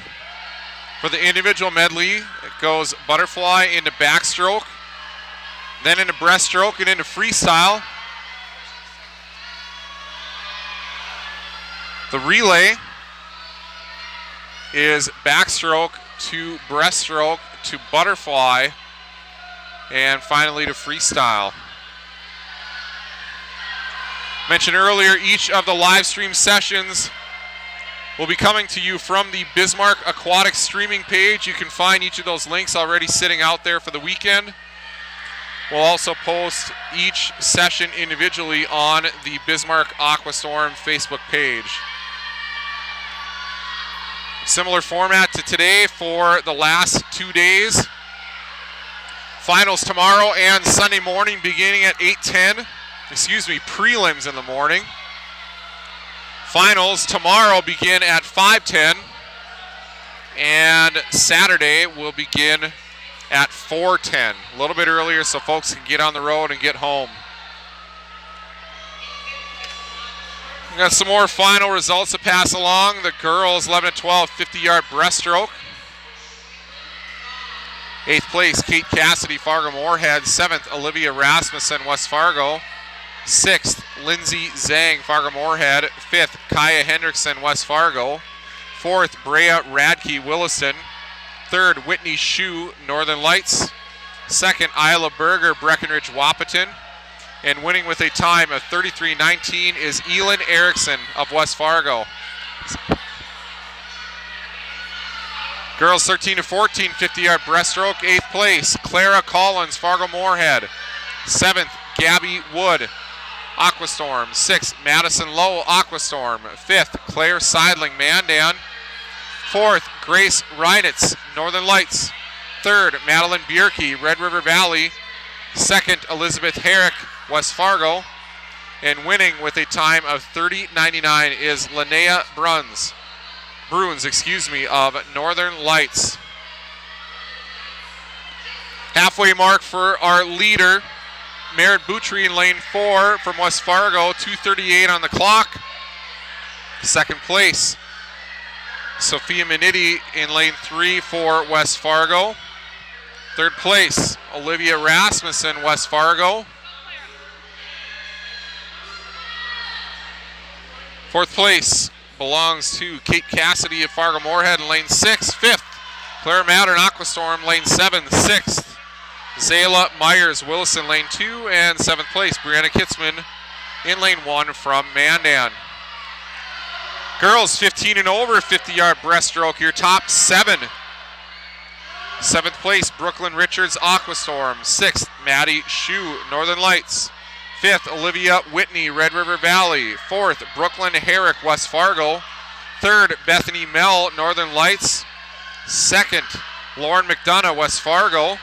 For the individual medley, it goes butterfly into backstroke, then into breaststroke and into freestyle. The relay is backstroke to breaststroke to butterfly and finally to freestyle. Mentioned earlier, each of the live stream sessions will be coming to you from the Bismarck Aquatics streaming page. You can find each of those links already sitting out there for the weekend. We'll also post each session individually on the Bismarck Aquastorm Facebook page. Similar format to today for the last 2 days. Finals tomorrow and Sunday morning beginning at 8:10. Prelims in the morning. Finals tomorrow begin at 5:10. And Saturday will begin at 4:10. A little bit earlier so folks can get on the road and get home. We got some more final results to pass along. The girls 11 to 12 50-yard breaststroke. 8th place, Kate Cassidy, Fargo-Moorhead. 7th, Olivia Rasmussen, West Fargo. 6th, Lindsay Zhang, Fargo-Moorhead. 5th, Kaya Hendrickson, West Fargo. 4th, Brea Radke, Williston. 3rd, Whitney Shue, Northern Lights. 2nd, Isla Berger, Breckenridge, Wahpeton. And winning with a time of 33:19 is Elin Erickson of West Fargo. Girls 13 to 14, 50-yard breaststroke. 8th place, Clara Collins, Fargo-Moorhead. 7th, Gabby Wood, Aquastorm. 6th, Madison Lowe, Aquastorm. 5th, Claire Seidling, Mandan. 4th, Grace Reinitz, Northern Lights. 3rd, Madeline Bierke, Red River Valley. 2nd, Elizabeth Herrick, West Fargo. And winning with a time of 30:99 is Linnea Bruns, of Northern Lights. Halfway mark for our leader, Merritt Boutry in lane 4 from West Fargo, 2:38 on the clock. 2nd place, Sophia Minitti in lane 3 for West Fargo. 3rd place, Olivia Rasmussen, West Fargo. 4th place belongs to Kate Cassidy of Fargo-Moorhead in lane 6. 5th, Claire Mattern, Aquastorm, lane 7. 6th, Zayla Myers, Wilson, lane 2. And 7th place, Brianna Kitzman, in lane 1 from Mandan. Girls 15 and over 50-yard breaststroke, your top 7. 7th place, Brooklyn Richards Aquastorm. 6th, Maddie Shue, Northern Lights. 5th, Olivia Whitney, Red River Valley. 4th, Brooklyn Herrick, West Fargo. 3rd, Bethany Mell, Northern Lights. 2nd, Lauren McDonough, West Fargo.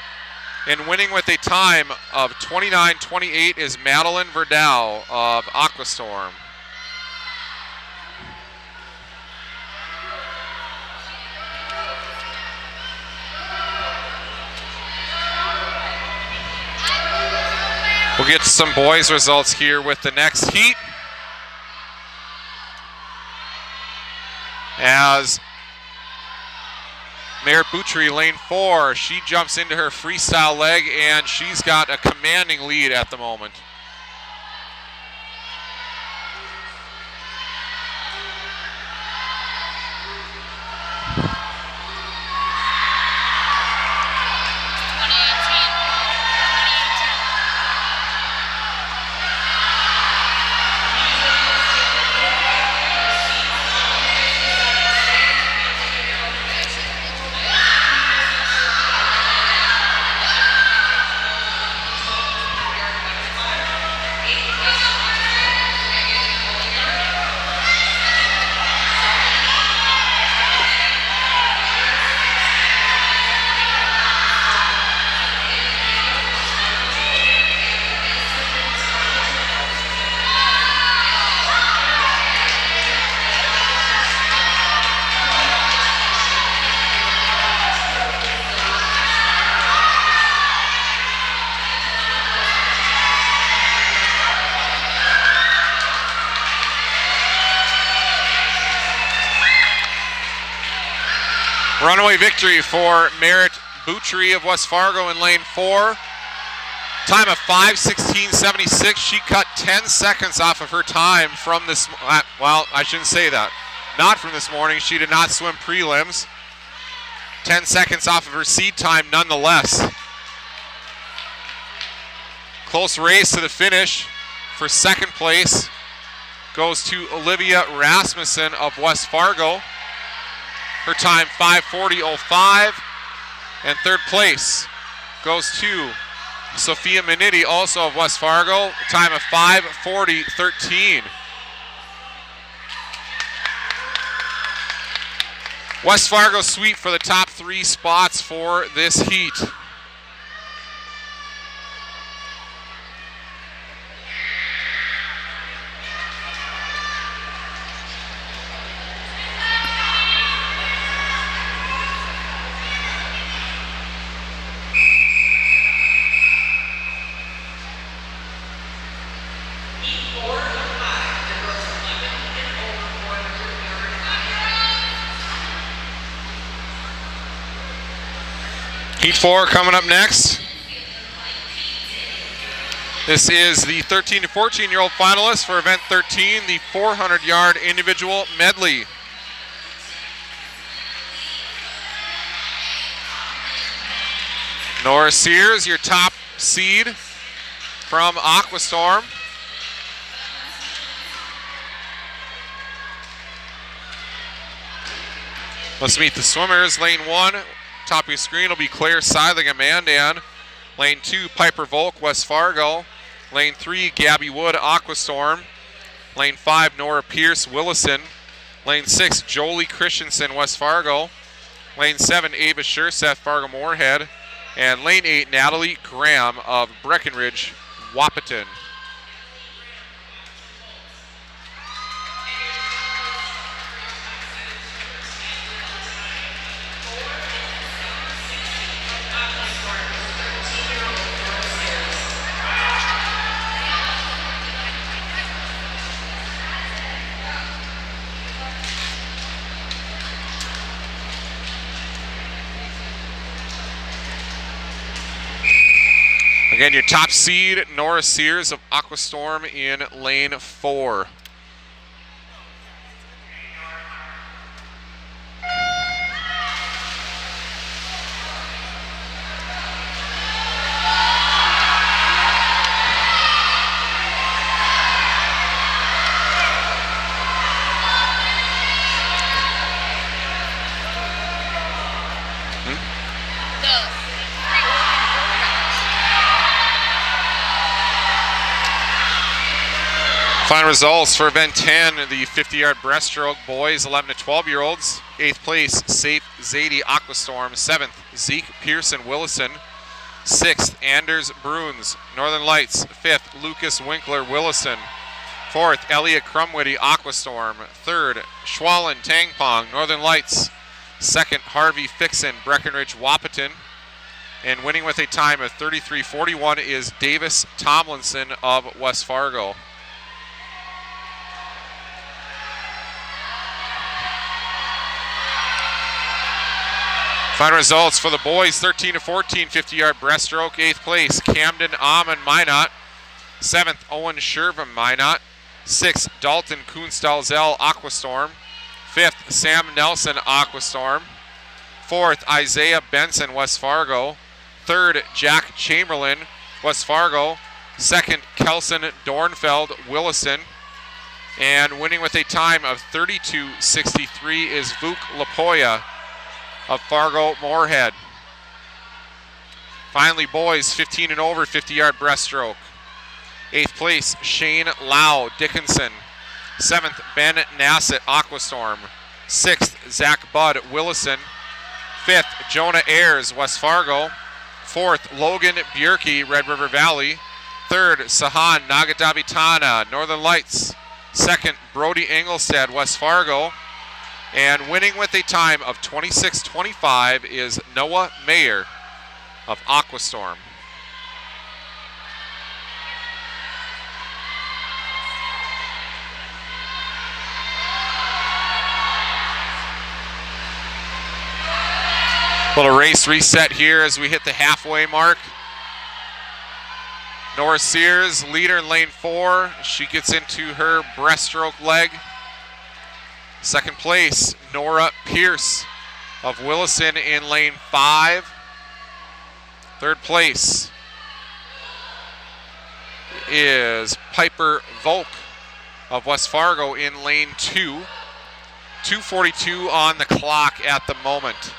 And winning with a time of 29:28 is Madeline Verdau of Aquastorm. We'll get to some boys' results here with the next heat. As Merritt Boutry, lane 4, she jumps into her freestyle leg, and she's got a commanding lead at the moment. Runaway victory for Merritt Boutry of West Fargo in lane 4. Time of 5:16.76. She cut 10 seconds off of her time from this, well, I shouldn't say that. Not from this morning. She did not swim prelims. 10 seconds off of her seed time nonetheless. Close race to the finish. For second place goes to Olivia Rasmussen of West Fargo. Her time 5:40.05. And third place goes to Sophia Minetti, also of West Fargo. Time of 5:40.13. West Fargo sweep for the top 3 spots for this heat. Heat 4 coming up next. This is the 13 to 14-year-old finalists for event 13, the 400-yard individual medley. Nora Sears, your top seed from Aquastorm. Let's meet the swimmers. Lane 1. Top of your screen will be Claire Seidling of Mandan. Lane 2, Piper Volk, West Fargo. Lane 3, Gabby Wood, Aquastorm. Lane 5, Nora Pierce, Willison. Lane 6, Jolie Christensen, West Fargo. Lane 7, Ava Schurseth, Fargo Moorhead. And lane 8, Natalie Graham of Breckenridge, Wahpeton. Again, your top seed, Nora Sears of Aquastorm in lane 4. Final results for event 10, the 50-yard breaststroke boys, 11 to 12-year-olds. 8th place, Safe Zadie Aquastorm. 7th, Zeke Pearson Willison. 6th, Anders Bruns Northern Lights. 5th, Lucas Winkler Willison. 4th, Elliot Crumwitty Aquastorm. 3rd, Schwallen Tangpong Northern Lights. 2nd, Harvey Fixon Breckenridge Wahpeton. And winning with a time of 33:41 is Davis Tomlinson of West Fargo. Final results for the boys, 13 to 14, 50-yard breaststroke. 8th place, Camden Amon Minot. 7th, Owen Shervin Minot. 6th, Dalton Kunstalzell Aquastorm. 5th, Sam Nelson Aquastorm. 4th, Isaiah Benson West Fargo. 3rd, Jack Chamberlain West Fargo. 2nd, Kelson Dornfeld Willison. And winning with a time of 32:63 is Vuk Lapoya of Fargo Moorhead. Finally, boys, 15 and over, 50-yard breaststroke. 8th place, Shane Lau Dickinson. 7th, Ben Nassett Aquastorm. 6th, Zach Budd Willison. 5th, Jonah Ayers West Fargo. 4th, Logan Bjerke Red River Valley. 3rd, Sahan Nagadabitana Northern Lights. 2nd, Brody Engelstad West Fargo. And winning with a time of 26:25 is Noah Mayer of Aquastorm. Little race reset here as we hit the halfway mark. Nora Sears, leader in lane 4. She gets into her breaststroke leg. 2nd place, Nora Pierce of Willison in lane 5. 3rd place is Piper Volk of West Fargo in lane 2. 2:42 on the clock at the moment.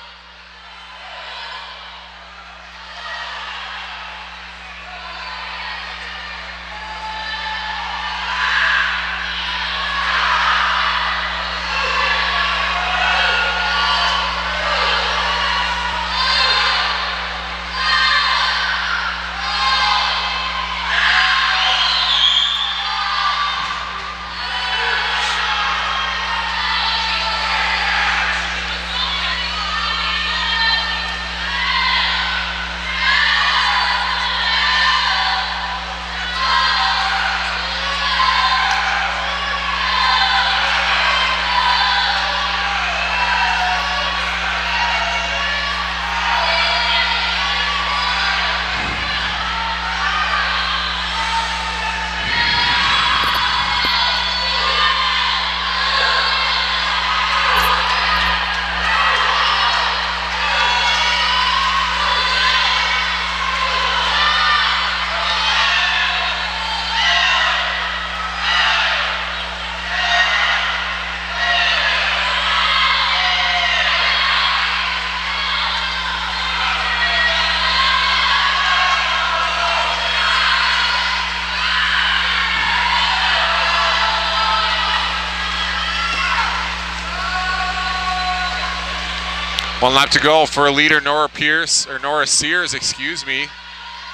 One lap to go for leader Nora Sears,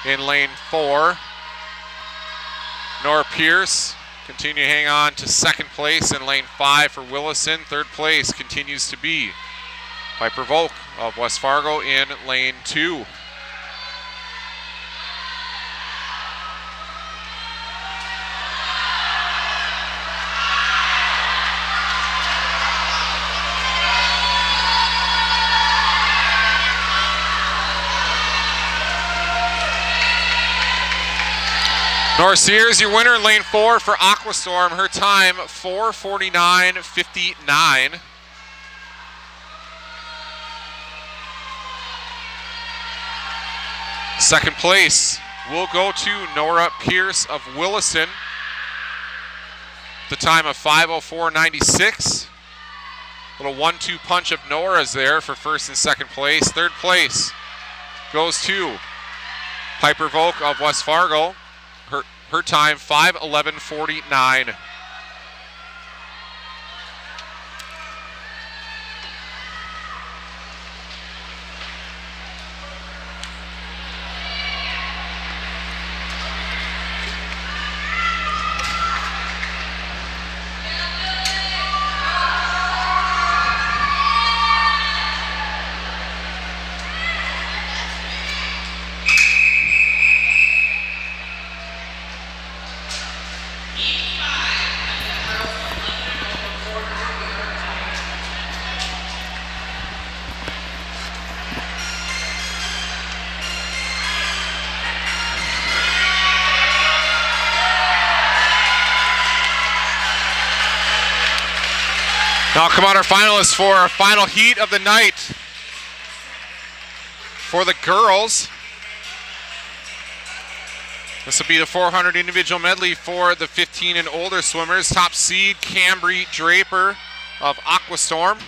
in lane 4. Nora Pierce continue to hang on to 2nd place in lane 5 for Willison. 3rd place continues to be Piper Volk of West Fargo in lane 2. Nora Sears, your winner in lane 4 for Aquastorm. Her time, 4:49.59. Second place will go to Nora Pierce of Willison. The time of 5:04.96. Little 1-2 punch of Nora's there for 1st and 2nd place. 3rd place goes to Piper Volk of West Fargo. Her time, 5:11.49. Now come on, our finalists for our final heat of the night. For the girls, this will be the 400 individual medley for the 15 and older swimmers. Top seed, Cambry Draper of Aquastorm.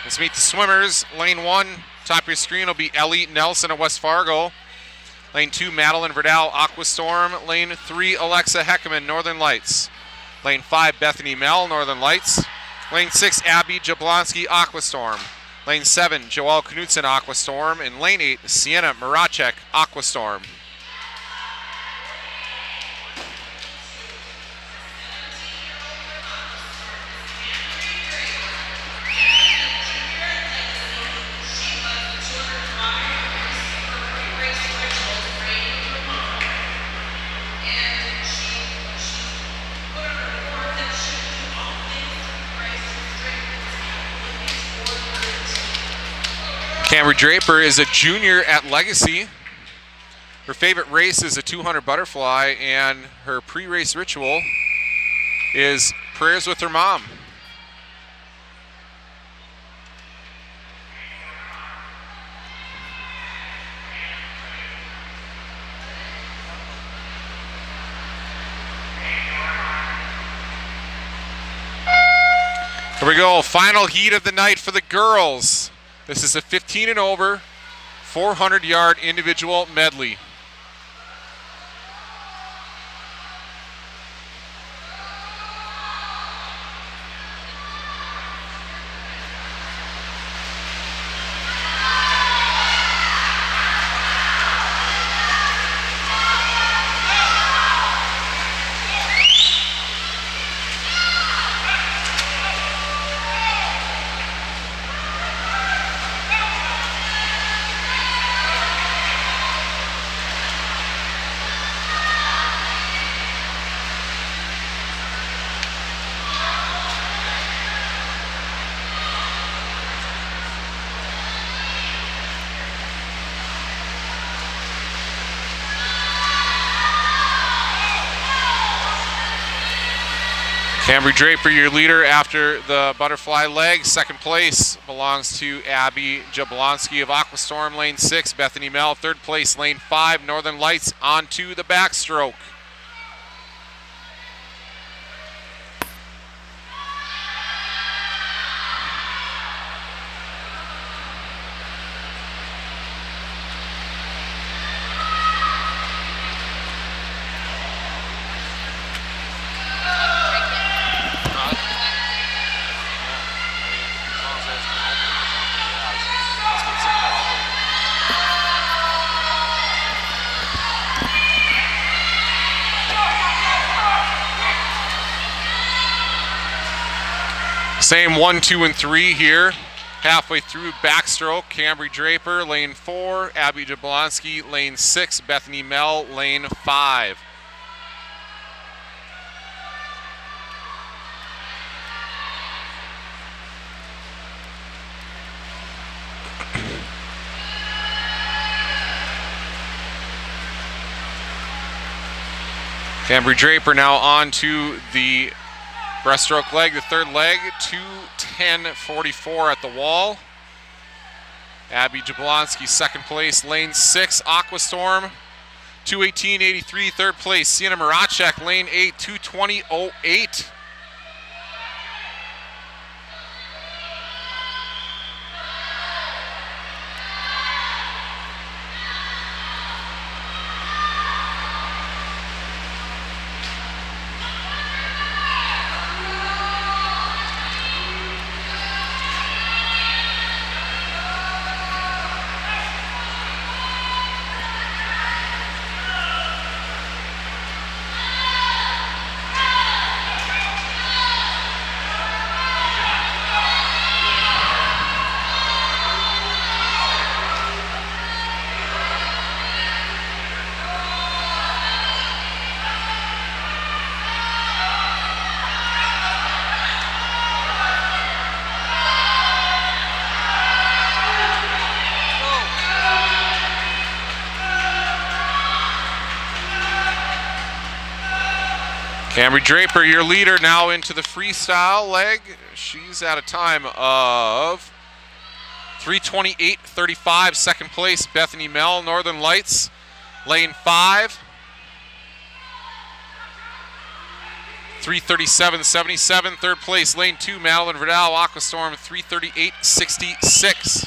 Let's meet the swimmers. Lane 1, top of your screen, will be Ellie Nelson of West Fargo. Lane 2, Madeline Verdal, Aquastorm. Lane 3, Alexa Heckman, Northern Lights. Lane 5, Bethany Mell, Northern Lights. Lane 6, Abby Jablonski, Aquastorm. Lane 7, Joelle Knudsen, Aquastorm. And Lane 8, Sienna Maracek, Aquastorm. Cambry Draper is a junior at Legacy. Her favorite race is a 200 butterfly, and her pre-race ritual is prayers with her mom. Here we go, final heat of the night for the girls. This is a 15 and over, 400-yard individual medley. Cambry Draper, your leader after the butterfly leg. Second place belongs to Abby Jablonski of Aquastorm, lane 6. Bethany Mell, third place, lane 5. Northern Lights on to the backstroke. Same 1, 2, and 3 here. Halfway through backstroke, Cambry Draper, lane 4. Abby Jablonski, lane 6. Bethany Mell, lane 5. Cambry Draper now on to the breaststroke leg, the third leg, 2:10.44 at the wall. Abby Jablonski, second place, lane 6, Aquastorm, 2:18.83, third place. Sienna Maracek, lane 8, 2:20.08. Camry Draper, your leader, now into the freestyle leg. She's at a time of 3:28.35. Second place, Bethany Mell, Northern Lights, lane 5. 3:37.77. Third place, lane 2, Madeline Vidal, Aquastorm, 3:38.66.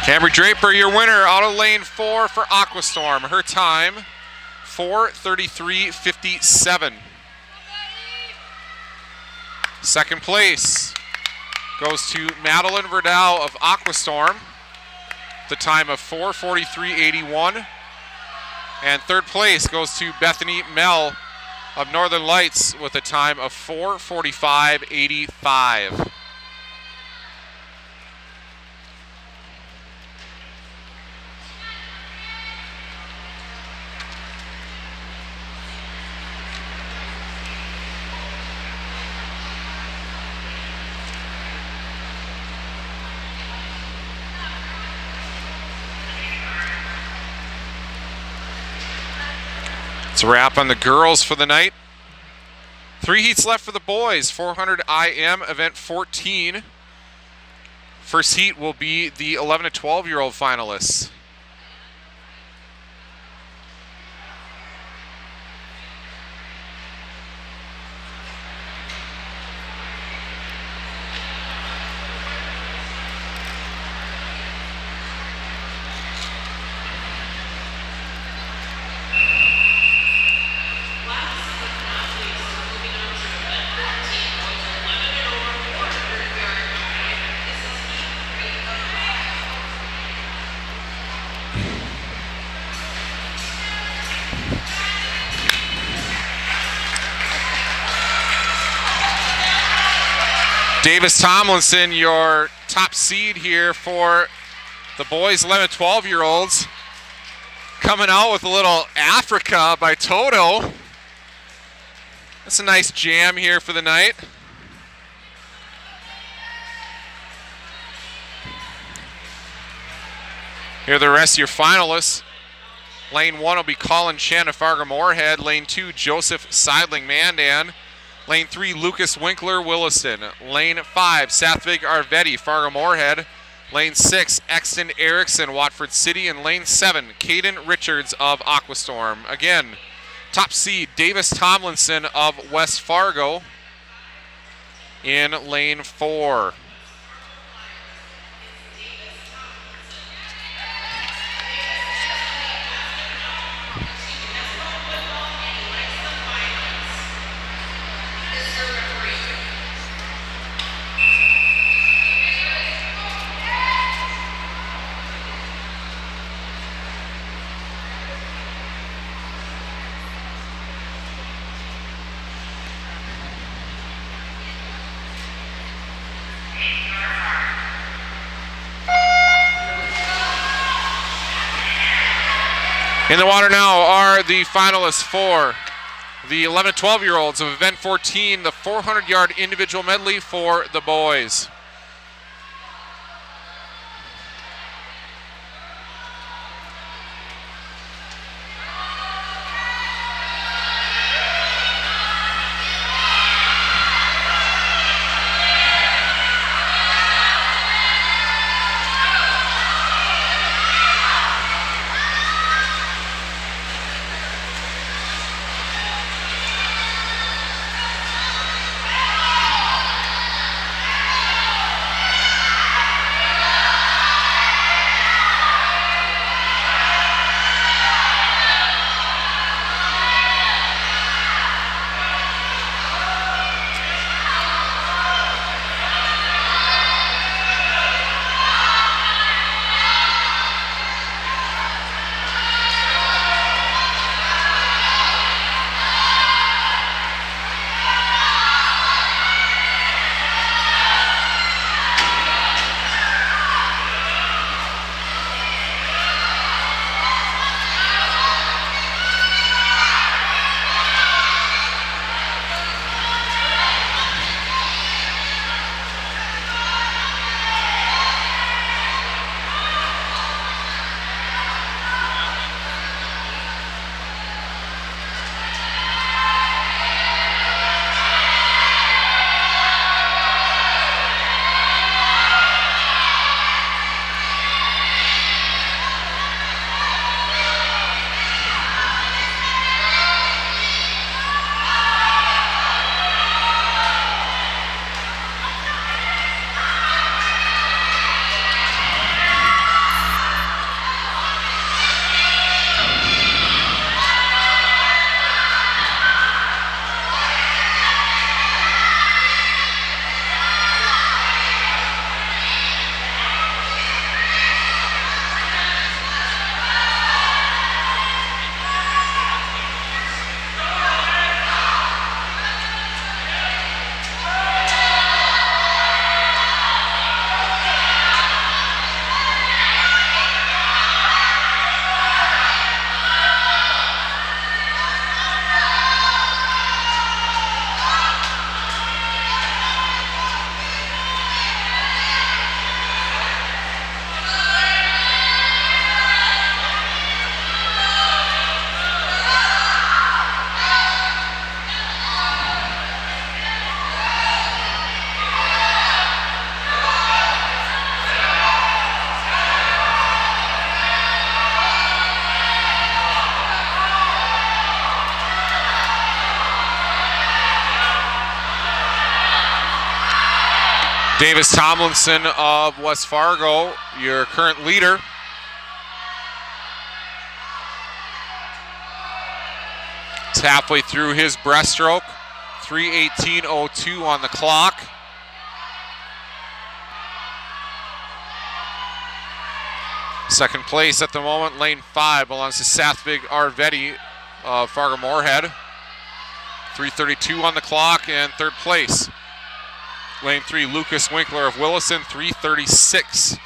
Camry Draper, your winner, out of lane 4 for Aquastorm. Her time, 4:33.57. Second place goes to Madeline Verdal of Aquastorm, the time of 4:43.81. And third place goes to Bethany Mell of Northern Lights with a time of 4:45.85. It's a wrap on the girls for the night. 3 heats left for the boys. 400 IM event 14. First heat will be the 11 to 12-year-old finalists. Davis Tomlinson, your top seed here for the boys 11 to 12-year-olds. Coming out with a little Africa by Toto. That's a nice jam here for the night. Here are the rest of your finalists. Lane 1 will be Colin Chen of Fargo Moorhead. Lane 2, Joseph Seidling Mandan. Lane 3, Lucas Winkler, Williston. Lane 5, Sathvig Arvetti, Fargo Moorhead. Lane 6, Exton Erickson, Watford City. And Lane 7, Caden Richards of Aquastorm. Again, top seed, Davis Tomlinson of West Fargo in lane 4. In the water now are the finalists for the 11 to 12-year-olds of event 14, the 400-yard individual medley for the boys. Davis Tomlinson of West Fargo, your current leader. It's halfway through his breaststroke. 3:18:02 on the clock. Second place at the moment, lane 5, belongs to Sathvig Arvetti of Fargo Moorhead. 3:32 on the clock, and third place, lane 3, Lucas Winkler of Willison, 3:36.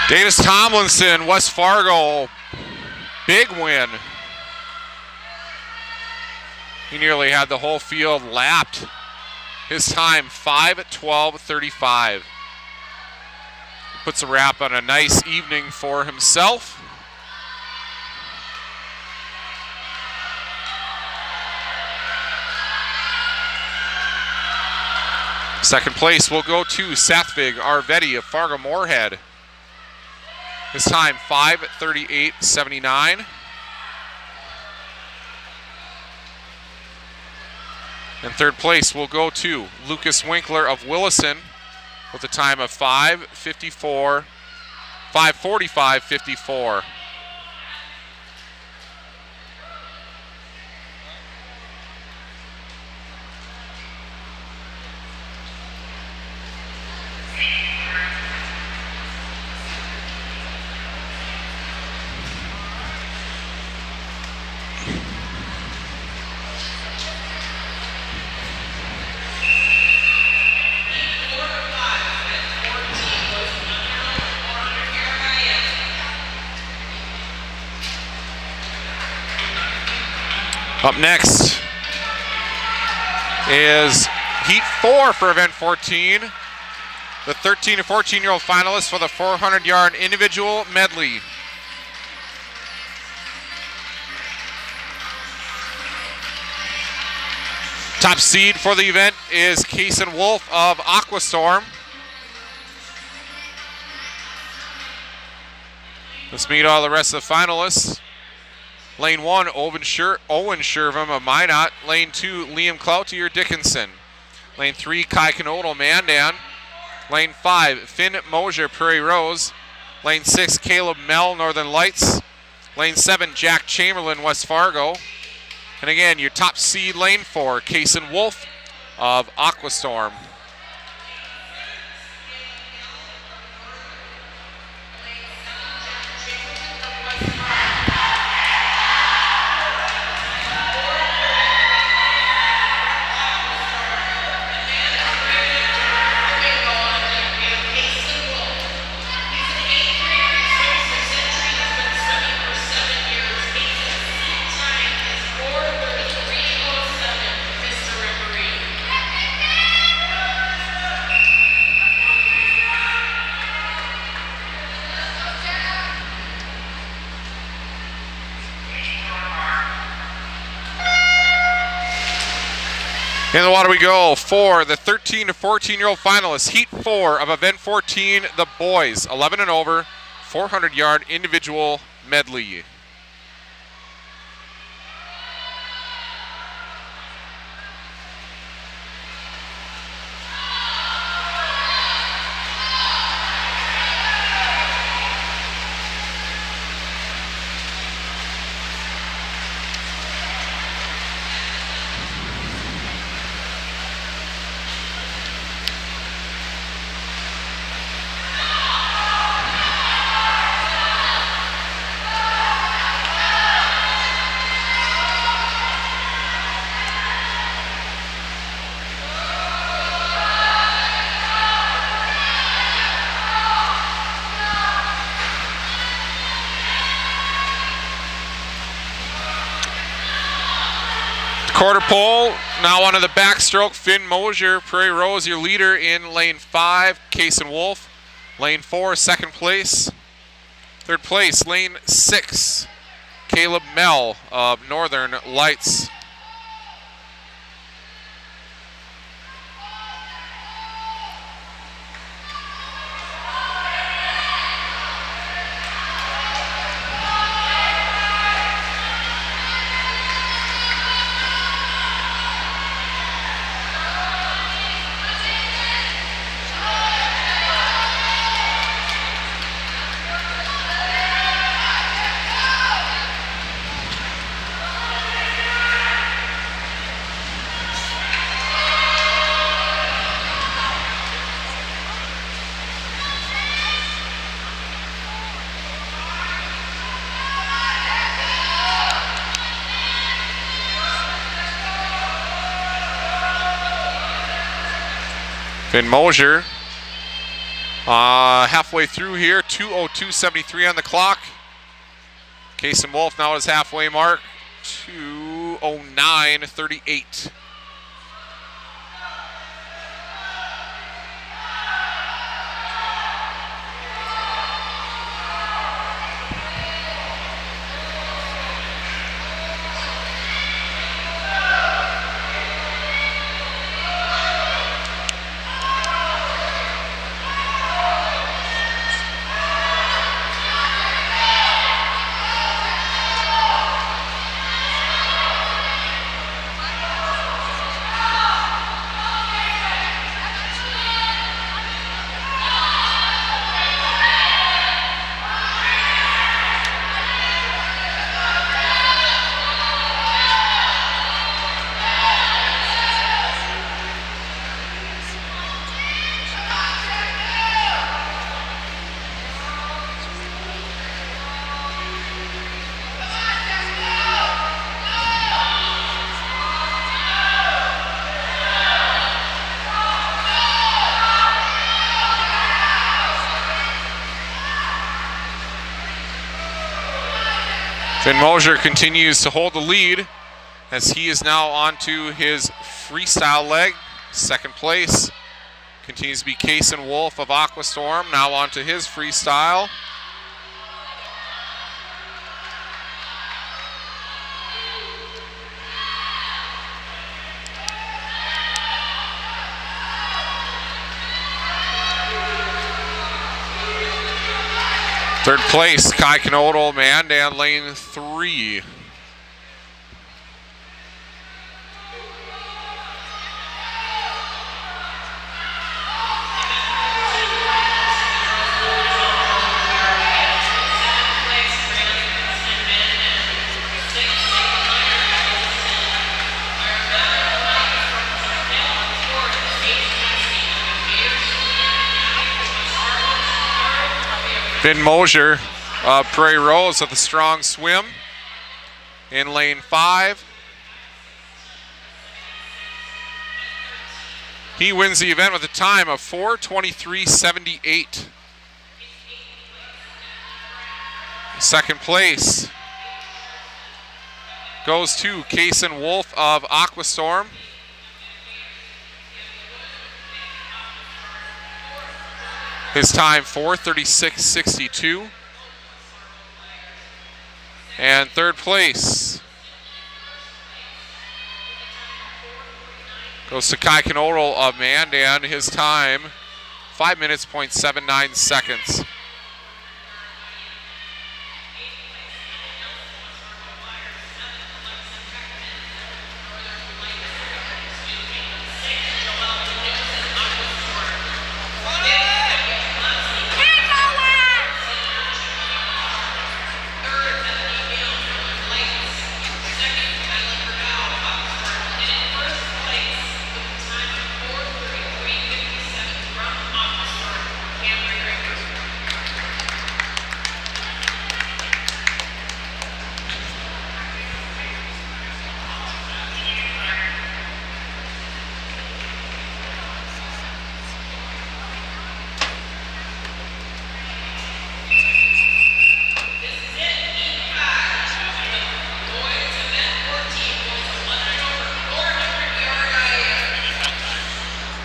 Davis Tomlinson, West Fargo, big win. He nearly had the whole field lapped. His time, 5:12:35. Puts a wrap on a nice evening for himself. Second place will go to Sathvig Arvetti of Fargo Moorhead. His time, 5:38:79. And third place will go to Lucas Winkler of Willison with a time of 5:45:54. Up next is Heat 4 for Event 14. The 13 and 14-year-old finalists for the 400-yard individual medley. Top seed for the event is Kason Wolf of Aquastorm. Let's meet all the rest of the finalists. Lane 1, Owen Shervum of Minot. Lane 2, Liam Cloutier Dickinson. Lane 3, Kai Canodal Mandan. Lane 5, Finn Mosier Prairie Rose. Lane 6, Caleb Mell Northern Lights. Lane 7, Jack Chamberlain West Fargo. And again, your top seed, lane 4, Kason Wolf of Aquastorm. In the water we go for the 13 to 14-year-old finalists. Heat 4 of event 14, the boys, 11 and over, 400-yard individual medley. Quarter pole, now onto the backstroke. Finn Mosier, Prairie Rose, your leader in lane 5. Kason Wolf, lane 4, second place. Third place, lane 6. Caleb Mell of Northern Lights. Finn Mosier halfway through here, 2:02.73 on the clock. Kason Wolf now at his halfway mark, 2:09.38. Finn Mosier continues to hold the lead as he is now onto his freestyle leg. Second place continues to be Kason Wolf of Aquastorm, now onto his freestyle. Third place, Kai Canodal, Mandan, lane 3. Finn Mosier, Prairie Rose with a strong swim in lane 5. He wins the event with a time of 4:23.78. Second place goes to Kason Wolf of Aquastorm. His time 4:36.62. And third place Goes to Kai Knodel of Mandan. His time, 5 minutes, 0.79 seconds.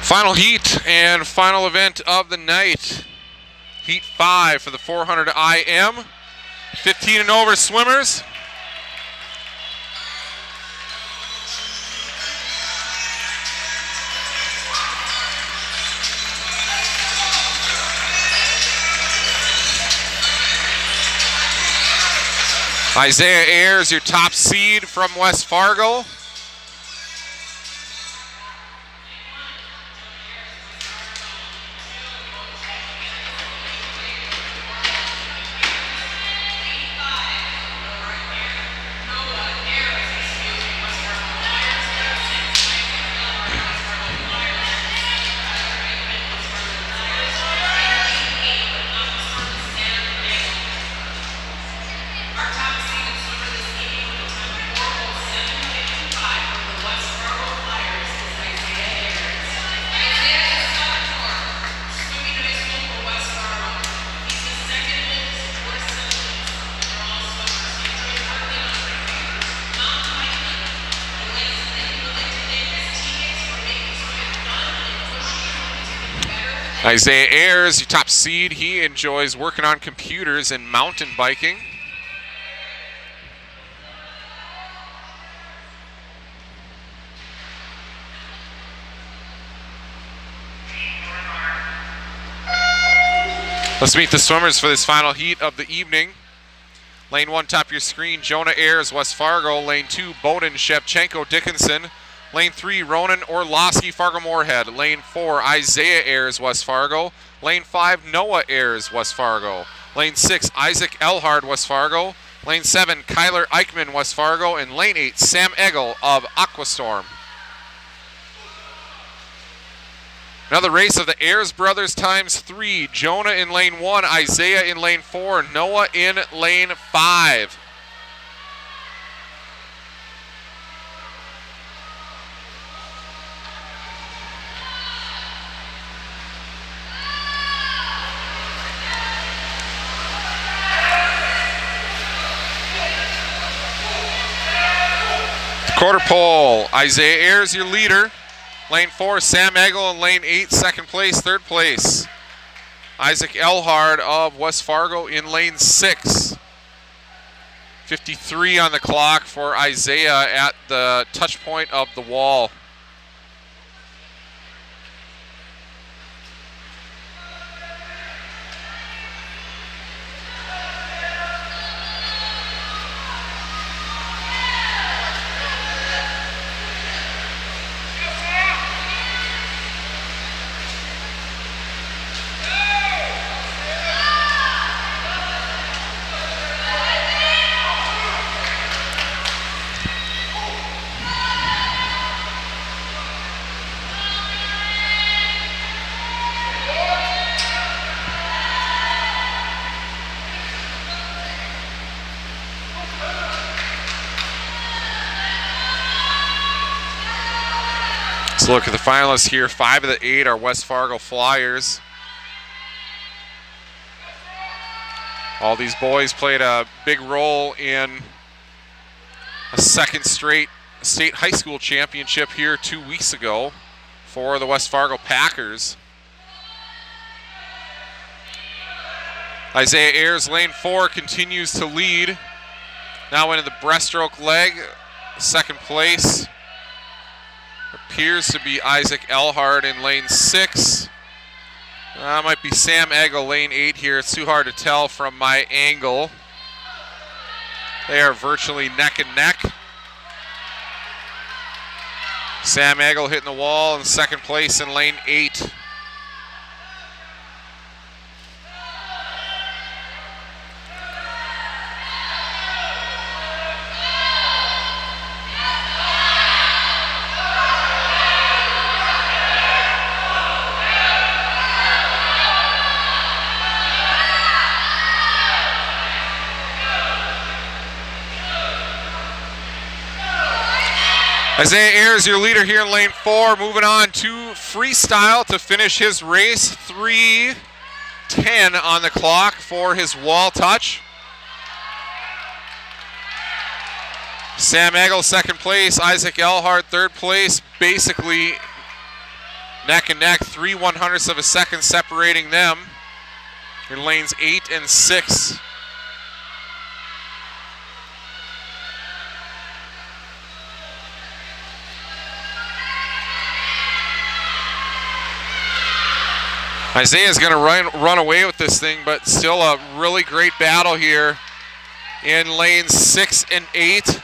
Final heat and final event of the night. Heat 5 for the 400 IM. 15 and over swimmers. Isaiah Ayers, your top seed from West Fargo. Isaiah Ayers, your top seed. He enjoys working on computers and mountain biking. Let's meet the swimmers for this final heat of the evening. Lane 1, top of your screen, Jonah Ayers, West Fargo. Lane 2, Bowden Shevchenko Dickinson. Lane 3, Ronan Orlowski, Fargo Moorhead. Lane 4, Isaiah Ayers, West Fargo. Lane 5, Noah Ayers, West Fargo. Lane 6, Isaac Elhard, West Fargo. Lane 7, Kyler Eichman, West Fargo. And Lane 8, Sam Eggle of Aquastorm. Another race of the Ayers brothers times 3. Jonah in lane 1, Isaiah in lane 4, Noah in lane 5. Quarter pole, Isaiah Ayers, your leader. Lane 4, Sam Eggle in lane 8, second place. Third place, Isaac Elhard of West Fargo in lane 6. 53 on the clock for Isaiah at the touch point of the wall. Let's look at the finalists here. 5 of the 8 are West Fargo Flyers. All these boys played a big role in a second straight state high school championship here 2 weeks ago for the West Fargo Packers. Isaiah Ayers, lane 4, continues to lead. Now into the breaststroke leg, second place. appears to be Isaac Elhard in lane 6. Might be Sam Eggle, lane 8 here. It's too hard to tell from my angle. They are virtually neck and neck. Sam Eggle hitting the wall in second place in lane 8. Isaiah Ayers, your leader here in lane 4, moving on to freestyle to finish his race. 3:10 on the clock for his wall touch. Sam Eggle, second place. Isaac Elhard, third place. Basically neck and neck, 3/100ths of a second separating them in lanes 8 and 6. Isaiah's going to run away with this thing, but still a really great battle here in lanes 6 and 8.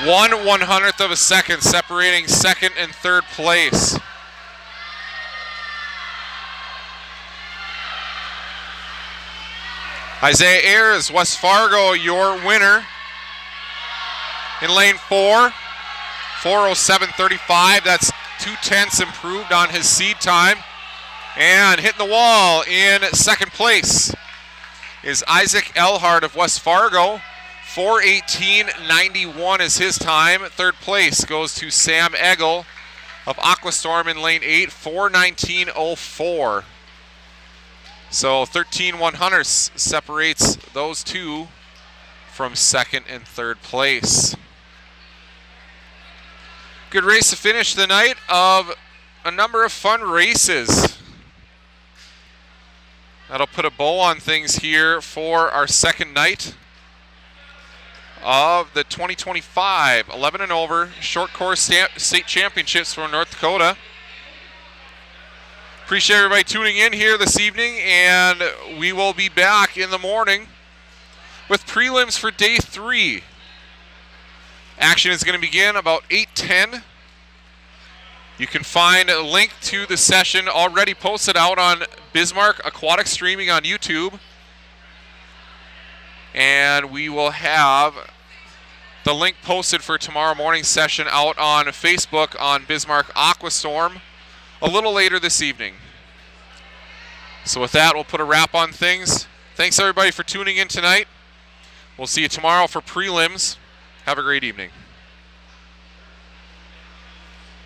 One 100th of a second separating second and third place. Isaiah Ayers, West Fargo, your winner in lane 4. 4:07.35, that's 2/10 improved on his seed time. And hitting the wall in second place is Isaac Elhard of West Fargo. 4:18.91 is his time. Third place goes to Sam Eggle of Aquastorm in lane 8, 4:19.04. So 13/100ths separates those two from second and third place. Good race to finish the night of a number of fun races. That'll put a bow on things here for our second night of the 2025 11 and over short course state championships for North Dakota. Appreciate everybody tuning in here this evening, and we will be back in the morning with prelims for day 3. Action is going to begin about 8:10. You can find a link to the session already posted out on Bismarck Aquatic Streaming on YouTube. And we will have the link posted for tomorrow morning's session out on Facebook on Bismarck Aquastorm a little later this evening. So with that, we'll put a wrap on things. Thanks everybody for tuning in tonight. We'll see you tomorrow for prelims. Have a great evening.